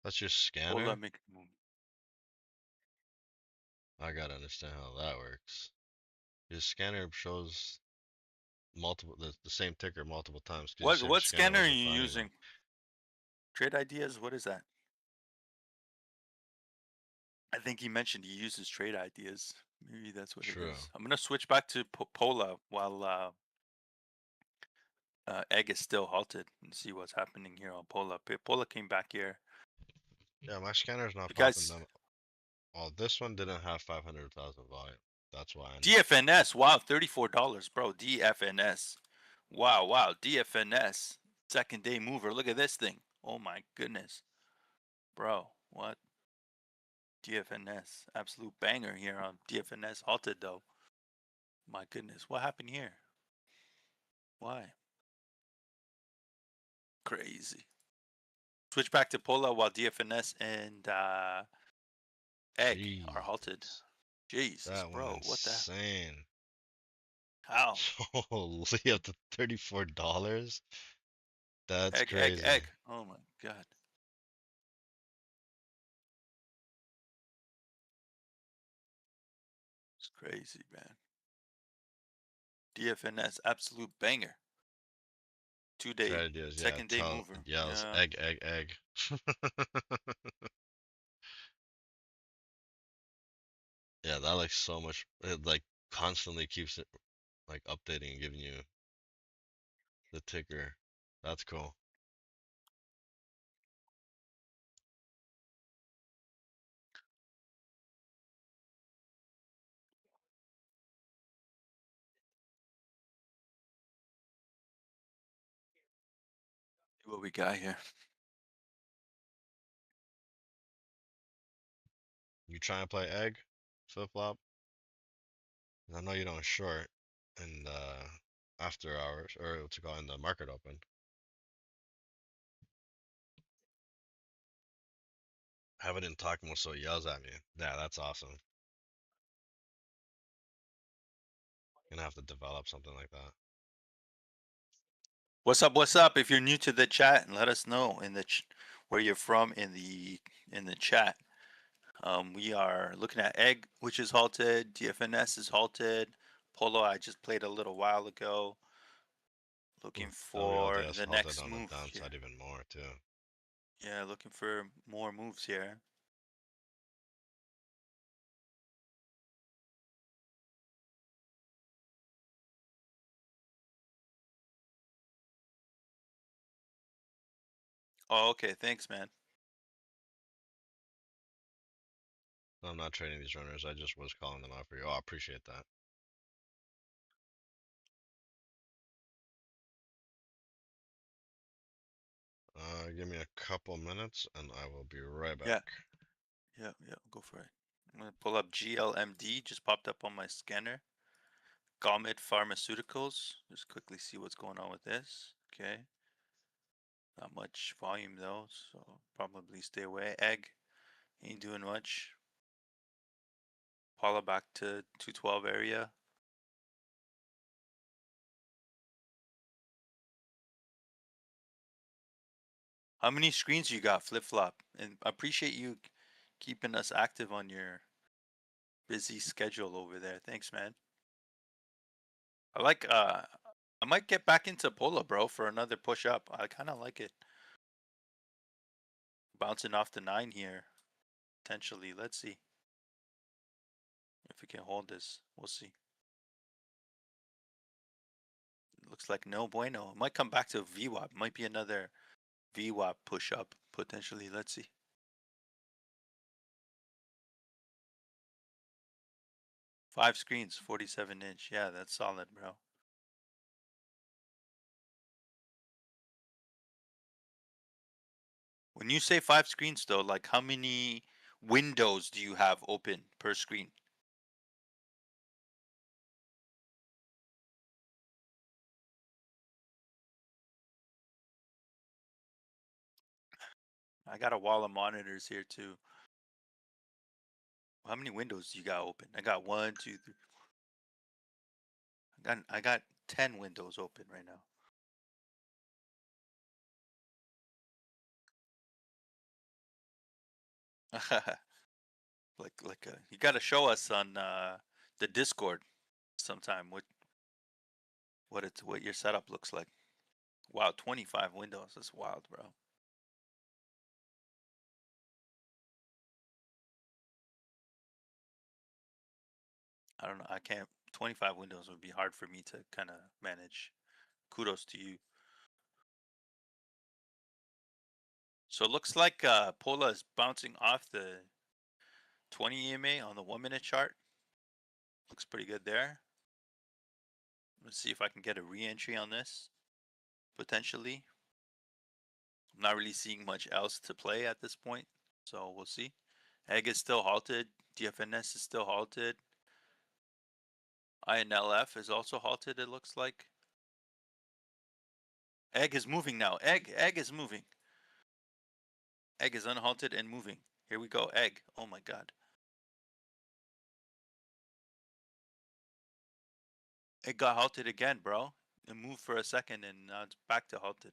That's your Hold scanner? on, make a move. I gotta understand how that works. Your scanner shows multiple the same ticker multiple times because you said your What scanner scanner are wasn't you finding them. using? Trade ideas? What is that? I think he mentioned he uses trade ideas. Maybe that's what it True. is. I'm gonna switch back to Pola while Egg is still halted and see what's happening here on Pola. Pola came back here. Yeah, my scanner's not You popping guys, them. Oh, this one didn't have 500,000 volume. That's why I know. DFNS. Wow, $34, bro. DFNS. Wow, DFNS. Second day mover. Look at this thing. Oh my goodness, bro. What? DFNS, absolute banger here on DFNS halted though. My goodness, what happened here? Why? Crazy. Switch back to Pola while DFNS and Egg are halted. Jesus. Jesus, That went bro, what the? insane. How? Holy, up to $34? That's Egg, egg, crazy. egg. Oh my god. It's crazy, man. DFNS, absolute banger. 2 day, Strategy is, yeah, second day tell mover. it yells Yeah. egg, egg, egg. Yeah, that like so much. It like constantly keeps it like updating and giving you the ticker. That's cool. See what we got here. You try and play egg flip flop? I know you don't short in after hours or what's it called in the market open. Have it in talk more so it yells at me. Yeah, that's awesome. Gonna have to develop something like that. What's up? What's up? If you're new to the chat, and let us know in the where you're from in the chat. We are looking at Egg, which is halted. DFNS is halted. Polo, I just played a little while ago. Looking Ooh, for WLDS the halted next on the move downside here. even more too. Yeah, looking for more moves here. Oh, okay. Thanks, man. I'm not trading these runners. I just was calling them out for you. Oh, I appreciate that. Give me a couple minutes and I will be right Yeah, back. yeah. Go for it. I'm gonna pull up GLMD. Just popped up on my scanner. Gomit Pharmaceuticals. Just quickly see what's going on with this. Okay. Not much volume though, so probably stay away. Egg. Ain't doing much. Paula back to 212 area. How many screens you got, Flip Flop? And I appreciate you keeping us active on your busy schedule over there. Thanks, man. I like I might get back into Pola, bro, for another push up. I kinda like it. Bouncing off the 9 here, potentially. Let's see if we can hold this. We'll see. Looks like no bueno. It might come back to VWAP. Might be another VWAP push up, potentially. Let's see. 5 screens, 47-inch. Yeah, that's solid, bro. When you say 5 screens, though, like how many windows do you have open per screen? I got a wall of monitors here too. How many windows do you got open? I got one, two, three. I got 10 windows open right now. You got to show us on the Discord sometime what your setup looks like. Wow, 25 windows. That's wild, bro. I don't know. I can't. 25 windows would be hard for me to kind of manage. Kudos to you. So it looks like Pola is bouncing off the 20 EMA on the 1 minute chart. Looks pretty good there. Let's see if I can get a re-entry on this potentially. Not really seeing much else to play at this point, so we'll see. Egg is still halted. DFNS is still halted. INLF is also halted, it looks like. Egg is moving now. Egg is moving. Egg is unhalted and moving. Here we go. Egg. Oh my god. It got halted again, bro. It moved for a second and now it's back to halted.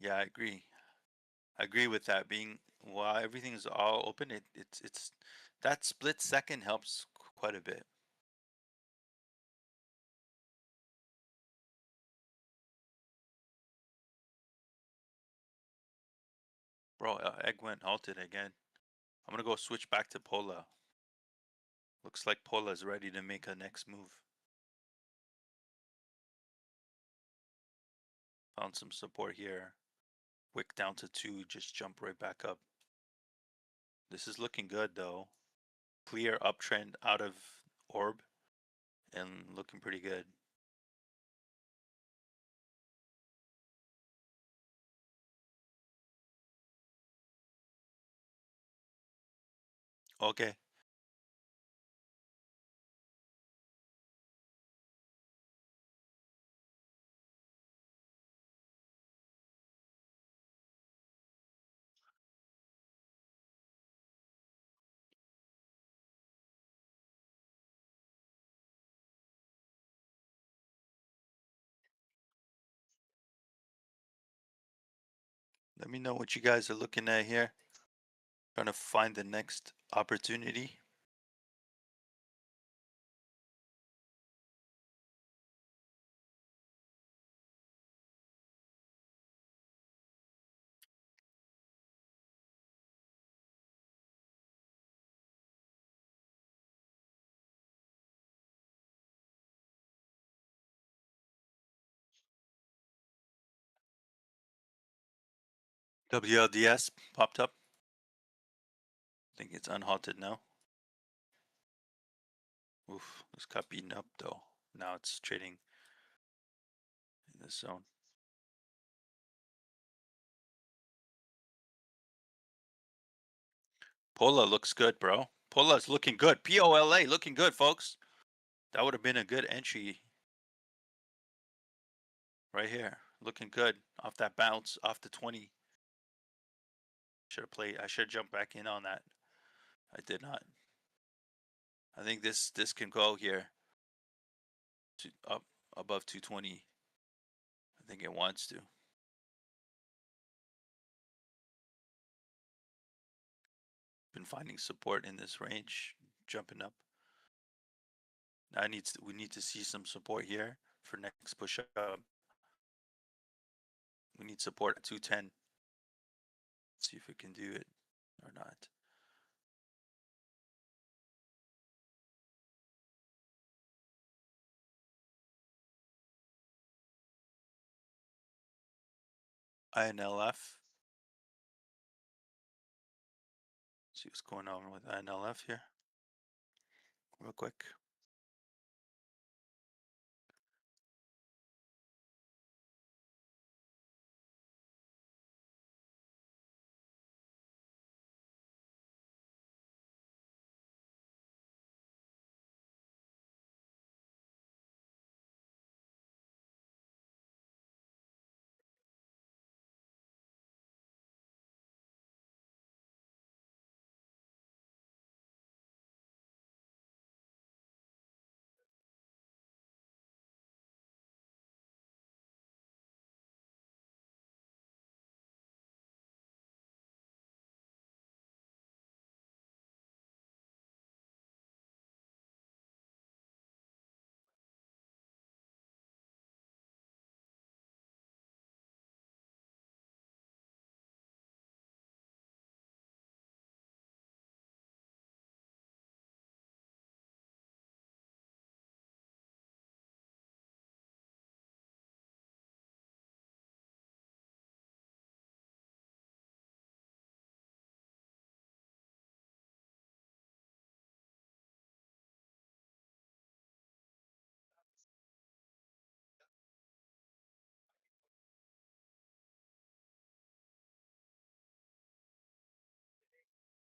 Yeah, I agree. I agree with that. Being while everything's all open, it's that split second helps quite a bit. Bro, egg went halted again. I'm gonna go switch back to Pola. Looks like Pola's ready to make a next move. Found some support here. Wick down to 2, just jump right back up. This is looking good though. Clear uptrend out of orb and looking pretty good. Okay. Let me know what you guys are looking at here. Trying to find the next opportunity. WLDS popped up. I think it's unhalted now. Oof, this got beaten up though. Now it's trading in this zone. Pola looks good, bro. Pola's looking good. POLA looking good, folks. That would have been a good entry right here. Looking good off that bounce, off the 20. Should have played. I should have jumped back in on that. I did not. I think this can go here to up above 220. I think it wants to. Been finding support in this range, jumping up. Now we need to see some support here for next push up. We need support at 210. See if we can do it or not. INLF. See what's going on with INLF here, real quick.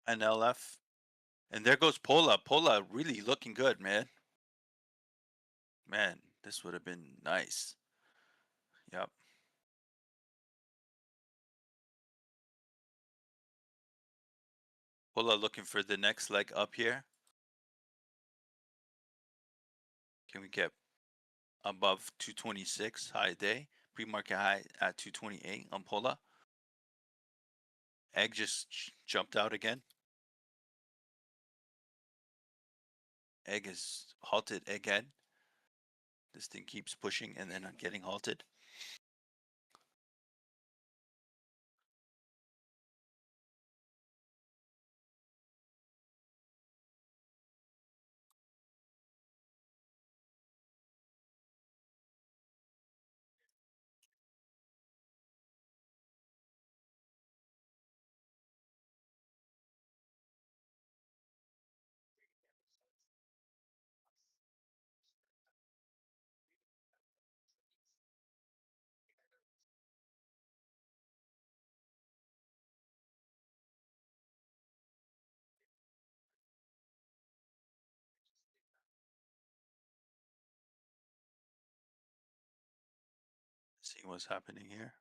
NLF. And there goes Pola. Pola really looking good, man. Man, this would have been nice. Yep. Pola looking for the next leg up here. Can we get above 226 high day? Pre-market high at 228 on Pola. Egg just jumped out again. Egg is halted again. This thing keeps pushing and then getting halted. See what's happening here.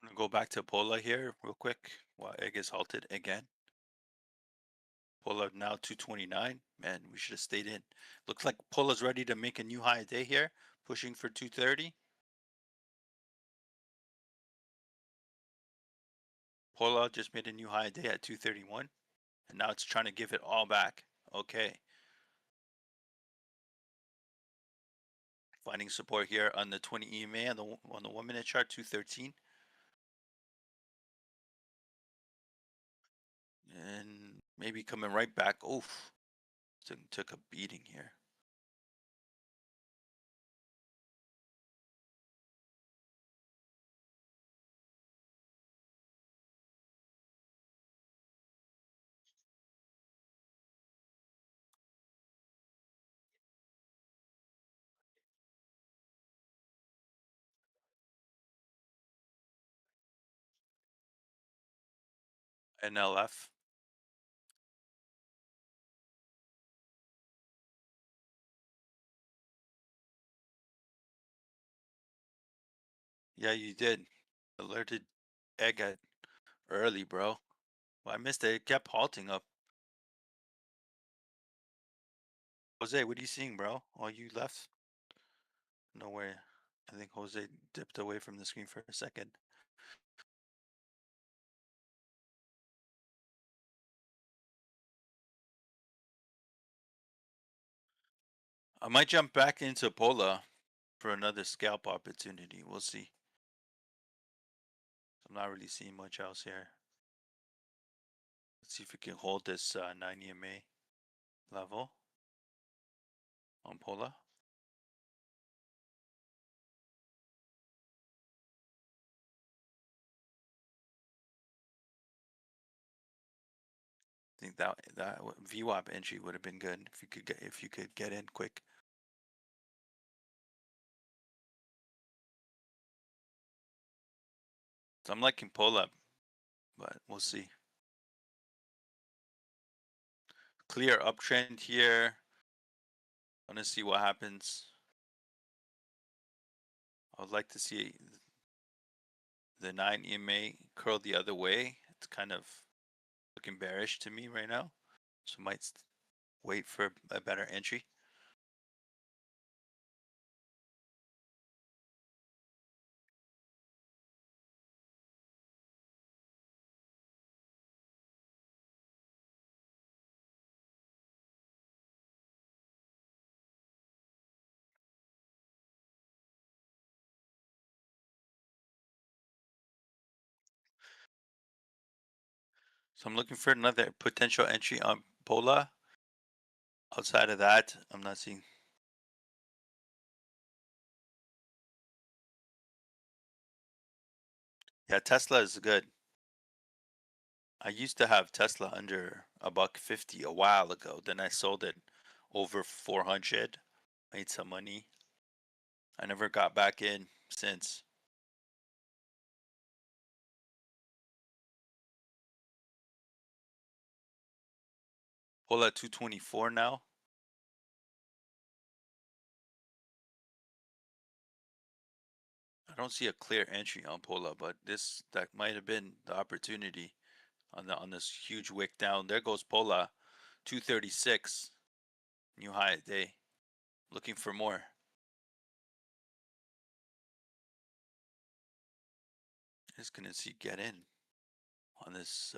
I'm gonna go back to Pola here real quick while egg is halted again. Pola now 229. Man, we should have stayed in. Looks like Pola's ready to make a new high day here, pushing for 230. Pola just made a new high day at 231, and now it's trying to give it all back. Okay, finding support here on the 20 EMA on the 1 minute chart, 213, and maybe coming right back. Oof, took a beating here. NLF. Yeah, you did. Alerted egg at early, bro. Well, I missed it. It kept halting up. Jose, what are you seeing, bro? Oh, you left? No way. I think Jose dipped away from the screen for a second. I might jump back into Pola for another scalp opportunity. We'll see. I'm not really seeing much else here. Let's see if we can hold this 9 EMA level on Pola. I think that VWAP entry would have been good if you could get in quick. So I'm liking pull-up, but we'll see. Clear uptrend here. Want to see what happens. I would like to see the 9 EMA curl the other way. It's kind of looking bearish to me right now. So might wait for a better entry. So I'm looking for another potential entry on Pola. Outside of that, I'm not seeing. Yeah, Tesla is good. I used to have Tesla under a buck 50 a while ago. Then I sold it over 400, made some money. I never got back in since. Pull at 224 now. I don't see a clear entry on Pola, but that might have been the opportunity on this huge wick down. There goes Pola, 236, new high at day. Looking for more. Just gonna see get in on this.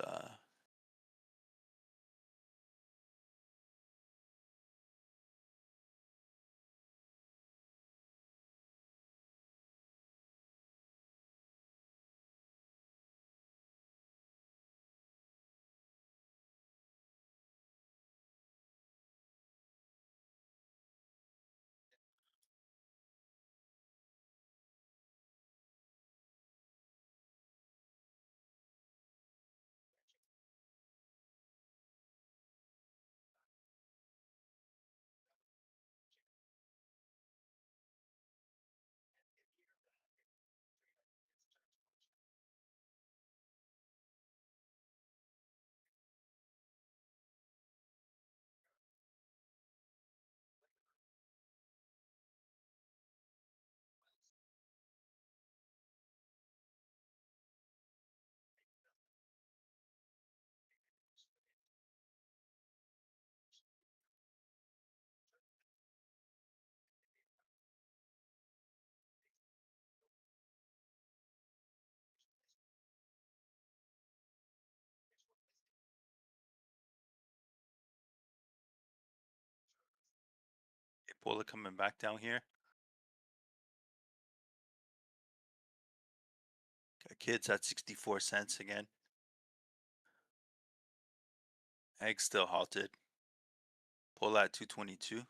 Pola coming back down here. Got kids at 64 cents again. Egg still halted. Pola at 222.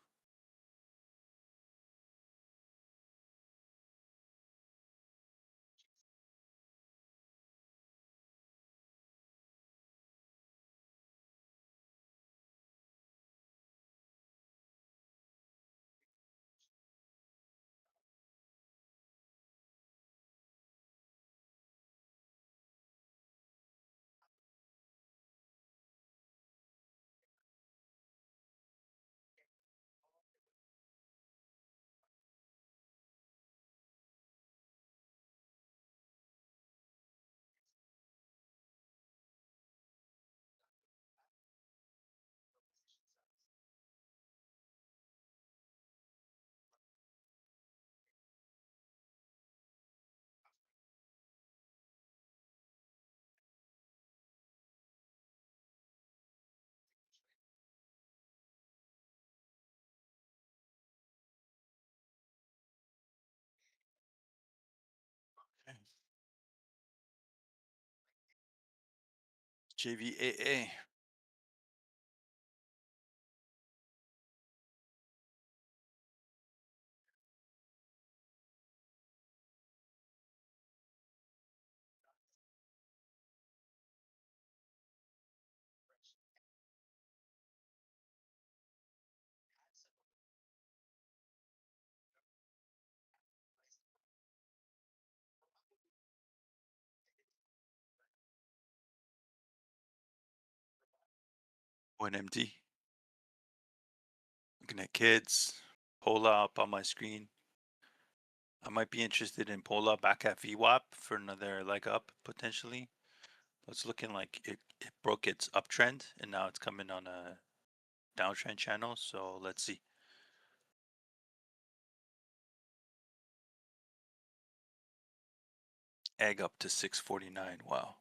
Okay. JVAA. ONMD. Looking at kids. Pola up on my screen. I might be interested in Pola back at VWAP for another leg up potentially. It's looking like it broke its uptrend and now it's coming on a downtrend channel. So let's see. Egg up to 649. Wow.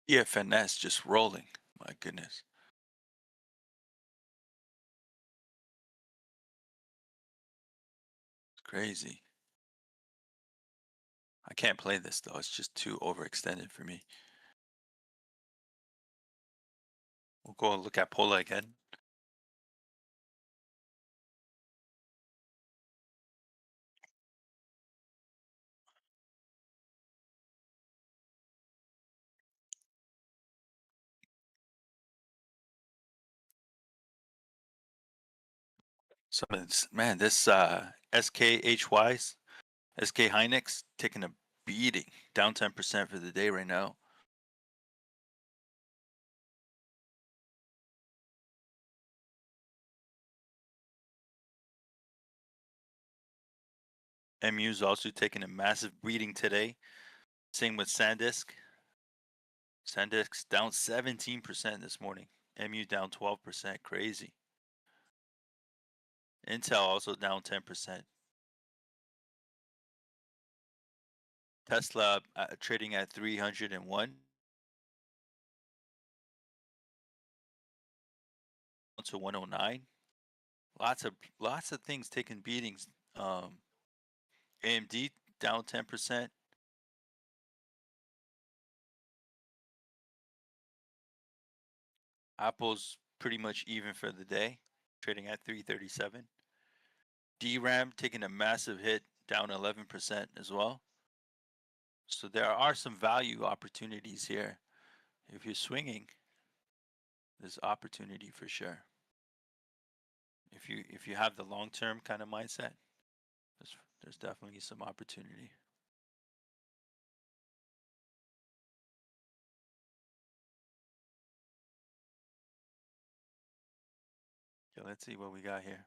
EFNS just rolling. My goodness. It's crazy. I can't play this though. It's just too overextended for me. We'll go and look at Pola again. So it's, man, this SKHY's SK Hynix taking a beating, down 10% for the day right now. MU's also taking a massive beating today. Same with SanDisk. SanDisk's down 17% this morning. MU down 12%. Crazy. Intel also down 10%. Tesla trading at 301 to 109. Lots of things taking beatings. AMD down 10%. Apple's pretty much even for the day, trading at 337. DRAM taking a massive hit, down 11% as well. So there are some value opportunities here. If you're swinging, there's opportunity for sure. If you have the long term kind of mindset, there's definitely some opportunity. Okay, let's see what we got here.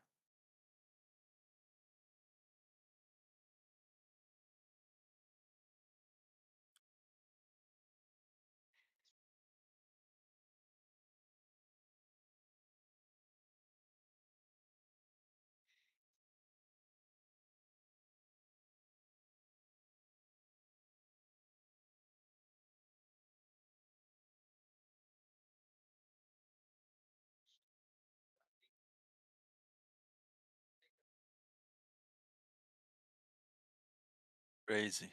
Crazy.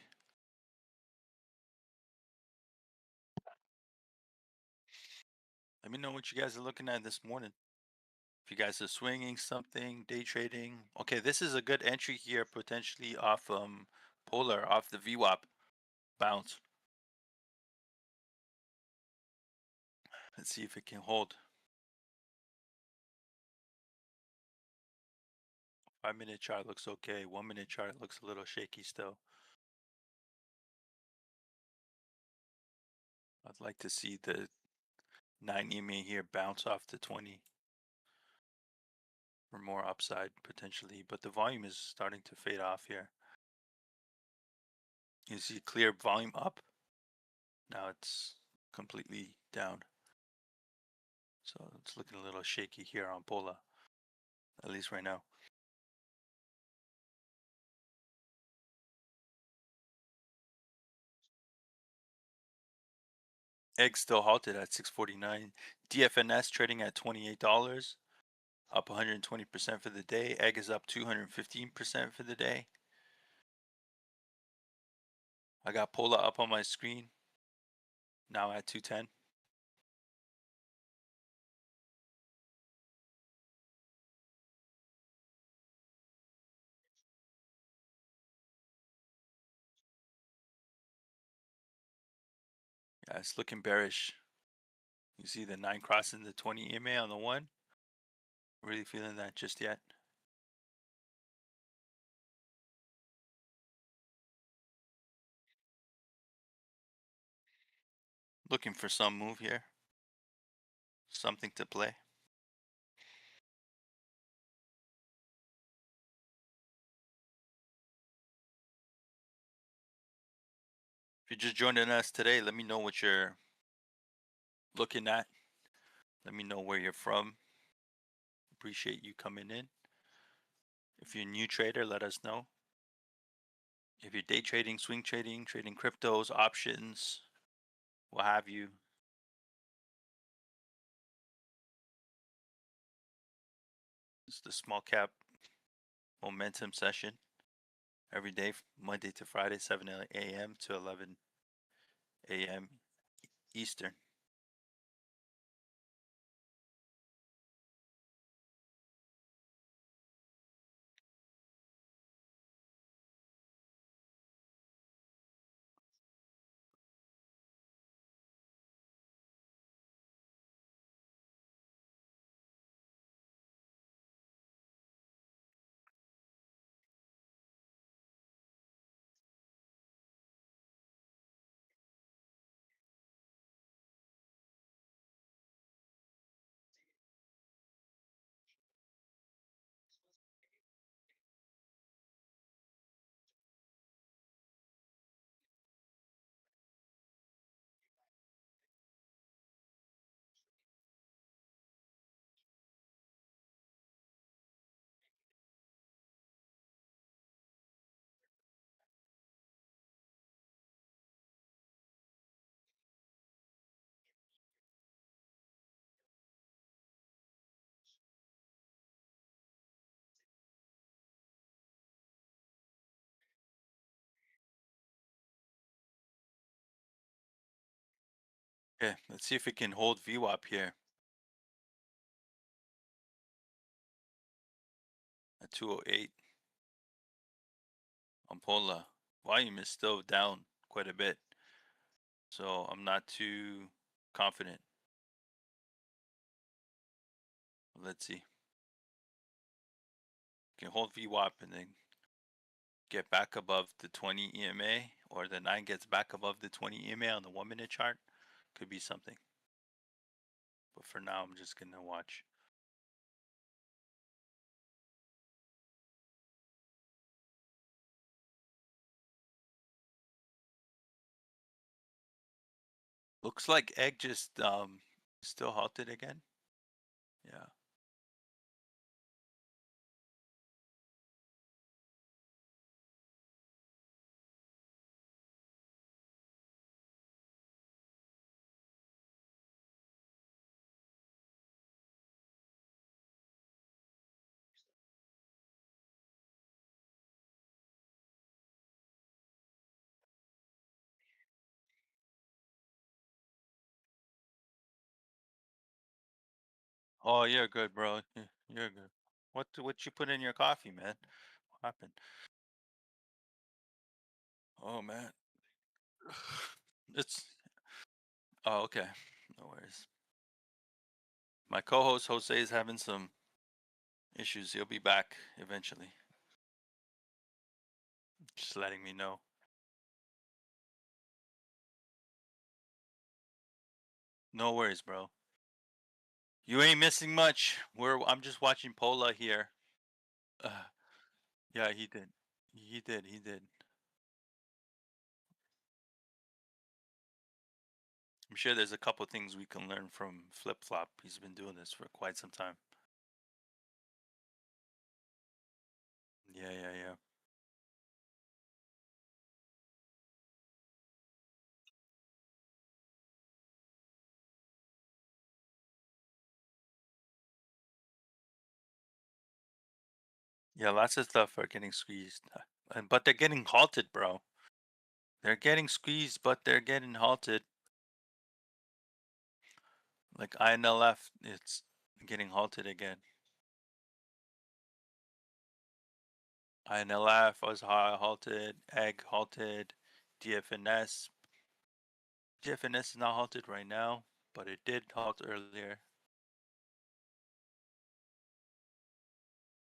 Let me know what you guys are looking at this morning. If you guys are swinging something, day trading. Okay, this is a good entry here, potentially off Polar, off the VWAP bounce. Let's see if it can hold. 5-minute chart looks okay. 1-minute chart looks a little shaky still. I'd like to see the 9 EMA here bounce off the 20 for more upside potentially, but the volume is starting to fade off here. You see clear volume up. Now it's completely down. So it's looking a little shaky here on Pola, at least right now. Egg still halted at 649. DFNS trading at $28, up 120% for the day. Egg is up 215% for the day. I got Pola up on my screen, now at 210. Yeah, it's looking bearish. You see the 9 crossing the 20 EMA on the 1. Really feeling that just yet. Looking for some move here. Something to play. If you're just joining us today, let me know what you're looking at. Let me know where you're from. Appreciate you coming in. If you're a new trader, let us know. If you're day trading, swing trading, trading cryptos, options, what have you. It's the small cap momentum session every day, Monday to Friday, 7 a.m. to 11 a.m. Eastern. Okay, let's see if we can hold VWAP here at 208 on Pola. Volume is still down quite a bit, so I'm not too confident. Let's see. Can hold VWAP and then get back above the 20 EMA, or the 9 gets back above the 20 EMA on the 1-minute chart. Could be something. But for now, I'm just going to watch. Looks like egg just still halted again. Yeah. Oh, you're good, bro. You're good. What you put in your coffee, man? What happened? Oh man. It's oh okay. No worries. My co-host Jose is having some issues. He'll be back eventually. Just letting me know. No worries, bro. You ain't missing much. I'm just watching Pola here. Uh, yeah, he did. He did. He did. I'm sure there's a couple things we can learn from Flip Flop. He's been doing this for quite some time. Yeah, yeah, yeah. Yeah, lots of stuff are getting squeezed. But they're getting halted, bro. They're getting squeezed, but they're getting halted. Like INLF, it's getting halted again. INLF was halted, egg halted, DFNS. DFNS is not halted right now, but it did halt earlier.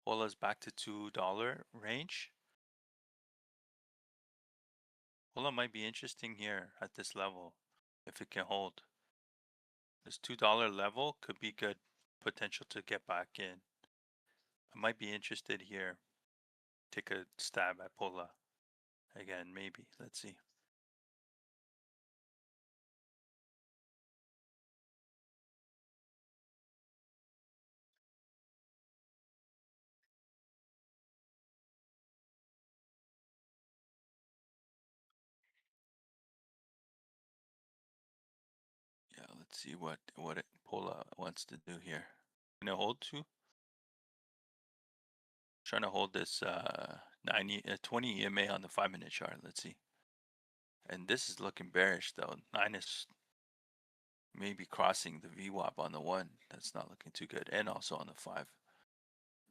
Pola's back to $2 range. Pola might be interesting here at this level if it can hold. This $2 level could be good potential to get back in. I might be interested here. Take a stab at Pola again, maybe. Let's see. Yeah, let's see what Pola wants to do here. Can it hold to? Trying to hold this 20 EMA on the 5-minute chart. Let's see. And this is looking bearish though. 9 is maybe crossing the VWAP on the 1. That's not looking too good. And also on the 5.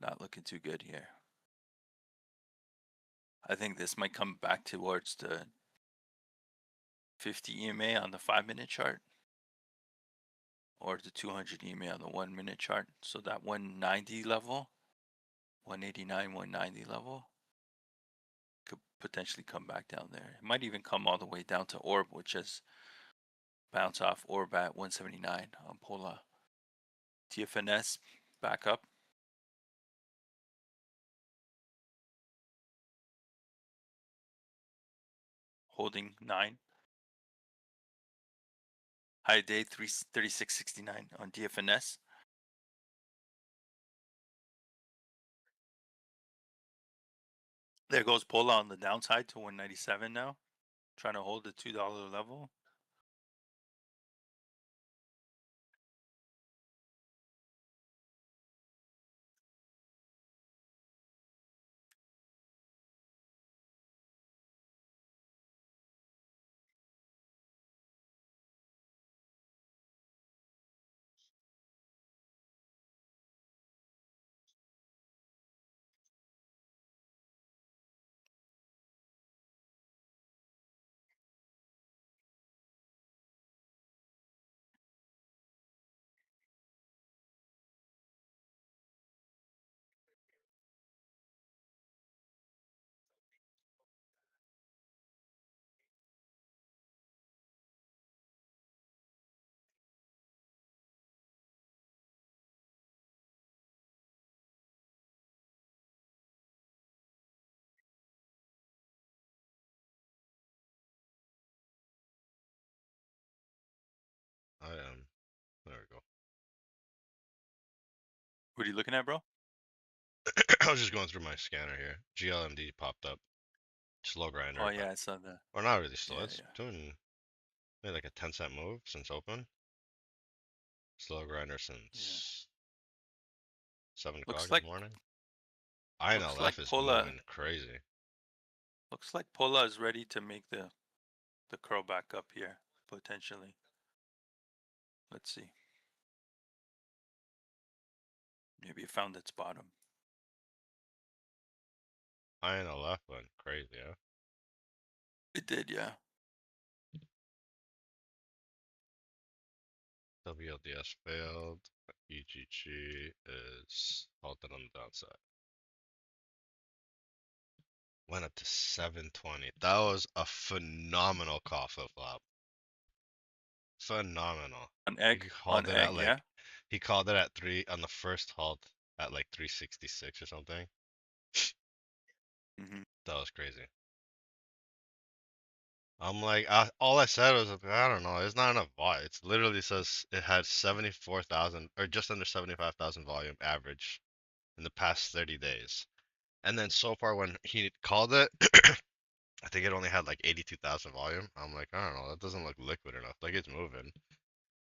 Not looking too good here. I think this might come back towards the 50 EMA on the 5-minute chart or the 200 EMA on the 1-minute chart. So that 190 level, 189, 190 level could potentially come back down there. It might even come all the way down to Orb, which has bounced off Orb at 179 on Pola. TFNS back up. Holding 9. High day 336.69 on DFNS. There goes Pola on the downside to 197 now. Trying to hold the $2 level. I am. There we go. What are you looking at, bro? I was just going through my scanner here. GLMD popped up. Slow Oh grinder, but yeah, I saw that. or not really slow. Yeah, It's yeah, doing maybe like a 10-cent move since open. Slow grinder yeah. since 7 o'clock Looks in the like morning. looks like INLF is Pola moving crazy. looks like Pola is ready to make the curl back up here potentially. Let's see. Maybe it found its bottom. INLF went crazy, yeah. It did, yeah. WLDS failed. EGG is halted on the downside. Went up to 720. That was a phenomenal call flip flop. Phenomenal. He On called it at egg, like yeah. he called it at 3 on the first halt at like 366 or something. Hmm. That was crazy. I'm like, all I said was, I don't know, it's not enough volume. It literally says it had 74,000 or just under 75,000 volume average in the past 30 days. And then so far when he called it, I think it only had like 82,000 volume. I'm like, I don't know, that doesn't look liquid enough. Like it's moving.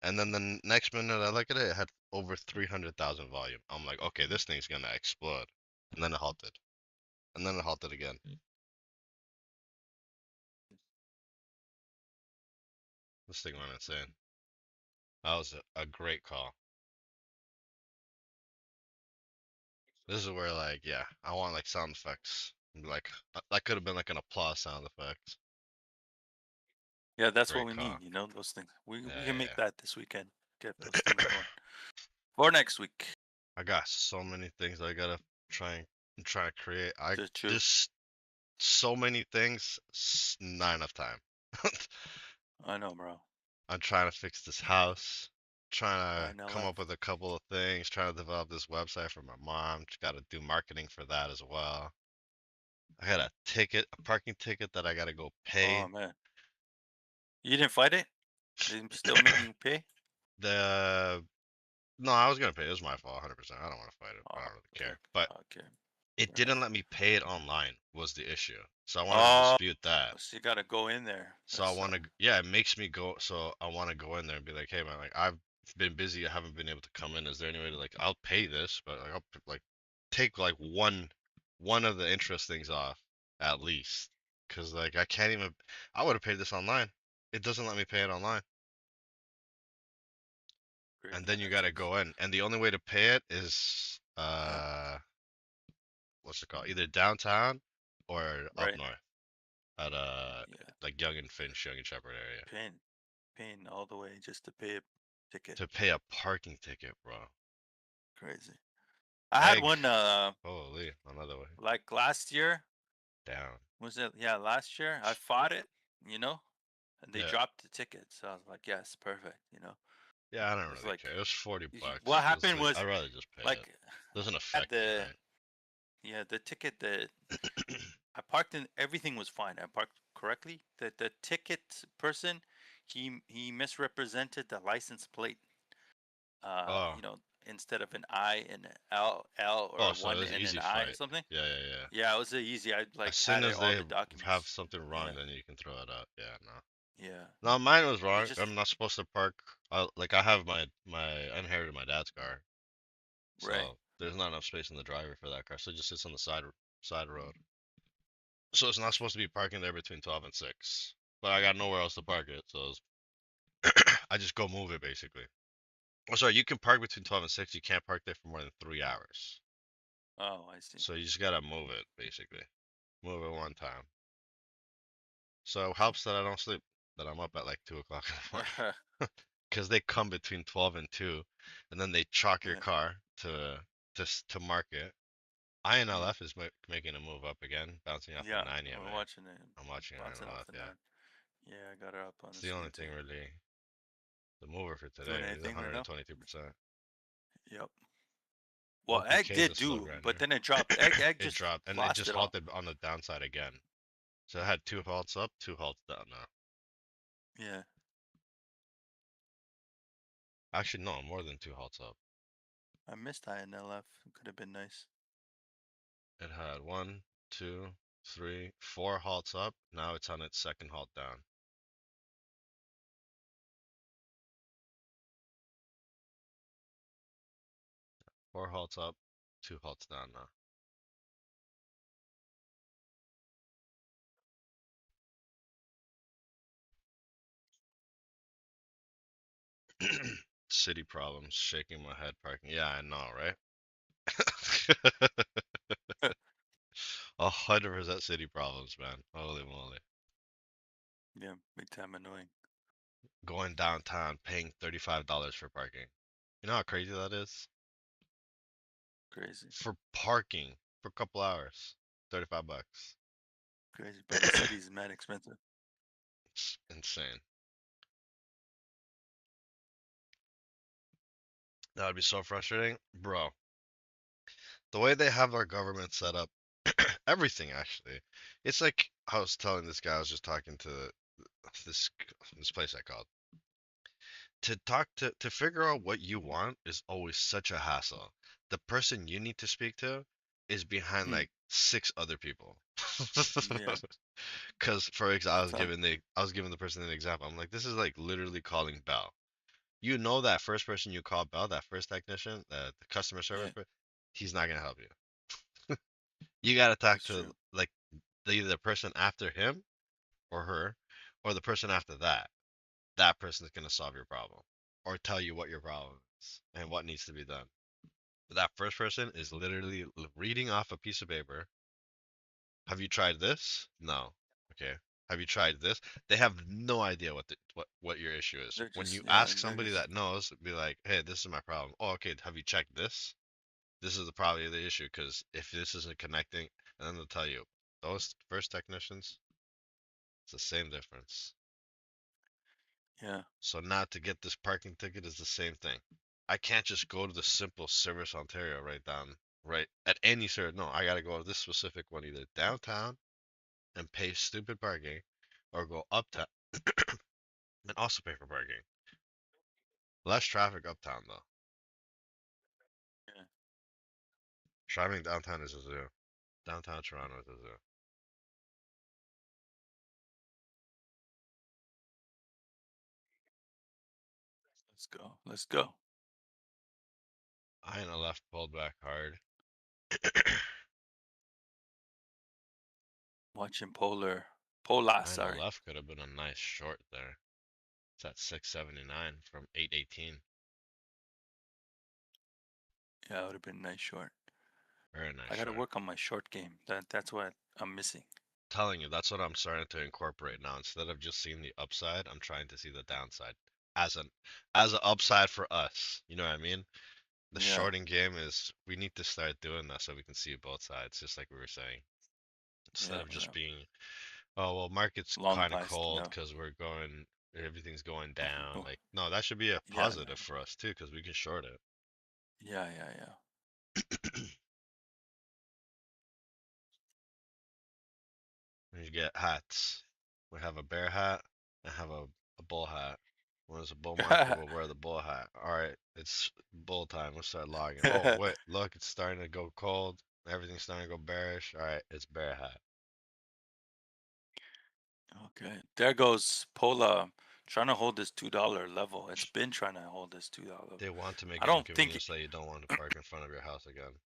And then the next minute I look at it, it had over 300,000 volume. I'm like, okay, this thing's gonna explode. And then it halted. And then it halted again. This thing went insane. That was a great call. This is where like, yeah, I want like sound effects. Like that could have been like an applause sound effect. Yeah, that's what Great we call. need. You know, those things. We Yeah, we can make yeah, that this weekend. Get those things going for next week. I got so many things I gotta try and try to create. I Just true. just so many things, not enough time. I know, bro. I'm trying to fix this house, trying to come up INLF. with a couple of things, trying to develop this website for my mom. Got to do marketing for that as well. I got a parking ticket that I gotta go Oh pay. man, you didn't fight it? They still making you pay? The No, I was gonna pay. It was my fault, 100%. I don't want to fight it. I Oh, don't really okay, care. But okay. it Fair enough. didn't let me pay it online was the issue. So I wanted to Oh, dispute that. so you gotta go in there. So That I want to, sucks. yeah, it makes me go. So I want to go in there and be like, hey man, like I've been busy. I haven't been able to come in. Is there any way to like I'll pay this, but like I'll like take like one of the interest things off at least, because like I can't even. I would have paid this online. It doesn't let me pay it online, Great. and Yeah, then you that gotta sucks. go in, and the only way to pay it is what's it called? Either downtown or up Right. north at Yeah. like Young and Finch, Young and Shepherd area Paying all the way just to pay a ticket. to pay a parking ticket, bro. Crazy. I had Egg. one Holy, another way. like last year. Down. Was it? Yeah, last year I fought it. You know, and they Yeah. dropped the ticket. So I was like, yes, perfect. You know, Yeah, I don't it was really like care. It was 40 what bucks. It's happened like was I'd rather just pay it. like Doesn't I had affect me, the right? yeah the ticket that I parked in. Everything was fine. I parked correctly. The ticket person, he misrepresented the license plate. Oh. You know, instead of an I and L or Oh, a so it one was an and an easy I or fight. something. Yeah, yeah, yeah. Yeah, it was easy. I As like soon had it as all they the have documents. something wrong, Yeah, then you can throw it out. Yeah, no. yeah. No, mine was He wrong. just I'm not supposed to park. Like I have I inherited my dad's car, right. so there's not enough space in the driveway for that car, so it just sits on the side road. So it's not supposed to be parking there between 12 and 6. But I got nowhere else to park it, so I just go move it basically. Oh, sorry, you can park between 12 and 6. You can't park there for more than 3 hours. Oh, I see. So you just gotta move it basically. Move it one time. So it I see. helps that I don't sleep. That I'm up at like 2 o'clock in the morning. Because they come between 12 and 2, and then they chalk your Yeah. car to market. Mm. INLF is making a move up again, bouncing off the Yeah, 9 we're EMA. watching it I'm watching bouncing off INLF, the yeah. nine. Yeah, I got her up on It's the the only screen too. thing really. The mover for Doing today is anything right now? 122%. Yep. Well, Egg OPK is a did slow do, but grinder. then it dropped. Egg It just dropped, and it lost just it all. halted on the downside again. So it had two halts up, two halts down now. Yeah, Actually, no, more than two halts up. I missed INLF. It could have been nice. It had one, two, three, four halts up. Now it's on its second halt down. Four halts up, two halts down now. City problems, shaking my head, parking. Yeah, I know, right? 100% city problems, man. Holy moly. Yeah, big time annoying. Going downtown, paying $35 for parking. You know how crazy that is? Crazy, For parking for a couple hours. 35 bucks. crazy. But the city's mad expensive. It's insane. That would be so frustrating. Bro, the way they have our government set up, everything actually. It's like I was telling this guy I was just talking to. this this place I called to talk to figure out what you want is always such a hassle. The person you need to speak to is behind Mm, like six other people. yeah, Because for example, that's all. I was giving the person an example. I'm like, this is like literally calling Bell. You know that first person you call Bell, that first technician, the customer service, Yeah, he's not gonna help you. You gotta talk that's to true. like either the person after him or her, or the person after that. That person is gonna solve your problem or tell you what your problem is and what needs to be done. But that first person is literally reading off a piece of paper. Have you tried this? No. Okay. Have you tried this? They have no idea what your issue is. They're When you just yeah, ask they're somebody just that knows, be like, "Hey, this is my problem." Oh, okay. Have you checked this? This is probably the issue because if this isn't connecting, and then they'll tell you those first technicians, it's the same difference. yeah, So now to get this parking ticket is the same thing. I can't just go to the simple Service Ontario right at any service. No, I gotta go to this specific one either downtown and pay stupid parking, or go uptown and also pay for parking. Less traffic uptown though. yeah. Driving downtown is a zoo. Downtown Toronto is a zoo. Let's go. Let's go. I in the left pulled back hard. Watching Polar, I in the sorry. left could have been a nice short there. It's at 679 from 818. Yeah, it would have been a nice short. Very nice I got to short. work on my short game. That's what I'm missing. Telling you, that's what I'm starting to incorporate now. Instead of just seeing the upside, I'm trying to see the downside as an upside for us. You know what I mean? The Yeah, shorting game is we need to start doing that so we can see both sides, just like we were saying. Instead yeah, of yeah. just being, oh well, market's Long kind of biased. cold Yeah, because everything's going down. oh, Like, no, that should be a yeah, positive for us too because we can short it. yeah, yeah, yeah. You get hats. We have a bear hat and have a bull hat. When it's a bull market, we'll wear the bull hat. All right, it's bull time. We'll start logging. Oh, wait, look, it's starting to go cold. Everything's starting to go bearish. All right, it's bear hat. Okay, there goes Pola trying to hold this $2 level. It's been trying to hold this $2. They want to make I it don't think inconvenient so you don't want to park in front of your house again.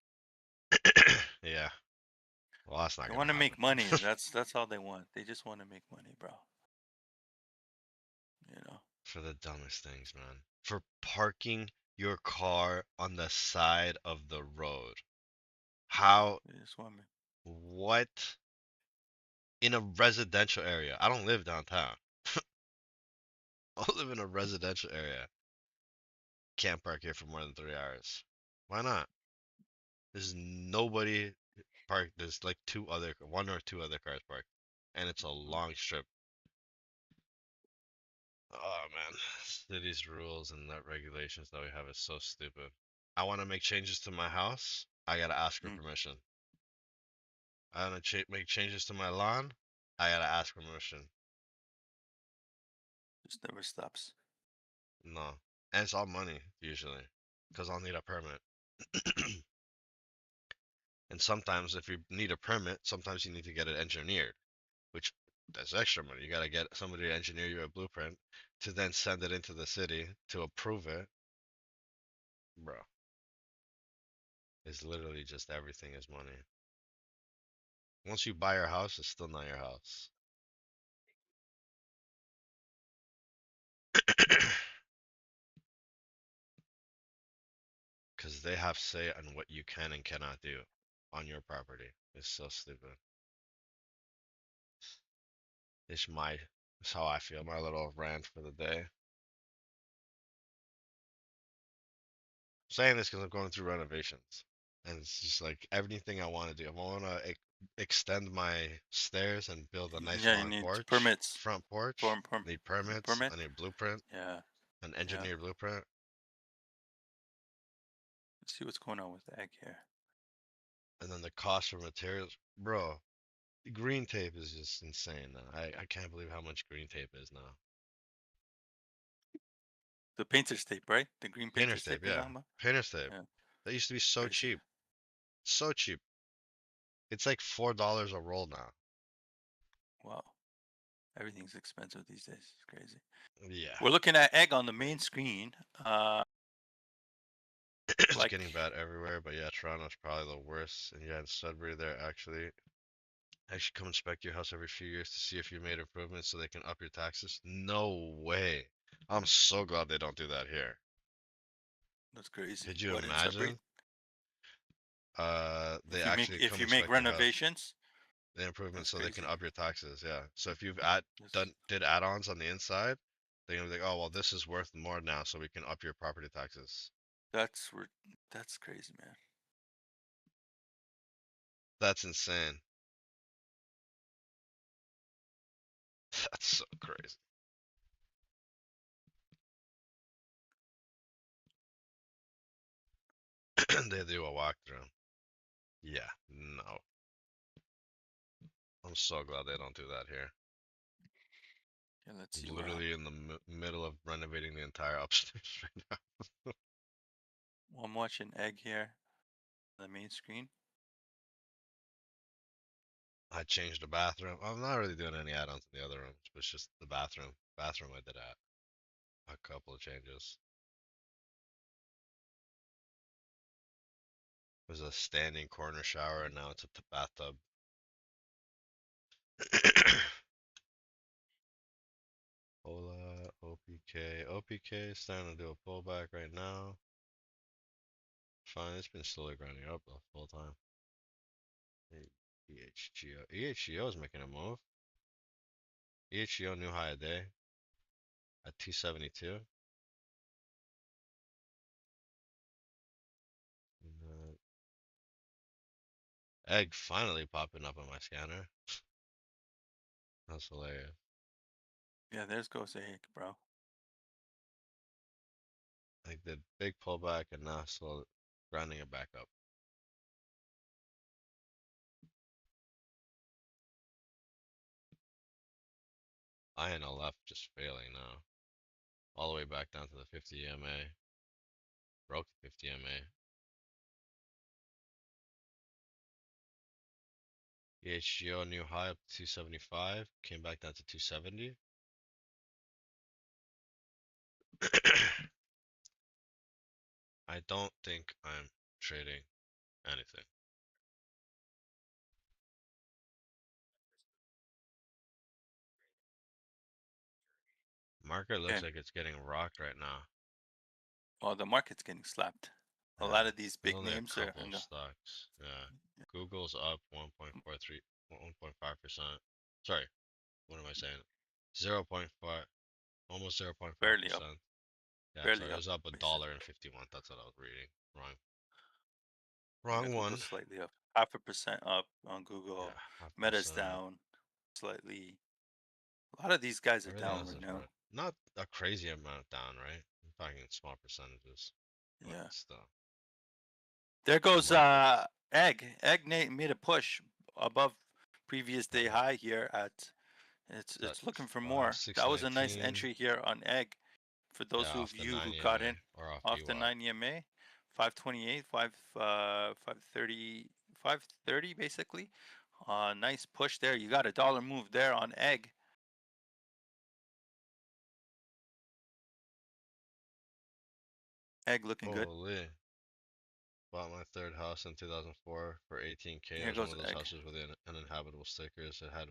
Yeah, well, that's not they gonna want to happen. make money. That's all they want. They just want to make money, bro. You know. For the dumbest things, man. For parking your car on the side of the road. Yeah, How, they just want me. what? In a residential area. I don't live downtown. I live in a residential area. Can't park here for more than 3 hours. Why not? There's nobody parked. There's like one or two other cars parked, and it's a long strip. Oh man, city's rules and the regulations that we have is so stupid. I want to make changes to my house. I gotta ask for Mm, permission. I want to make changes to my lawn. I gotta ask for permission. just never stops. No, and it's all money usually, because I'll need a permit. And sometimes if you need a permit, sometimes you need to get it engineered, which that's extra money. You gotta get somebody to engineer you a blueprint to then send it into the city to approve it. Bro, it's literally just everything is money. Once you buy your house, it's still not your house. Because they have say on what you can and cannot do on your property. It's so stupid. It's my, it's how I feel. My little rant for the day. Saying this because I'm going through renovations, and it's just like everything I want to do. I want to extend my stairs and build a nice Yeah, you long need porch, permits. front porch. Form, perm, Need permits. permit. I need blueprint, Yeah, an yeah. engineered blueprint, Let's see what's going on with the egg here. and then the cost for materials, bro. Green tape is just insane now. I can't believe how much green tape is now. The painter's tape, right? The green Painter's painter's tape, tape you're yeah. talking about? Painter's tape. Yeah, That used to be so crazy. cheap. So cheap. It's like $4 a roll now. Wow, everything's expensive these days. It's crazy. Yeah. We're looking at egg on the main screen. It's Like getting bad everywhere, but yeah, Toronto's probably the worst. And yeah, in Sudbury, they're actually come inspect your house every few years to see if you made improvements so they can up your taxes. No way. I'm so glad they don't do that here. that's crazy. Could you What in Sudbury? imagine? They actually If come you make inspect your house. renovations, The improvements that's so they can crazy. up your taxes. Yeah. So if you've That's did add-ons on the inside, they're gonna be like, oh well, this is worth more now, so we can up your property taxes. that's crazy, man. That's insane. That's so crazy. They do a walkthrough. Yeah. No. I'm so glad they don't do that here. Yeah, let's see I'm what literally in the middle of renovating the entire upstairs right now. well, I'm watching egg here on the main screen. I changed the bathroom. I'm not really doing any add-ons in the other rooms, but it's just the bathroom. Bathroom I did a couple of changes. It was a standing corner shower, and now it's a bathtub. Hola, OPK. OPK is starting to do a pullback right now. Fine, it's been slowly grinding up the full time. EHGO. EHGO is making a move. EHGO new high a day at 272. Egg finally popping up on my scanner. That's hilarious. Yeah, there's goes egg, bro. Like did big pullback and now slow grinding it back up. INLF just failing now. All the way back down to the 50 EMA. Broke the 50 EMA. EHGO new high up to 275. Came back down to 270. I don't think I'm trading anything. Market looks Okay. like it's getting rocked right now. Well, the market's getting slapped. A Yeah. lot of these There's big only a names are couple in of the stocks. Yeah. Google's up 1.43, 1.5%. Sorry, what am I saying? 0.5, almost barely up, 0.5%. Yeah, barely sorry, it up, was up a dollar basically. and 51. That's what I was reading. Wrong. Yeah, Wrong Google's one. slightly up, 0.5% up on Yeah, Google. half Meta's percent. down slightly. A lot of these guys are Everything down else right is now. right. Not a crazy amount down, right? I'm talking small percentages, but Yeah. still. There The goes market. Egg. Made a push above previous day Uh, high here at that it's looking for five more. six That was a nice nineteen. entry here on Egg for Yeah, those off of the you who 9 got in EMA or off off the VWAP. 9 EMA. 528, 530, 530 basically. Nice push there. You got a dollar move there on Egg. Egg looking good. Holy. Bought my third house in 2004 for 18K. It Here was one goes of those Egg. houses with uninhabitable stickers. It had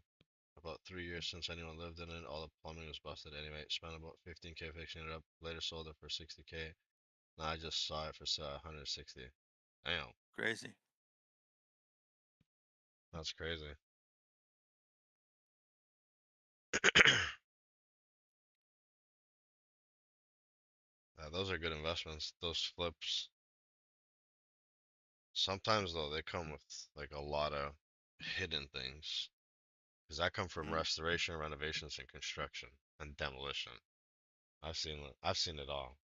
about 3 years since anyone lived in it. All the plumbing was busted anyway. Spent about 15K fixing it up. Later sold it for 60K. Now I just saw it for 160. Damn, Crazy. that's crazy. Those are good investments. Those flips. Sometimes though they come with like a lot of hidden things. Because I come from Mm, restoration, renovations, and construction and demolition. I've seen it all.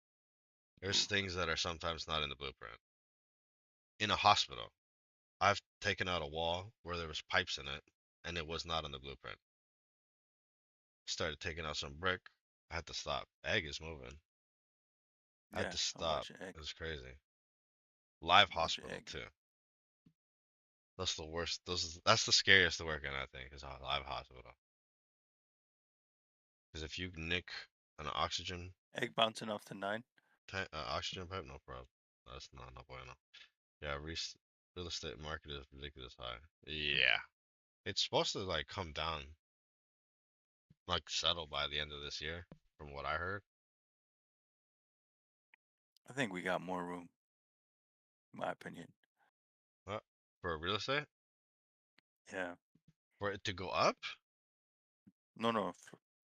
There's mm, things that are sometimes not in the blueprint. In a hospital, I've taken out a wall where there was pipes in it, and it was not on the blueprint. Started taking out some brick. I had to stop. Egg is moving. I had Yeah, to I'm stop. watching egg. It was crazy. Live I'm watching hospital egg. too. That's the worst. That's the scariest to work in. I think is a live hospital. Because if you nick an Egg bouncing off to 9. oxygen pipe, no problem. That's not no bueno. Yeah, real estate market is ridiculous high. Yeah, it's supposed to like come down, like settle by the end of this year, from what I heard. I think we got more room, in my opinion. What? For real estate? Yeah. For it to go up? No, no,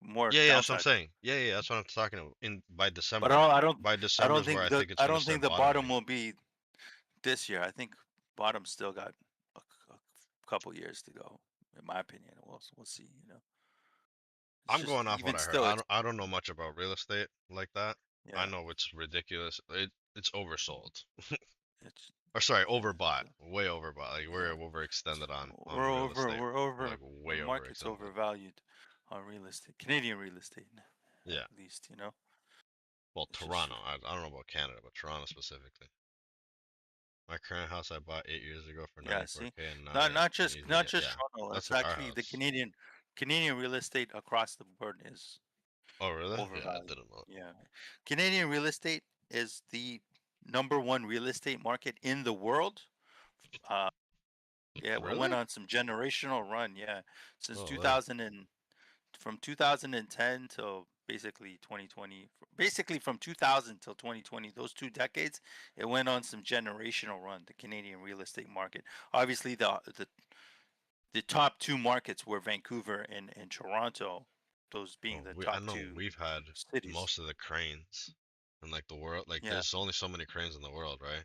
more Yeah, yeah, that's what I'm downside. saying. Yeah, yeah, that's what I'm talking about. In by But December, by I December don't is where I think the think it's I gonna don't think start the bottom bottoming. will be this year. I think bottom still got a couple years to go, in my opinion. We'll see. It's I'm just going off what even I heard. still, it's I don't know much about real estate like that. I yeah, know it's ridiculous. It's oversold. it's Or sorry, yeah, overbought. Way overbought. Like we're yeah. overextended on We're real over. estate. We're over. Like The way market's overextended. overvalued on real estate, Canadian real estate, at Yeah. least. Well, It's just Toronto. I don't know about Canada, but Toronto specifically. My current house I bought 8 years ago for yeah. See, 94K, and now not I not can just easily not get, just yeah. Toronto. That's It's like our actually the house. Canadian real estate across the board is Oh, really? Yeah, I overvalued. didn't know. Yeah, Canadian real estate is the number one real estate market in the world. Uh, yeah, it went Really? on some generational run. Yeah, since Oh, like, 2000 and from 2010 till basically 2020, basically from 2000 till 2020, those 2 decades, it went on some generational run. The Canadian real estate market. Obviously, the top two markets were Vancouver and Toronto, those being oh, the I top know two we've had cities. most of the cranes in like the world. Like, Yeah, there's only so many cranes in the world, right?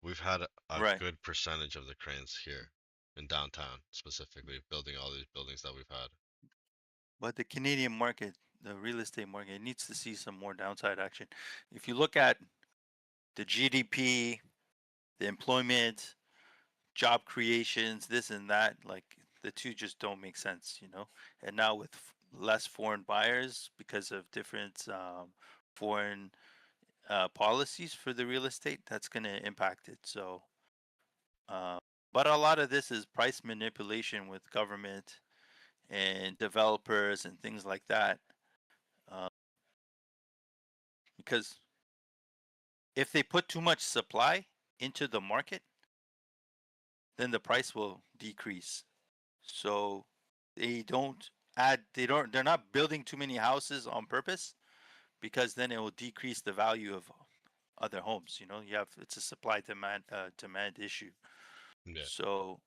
We've had a right. good percentage of the cranes here in downtown, specifically building all these buildings that we've had. But the Canadian market, the real estate market, it needs to see some more downside action. If you look at the GDP, the employment, job creations, this and that, like the two just don't make sense. And now with less foreign buyers because of different foreign policies for the real estate, that's going to impact it. So, uh, but a lot of this is price manipulation with government and developers and things like that. Uh, because if they put too much supply into the market, then the price will decrease. So they're not building too many houses on purpose because then it will decrease the value of other homes. It's a supply demand issue. Yeah. So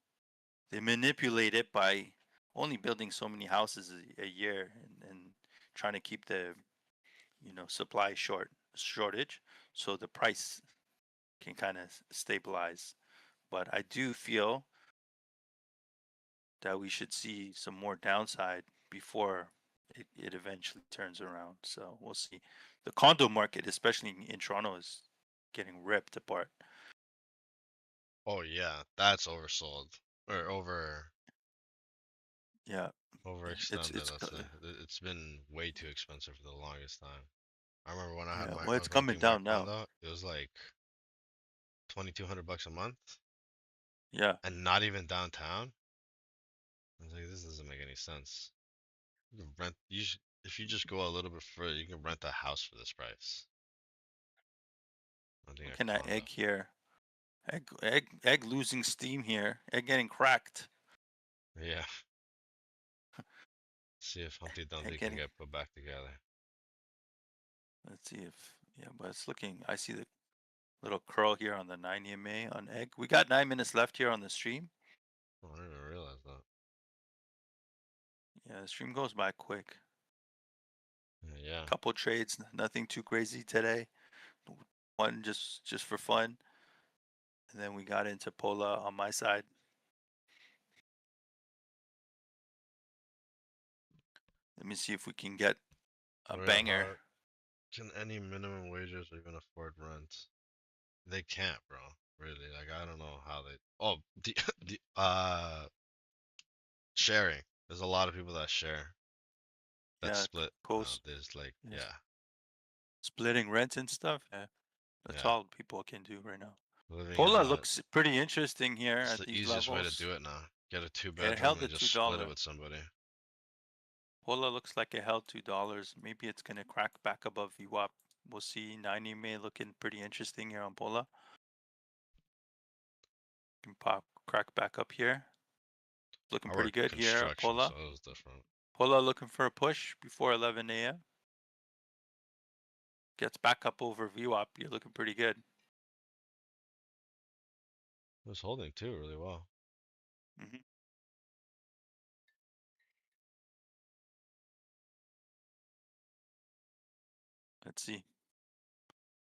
they manipulate it by only building so many houses a year and trying to keep the supply shortage so the price can kind of stabilize. But I do feel that we should see some more downside before it eventually turns around. So we'll see. The condo market, especially in Toronto, is getting ripped apart. Oh yeah, that's oversold or Yeah, overextended. Let's say it's been way too expensive for the longest time. I remember when yeah. I Well, was it's going coming through my down now. condo, it was like $2,200 a month, Yeah. and not even downtown. I was like, this doesn't make any sense. You can rent. If you just go a little bit further, you can rent a house for this price. I think a Looking at condo. egg here. Egg losing steam here. Egg getting cracked. Yeah. See if Humpty Egg Dumpty can getting. get put back together. Let's see if yeah, but it's looking. I see the little curl here on the 9 EMA on egg. We got 9 minutes left here on the stream. Oh, I didn't even realize that. Yeah, the stream goes by quick. Yeah. Couple trades, nothing too crazy today. One just for fun, and then we got into Pola on my side. Let me see if we can get a Oh yeah. banger. How can any minimum wages even afford rent? They can't, bro. Really. Like I don't know how they. Oh, the sharing. There's a lot of people that share that Yeah, split. post. There's like Yes. yeah, Splitting rent and stuff. Yeah, that's yeah. all people can do right now. Living in Pola a looks pretty interesting here It's at the these easiest way to levels. do it now. Get a two It bedroom held and the just split it $2. with somebody. Pola looks like it held $2. Maybe it's gonna crack back above VWAP. We'll see. 90 May looking pretty interesting here on Pola. Can pop crack back up here. Looking I pretty work good here on construction, so Pola. it was different. Pola looking for a push before 11 a.m. Gets back up over VWAP. You're looking pretty good. It was holding too really well. hmm Let's see.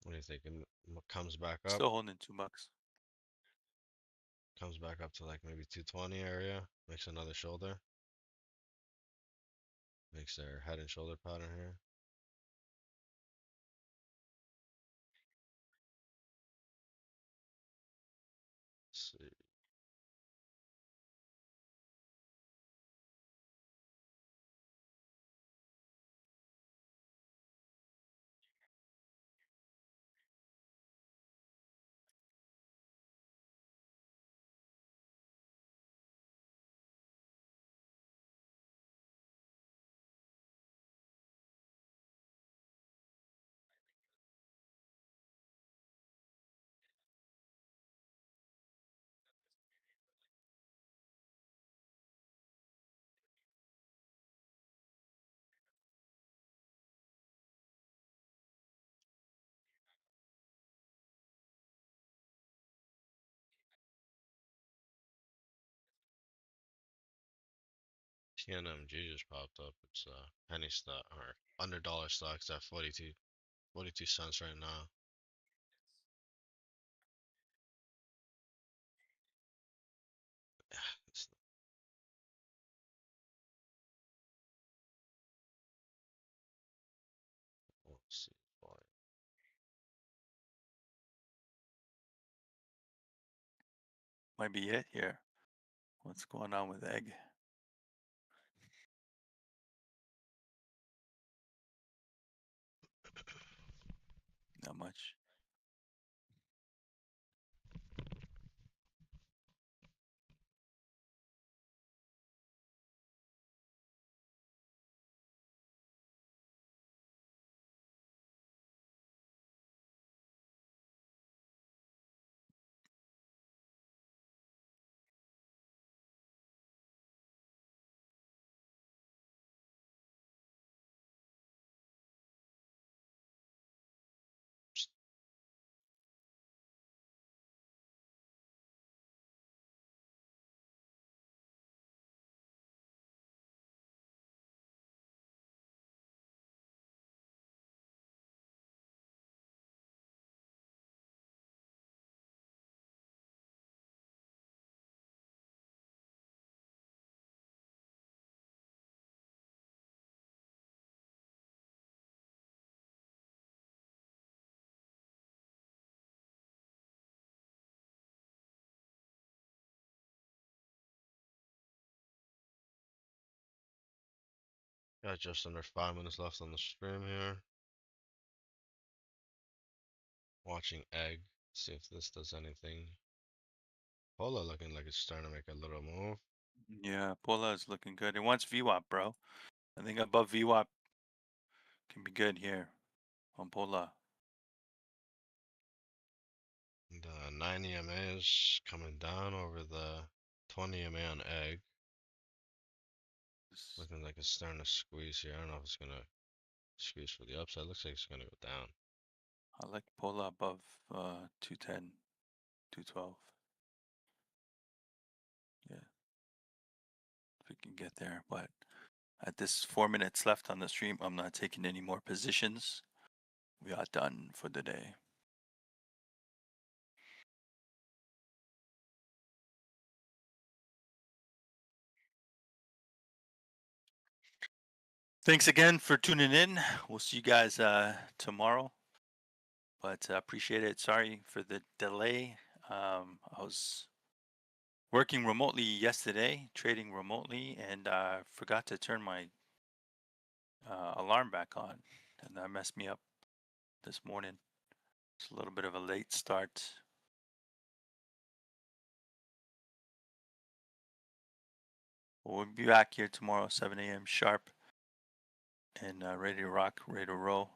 What do you think? Comes back up, Still holding $2. comes back up to like maybe 220 area, makes another shoulder, makes their head and shoulder pattern here. Let's see. TNMG just popped up. It's penny stock or under dollar stocks at 42 cents right now. It's, let's see. Might be it here. What's going on with egg? Not much. Got just under 5 minutes left on the stream here. Watching egg. See if this does anything. Polo looking like it's starting to make a little move. Yeah, Pola is looking good. It wants VWAP, bro. I think above VWAP can be good here on Pola. The 90 MA is coming down over the 20 MA on egg. Looking like it's starting to squeeze here. I don't know if it's gonna squeeze for the upside. Looks like it's gonna go down. I like Pola above 210, 212. Yeah, if we can get there. But at this 4 minutes left on the stream, I'm not taking any more positions. We are done for the day. Thanks again for tuning in. We'll see you guys tomorrow. But appreciate it. Sorry for the delay. I was working remotely yesterday, trading remotely, and forgot to turn my alarm back on, and that messed me up this morning. It's a little bit of a late start. We'll be back here tomorrow, 7 a.m. sharp, and ready to rock, ready to roll.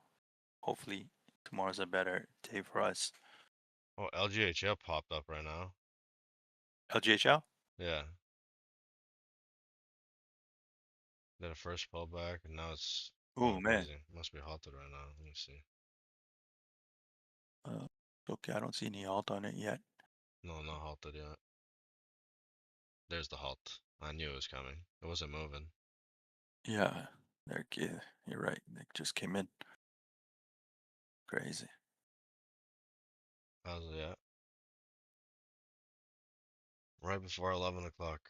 Hopefully, tomorrow's a better day for us. Oh, LGHL popped up right now. LGHL? Yeah. Did a first pullback, and now it's Oh going man. crazy. Must be halted right now. Let me see. Okay, I don't see any alt on it yet. No, not halted yet. There's the halt. I knew it was coming. It wasn't moving. Yeah, you're right. It just came in. Crazy. How's it at? Right before 11 o'clock.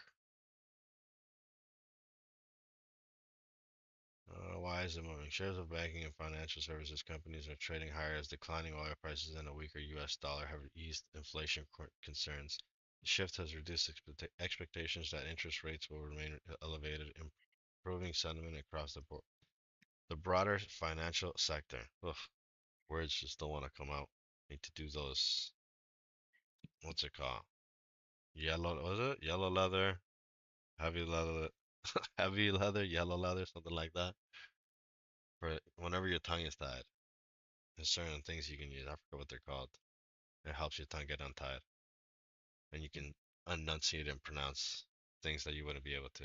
Why is it moving? Shares of banking and financial services companies are trading higher as declining oil prices and a weaker U.S. dollar have eased inflation concerns. The shift has reduced expectations that interest rates will remain elevated, improving sentiment across the board. The broader financial sector. Ugh, words just don't want to come out. Need to do those. What's it called? Yellow. Was it yellow leather? Heavy leather. Heavy leather, yellow leather, something like that. For whenever your tongue is tied. There's certain things you can use. I forget what they're called. It helps your tongue get untied, and you can enunciate and pronounce things that you wouldn't be able to.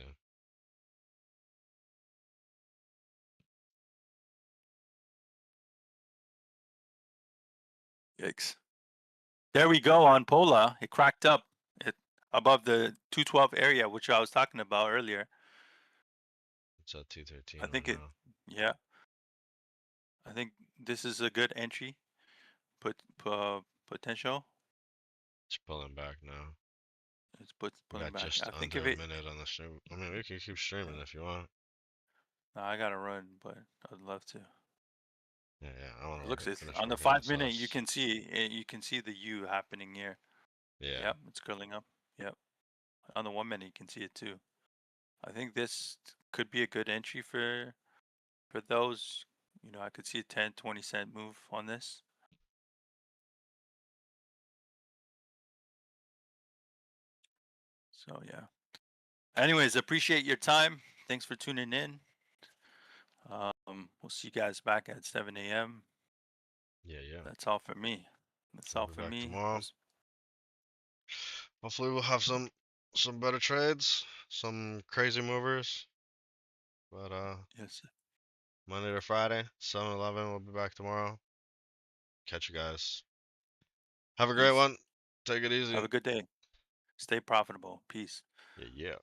Yikes. There we go on Pola. It cracked up it above the 212 area, which I was talking about earlier. It's at 213 I right think it, now. yeah, I think this is a good entry potential. It's pulling back now. It's We pulling got back. just I think under if a it, minute on the stream. I mean, we can keep streaming yeah, if you want. no, I gotta run, but I'd love to. Yeah, yeah. I want It to looks it's finish on the working five this minute. You house. can see you can see the U happening here. Yeah. Yep, it's curling up. Yep. On the 1 minute, you can see it too. I think this could be a good entry for those. You know, I could see a 10, 20 cent move on this. So yeah. Anyways, appreciate your time. Thanks for tuning in. We'll see you guys back at 7 a.m. Yeah, yeah. That's all for me. That's We'll all be for back me. tomorrow. Hopefully we'll have some better trades, some crazy movers. But Yes. Monday to Friday, 7-11. We'll be back tomorrow. Catch you guys. Have a great Peace. one. Take it easy. Have a good day. Stay profitable. Peace. Yeah, yeah.